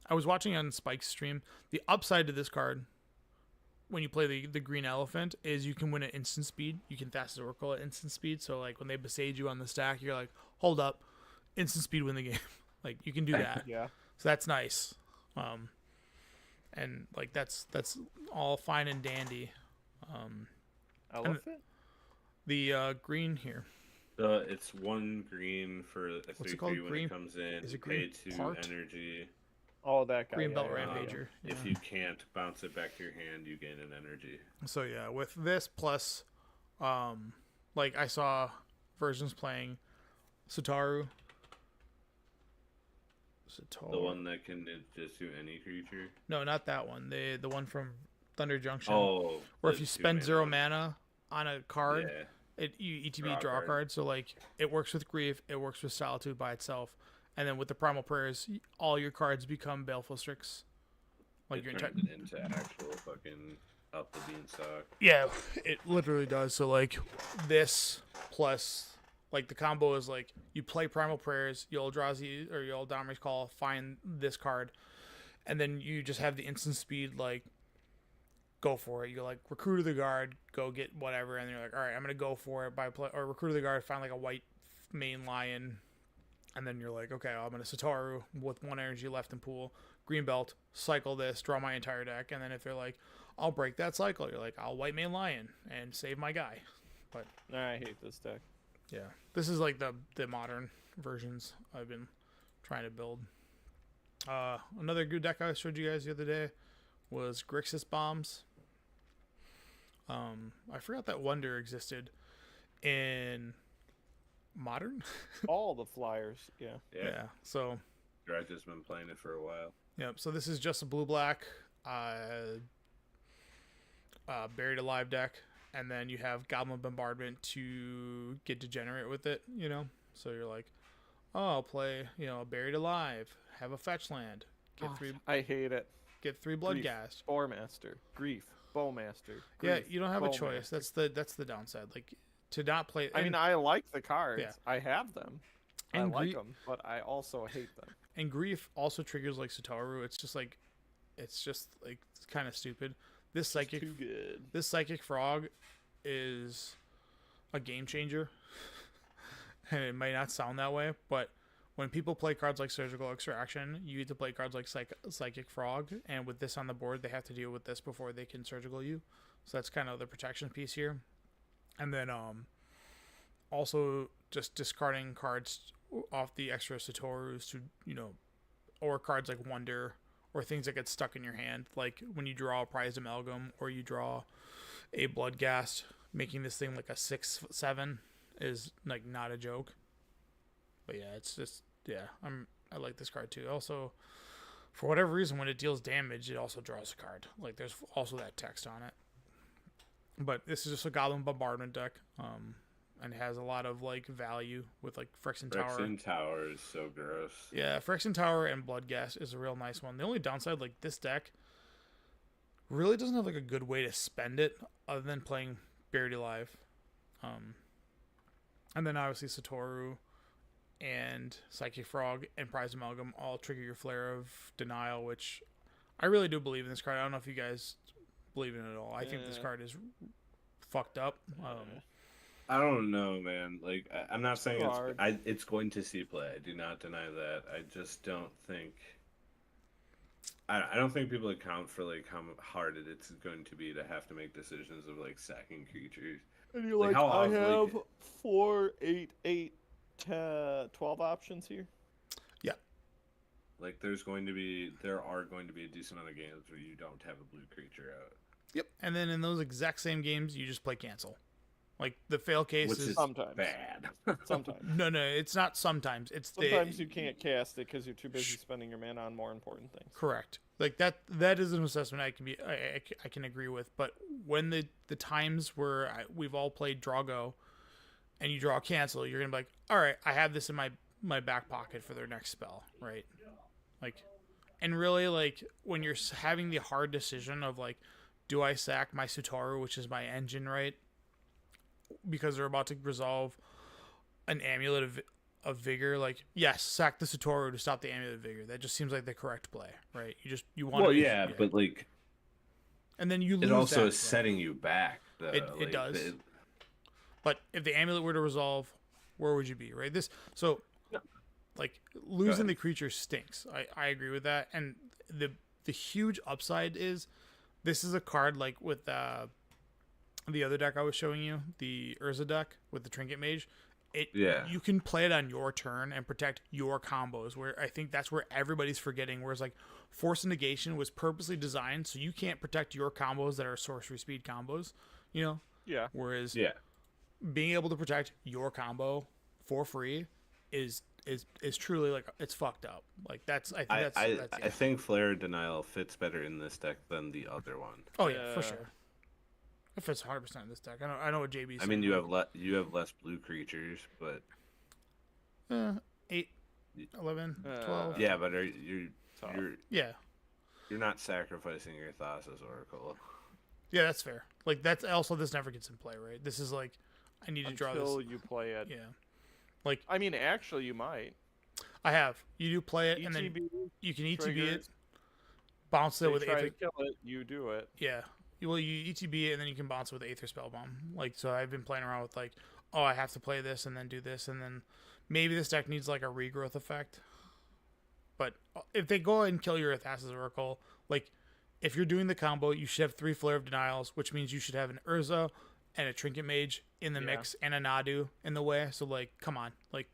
I was watching on Spike's stream. The upside to this card, when you play the green elephant, is you can win at instant speed. You can Thassa's Oracle at instant speed. So like when they besage you on the stack, you're like, hold up, instant speed, win the game. Like you can do that. Yeah. So that's nice. And like that's all fine and dandy. Elephant. The green here. It's 1 green for a What's it 3/3 called? when Green- it comes in. is it Pay green 2 part? energy. Oh, that guy. Green Belt yeah. Rampager. If Yeah. you can't bounce it back to your hand, you gain an energy. So yeah, with this plus, like I saw versions playing Sataru. The one that can just do any creature. No, not that one. The one from Thunder Junction. Oh. Where the if you 2 spend 0 one. mana on a card, Yeah. you ETB Draw a draw a card. card. So like it works with Grief, it works with Solitude by itself, and then with the Primal Prayers, all your cards become Baleful Strix. Like your It entire. turns it into actual fucking up the beanstalk. Yeah, it literally does. So like this plus like the combo is like you play Primal Prayers, you'll Eldrazi or you'll Dominator's Call, find this card, and then you just have the instant speed like go for it. You like Recruit of the Guard, go get whatever, and you're like, all right, I'm gonna go for it by play or Recruit of the Guard, find like a white main lion, and then you're like, okay, I'm gonna Sataru with 1 energy left in pool, green belt, cycle this, draw my entire deck, and then if they're like, I'll break that cycle, you're like, I'll white main lion and save my guy. But I hate this deck. yeah, this is like the modern versions I've been trying to build. Another good deck I showed you guys the other day was Grixis Bombs. I forgot that Wonder existed in Modern. All the flyers, yeah. Yeah. So I've just been playing it for a while. yep. So this is just a blue-black Buried Alive deck, and then you have Goblin Bombardment to get Degenerate with it. You know, so you're like, oh, I'll play Buried Alive, have a fetch land, get I hate it. get 3 Bloodghast. Boremaster, Grief, Bowmaster. Yeah, Grief, you don't have a choice. Bowmaster. That's the downside. Like to not play. I mean, I like the cards. Yeah. I have them. And I like them, but I also hate them. And Grief also triggers like Satoru. It's just like it's kind of stupid. This psychic Too good. This psychic frog is a game changer. And it might not sound that way, but when people play cards like Surgical Extraction, you get to play cards like Psychic Frog, and with this on the board, they have to deal with this before they can surgical you. So that's kind of the protection piece here. And then also just discarding cards off the extra Satorus to, or cards like Wonder, or things that get stuck in your hand, like when you draw a Prized Amalgam or you draw a Bloodghast, making this thing like a 6/7 is like not a joke. But yeah, it's just I like this card too. Also, for whatever reason, when it deals damage, it also draws a card. Like there's also that text on it. But this is just a Goblin Bombardment deck, and has a lot of like value with like Phyrexian Tower. Phyrexian Tower is so gross. Yeah, Phyrexian Tower and Bloodghast is a real nice one. The only downside, like this deck, really doesn't have like a good way to spend it other than playing Buried Alive. And then obviously Satoru and Psychic Frog and Prized Amalgam all trigger your Flare of Denial, which I really do believe in this card. I don't know if you guys believe in it at all. I think this card is fucked up. I don't know, man. Like, I'm not saying Hard. it's going to see play. I do not deny that. I just don't think. I don't think people account for like how hard it's going to be to have to make decisions of like sacking creatures. And you're Like, like, how I often, have like- 4, 8, 8, 12 options here. Like, there are going to be a decent amount of games where you don't have a blue creature out. Yep. And then in those exact same games, you just play cancel. Like the fail case Which is is Sometimes. bad. Sometimes. no, it's not sometimes. It's Sometimes you can't cast it because you're too busy spending your mana on more important things. correct. Like that is an assessment I can agree with. But when the times where we've all played Drago, and you draw cancel, you're gonna be like, all right, I have this in my back pocket for their next spell, right? Like, and really like when you're having the hard decision of like, do I sack my Sutaru, which is my engine, right? Because they're about to resolve an Amulet of Vigor, like, yes, sack the Satoru to stop the Amulet of Vigor. That just seems like the correct play, right? You want Well, yeah, but like, and then you lose it also that, is setting you back. Though. It Like, does. But if the Amulet were to resolve, where would you be, right? Like, losing the creature stinks. I agree with that. And the huge upside is this is a card like with the other deck I was showing you, the Urza deck with the Trinket Mage. You can play it on your turn and protect your combos, where I think that's where everybody's forgetting, whereas like Force of Negation was purposely designed so you can't protect your combos that are sorcery speed combos, Yeah. whereas Yeah. being able to protect your combo for free is truly like, it's fucked up. Like I think Flare Denial fits better in this deck than the other one. oh yeah, for Yeah. sure. It fits 100% in this deck. I know what JB's I mean, saying. you have less blue creatures, but 8, 11, 12. yeah, but you're Yeah. you're not sacrificing your Thassa's Oracle. Yeah, that's fair. Like, that's also, this never gets in play, right? This is like, I need to draw Until this. you play it. Yeah. Like, I mean, actually, you might. I have. You do play it, and then ETB, you can ETB trigger, it, bounce it they with try to Aether. kill it, you do it. Yeah. You ETB it, and then you can bounce it with Aether Spellbomb. Like, so I've been playing around with, like, oh, I have to play this and then do this, and then maybe this deck needs, like, a regrowth effect. But if they go ahead and kill your Thassa's Oracle, like, if you're doing the combo, you should have 3 Flare of Denials, which means you should have an Urza and a Trinket Mage in the mix, and a Nadu in the way. So, like, come on. Like,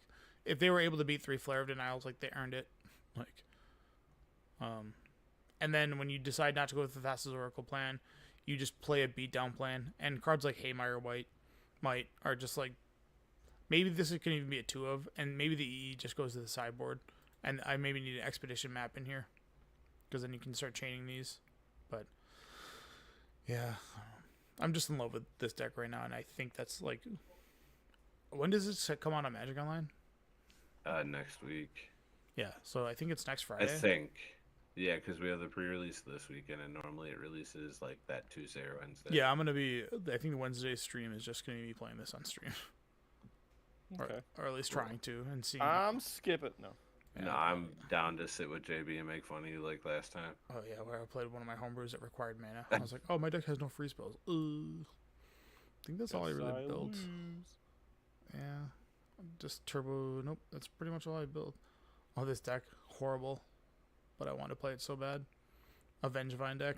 if they were able to beat 3 Flare of Denials, like, they earned it. Like, And then when you decide not to go with the fastest Oracle plan, you just play a beatdown plan. And cards like Haymire White might are just like, maybe this can even be a 2 of, and maybe the EE just goes to the sideboard. And I maybe need an expedition map in here, because then you can start chaining these. But yeah, I'm just in love with this deck right now, and I think that's like, when does it come out on Magic Online? Next week. Yeah, so I think it's next I Friday. think. Yeah, because we have the pre-release this weekend, and normally it releases like that Tuesday or Wednesday. Yeah, I'm gonna be. I think the Wednesday stream is just gonna be playing this on stream, Okay. or at least trying to, and seeing. I'm skipping. No. No, I'm down to sit with JB and make fun of you like last time. Oh yeah, where I played one of my homebrews that required mana. I was like, oh, my deck has no free spells. I think that's all I really built. Yeah, just turbo. Nope, that's pretty much all I built. Oh, this deck horrible, but I want to play it so bad. A Vengevine deck.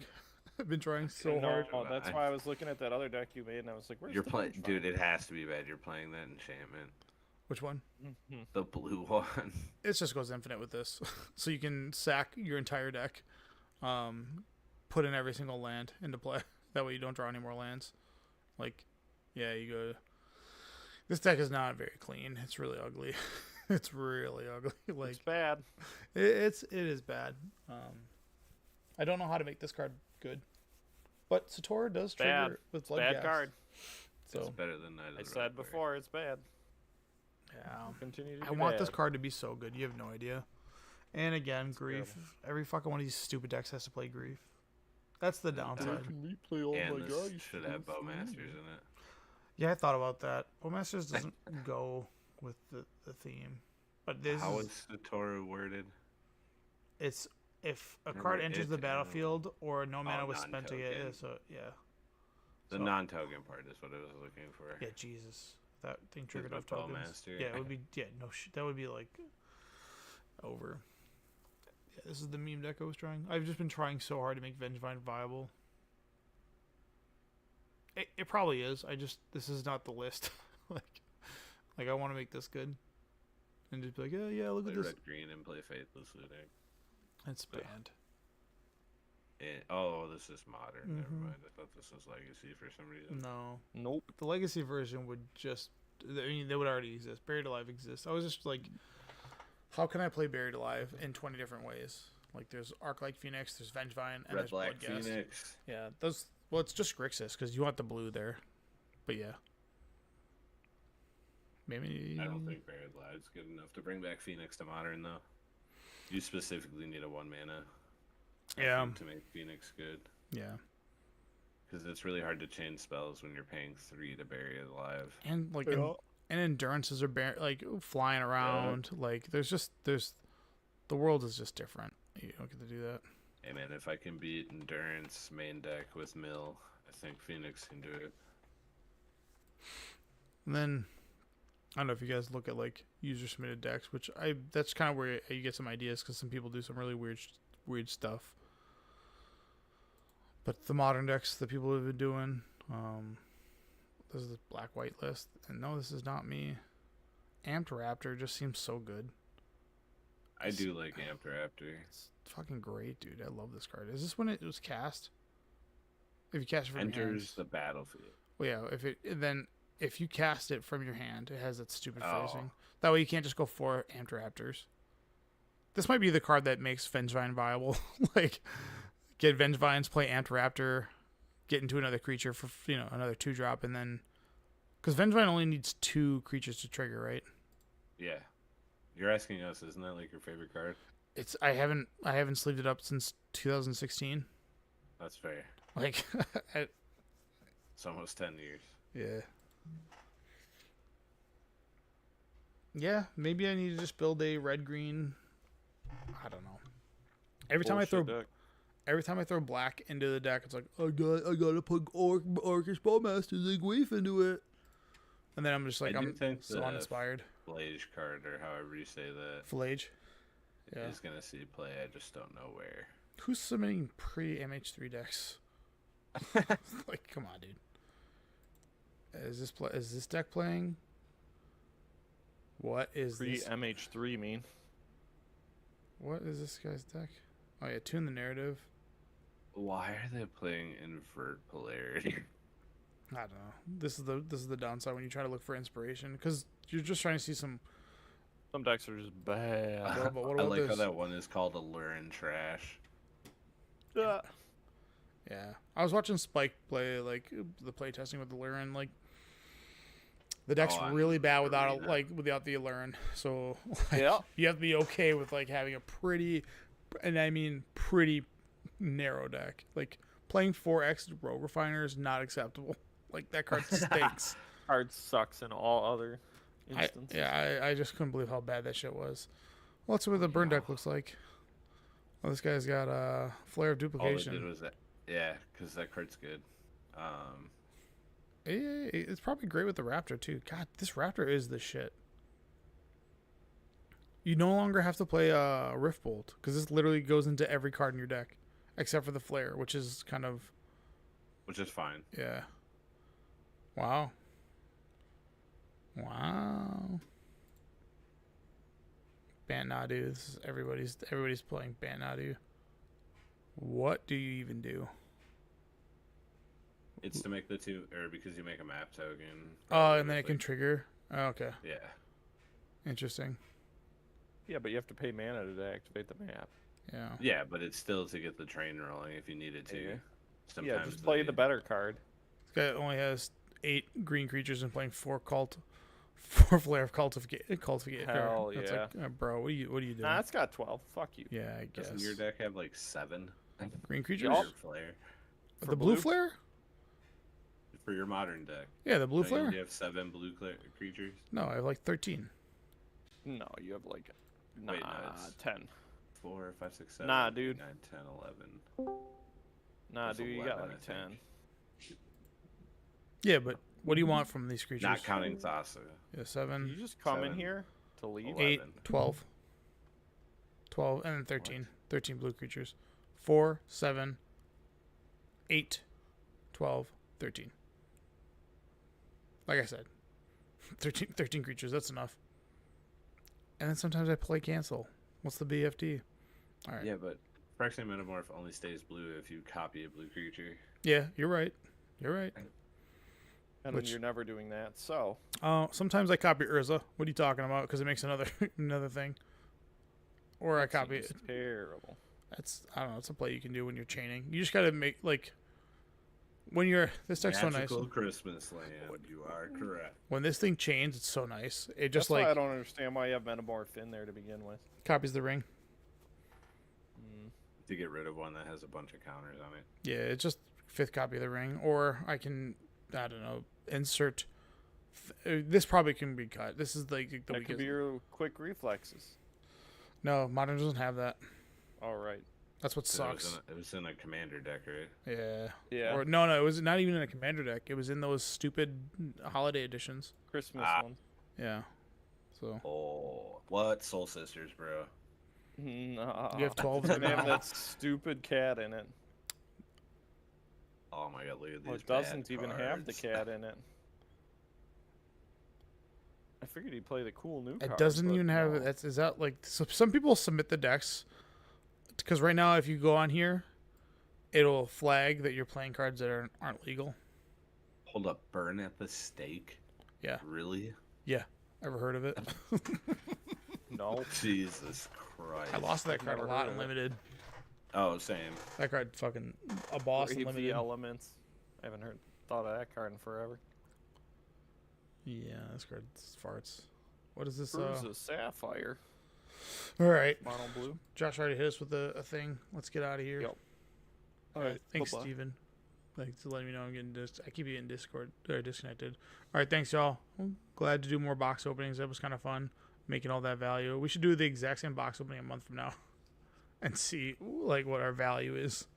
I've been trying so hard. No, that's why I was looking at that other deck you made, and I was like, "Where's You're the playing, Vengevine? dude. It has to be bad. You're playing that enchantment, Which one? the blue one. It just goes infinite with this, so you can sack your entire deck, put in every single land into play. That way you don't draw any more lands. Like, yeah, you go. This deck is not very clean. It's really ugly. It's really ugly. Like, It's bad. it is bad. I don't know how to make this card good, but Satora does trigger Bad. with blood Bad gas. card. So It's better than Night of I the said Reliquary. before, it's bad. yeah, Continue to I be want this bad. card to be so good. You have no idea. And again, grief. Every fucking one of these stupid decks has to play grief. That's the downside. replay all And this should have Bowmasters in it. Yeah, I thought about that. Bowmasters doesn't go with the theme, but this How is, is Satora worded? it's if a Remember card enters the it, battlefield or no mana was spent to get non-token. it. So yeah, The So- non-token part is what I was looking for. yeah, Jesus, that thing triggered the off tokens. Bowmaster. Yeah, it would be that would be like over. Yeah, this is the meme deck I was trying. I've just been trying so hard to make Vengevine viable. It probably is. This is not the list. like I want to make this good, and just be like, yeah, look Play at this. red green and play Faithless Looting. It's banned. Oh, this is modern. Never Mhm. mind. I thought this was Legacy for some reason. No, Nope. the legacy version would just. I mean, they would already exist. Buried Alive exists. I was just like, how can I play Buried Alive in 20 different ways? Like, there's Arc-like Phoenix, there's Vengevine, and Red there's Black Bloodghast. Phoenix. Yeah, those. Well, it's just Grixis because you want the blue there, but yeah. Maybe I don't think Buried Live's good enough to bring back Phoenix to modern though. You specifically need a 1 mana. I Yeah. think, to make Phoenix good, Yeah, because it's really hard to chain spells when you're paying 3 to bury it alive. and like and endurances are like flying around. Like there's the world is just different. You don't get to do that. Hey man, if I can beat Endurance main deck with Mill, I think Phoenix can do it. And then I don't know if you guys look at like user submitted decks, which that's kind of where you get some ideas because some people do some really weird stuff. But the modern decks that people have been doing, this is the black white list, and no, this is not me. Amped Raptor just seems so good. I do like Amped Raptor. It's fucking great, dude. I love this card. Is this when it was cast? If you cast it from your hand. Enters the battlefield. Well, yeah. If you cast it from your hand, it has that stupid Oh. phrasing. That way you can't just go 4 Amped Raptors. This might be the card that makes Vengevine viable. Like, get Vengevines, play Amped Raptor, get into another creature for another 2-drop, and then because Vengevine only needs 2 creatures to trigger, right? Yeah. You're asking us, isn't that like your favorite card? I haven't sleeved it up since 2016. That's fair. Like, It's almost 10 years. yeah. Yeah, maybe I need to just build a red green. I don't know. Every time I throw black into the deck, it's like I gotta put Orcish Bowmasters and Grief into it, and then I'm just like I do I'm think so the uninspired. Blage card, or however you say that, Flage. Yeah. is gonna see play. I just don't know where. Who's submitting pre MH3 decks? Like, come on, dude. Is this deck playing? What is Pre this? MH3 mean? What is this guy's deck? Oh yeah, tune the narrative. Why are they playing invert polarity? I don't know. This is the downside when you try to look for inspiration because you're just trying to see some. Some decks are just bad. What I about like how this? that one is called Alluring Trash. Yeah. Yeah, I was watching Spike play like the play testing with the Lurin. Like the deck's Oh, really bad without Arena. without the Lurin. So like, Yeah. you have to be okay with like having a pretty, and I mean pretty narrow deck. Like playing 4X Rogue Refiner is not acceptable. Like that card stinks. Card sucks in all other instances. I just couldn't believe how bad that shit was. Well, let's see what the burn deck looks like. Oh, this guy's got a Flare of All they Duplication. did was that. Yeah, because that card's good. It's probably great with the Raptor too. God, this Raptor is the shit. You no longer have to play Rift Bolt because this literally goes into every card in your deck, except for the Flare, which is kind of Which is fine. yeah. Wow. Wow. Bant Nadu. This is everybody's playing Bant Nadu. What do you even do? It's to make the two, or because you make a map token. Oh, and then it can trigger. Oh, okay, Yeah. interesting. Yeah, but you have to pay mana to activate the map. Yeah. Yeah, but it's still to get the train rolling if you needed to. Yeah. Sometimes Yeah, just play the better card. This guy only has 8 green creatures and playing 4 Flare of Cultivate. Hell That's yeah. like, bro, what are you doing? Nah, it's got 12. Fuck you. Yeah, I guess. Doesn't your deck have like 7? Green creatures? Yup. Your flare. The blue blue? flare? For your modern deck. Yeah, the blue Don't flare. You have 7 blue creatures? No, I have like 13. No, you have like Wait, no, it's 10. 4, 5, 6, 7. Nah, dude. 9, 10, 11. Nah, There's dude, you got 11, like I 10. think. Yeah, but what do you want from these creatures? Not counting Thassa. Yeah, Did 7, you just come in 7, here to leave? 8, 11. 12. 12, and then 13. 13 blue creatures. 4, 7, 8, 12, 13. Like I said, 13 creatures, that's enough. And then sometimes I play cancel. What's the BFD? All right. Yeah, but Phyrexian Metamorph only stays blue if you copy a blue creature. Yeah, you're right. You're right. And Which- you're never doing that, so. Sometimes I copy Urza. What are you talking about? Because it makes another another thing. Or I copy Seems it. terrible. I don't know. It's a play you can do when you're chaining. You just gotta make like when you're this deck's so nice. Magical Christmas Land. You are correct. When this thing chains, it's so nice. It just That's why I like don't understand why you have Metamorph in there to begin with. copies the ring. To get rid of one that has a bunch of counters on it. Yeah, it's just 5th copy of the ring. Or I can, I don't know, insert. This probably can be cut. This is like the That could weakest. be your quick reflexes. No, modern doesn't have that. All right. That's what 'Cause sucks. It was in a commander deck, right? Yeah. Yeah. Or no, it was not even in a commander deck. It was in those stupid holiday editions. Christmas ones. Yeah. So Oh, what? Soul Sisters, bro. No. you have 12 of And them they have now. that stupid cat in it. Oh my god, look at these. Well, it doesn't bad even have the cards. cat in it. I figured he'd play the cool new cards. It doesn't but even have. no. Is that like? So some people submit the decks because right now, if you go on here, it'll flag that you're playing cards that aren't legal. Hold up, burn at the stake? Yeah. Really? Yeah. Ever heard of it? No. Jesus Christ. I lost that card a never lot heard in of it. limited. Oh, same. That card fucking a boss in Brave the limited. Elements. I haven't thought of that card in forever. Yeah, this card farts. What is this? Bruise a Sapphire. All right. Mono blue. Josh already hit us with a thing. Let's get out of here. Yep. All right. Thanks, bye-bye. Steven. Thanks for letting me know I'm getting I keep getting disconnected. All right. Thanks, y'all. I'm glad to do more box openings. That was kind of fun, making all that value. We should do the exact same box opening a month from now and see like what our value is.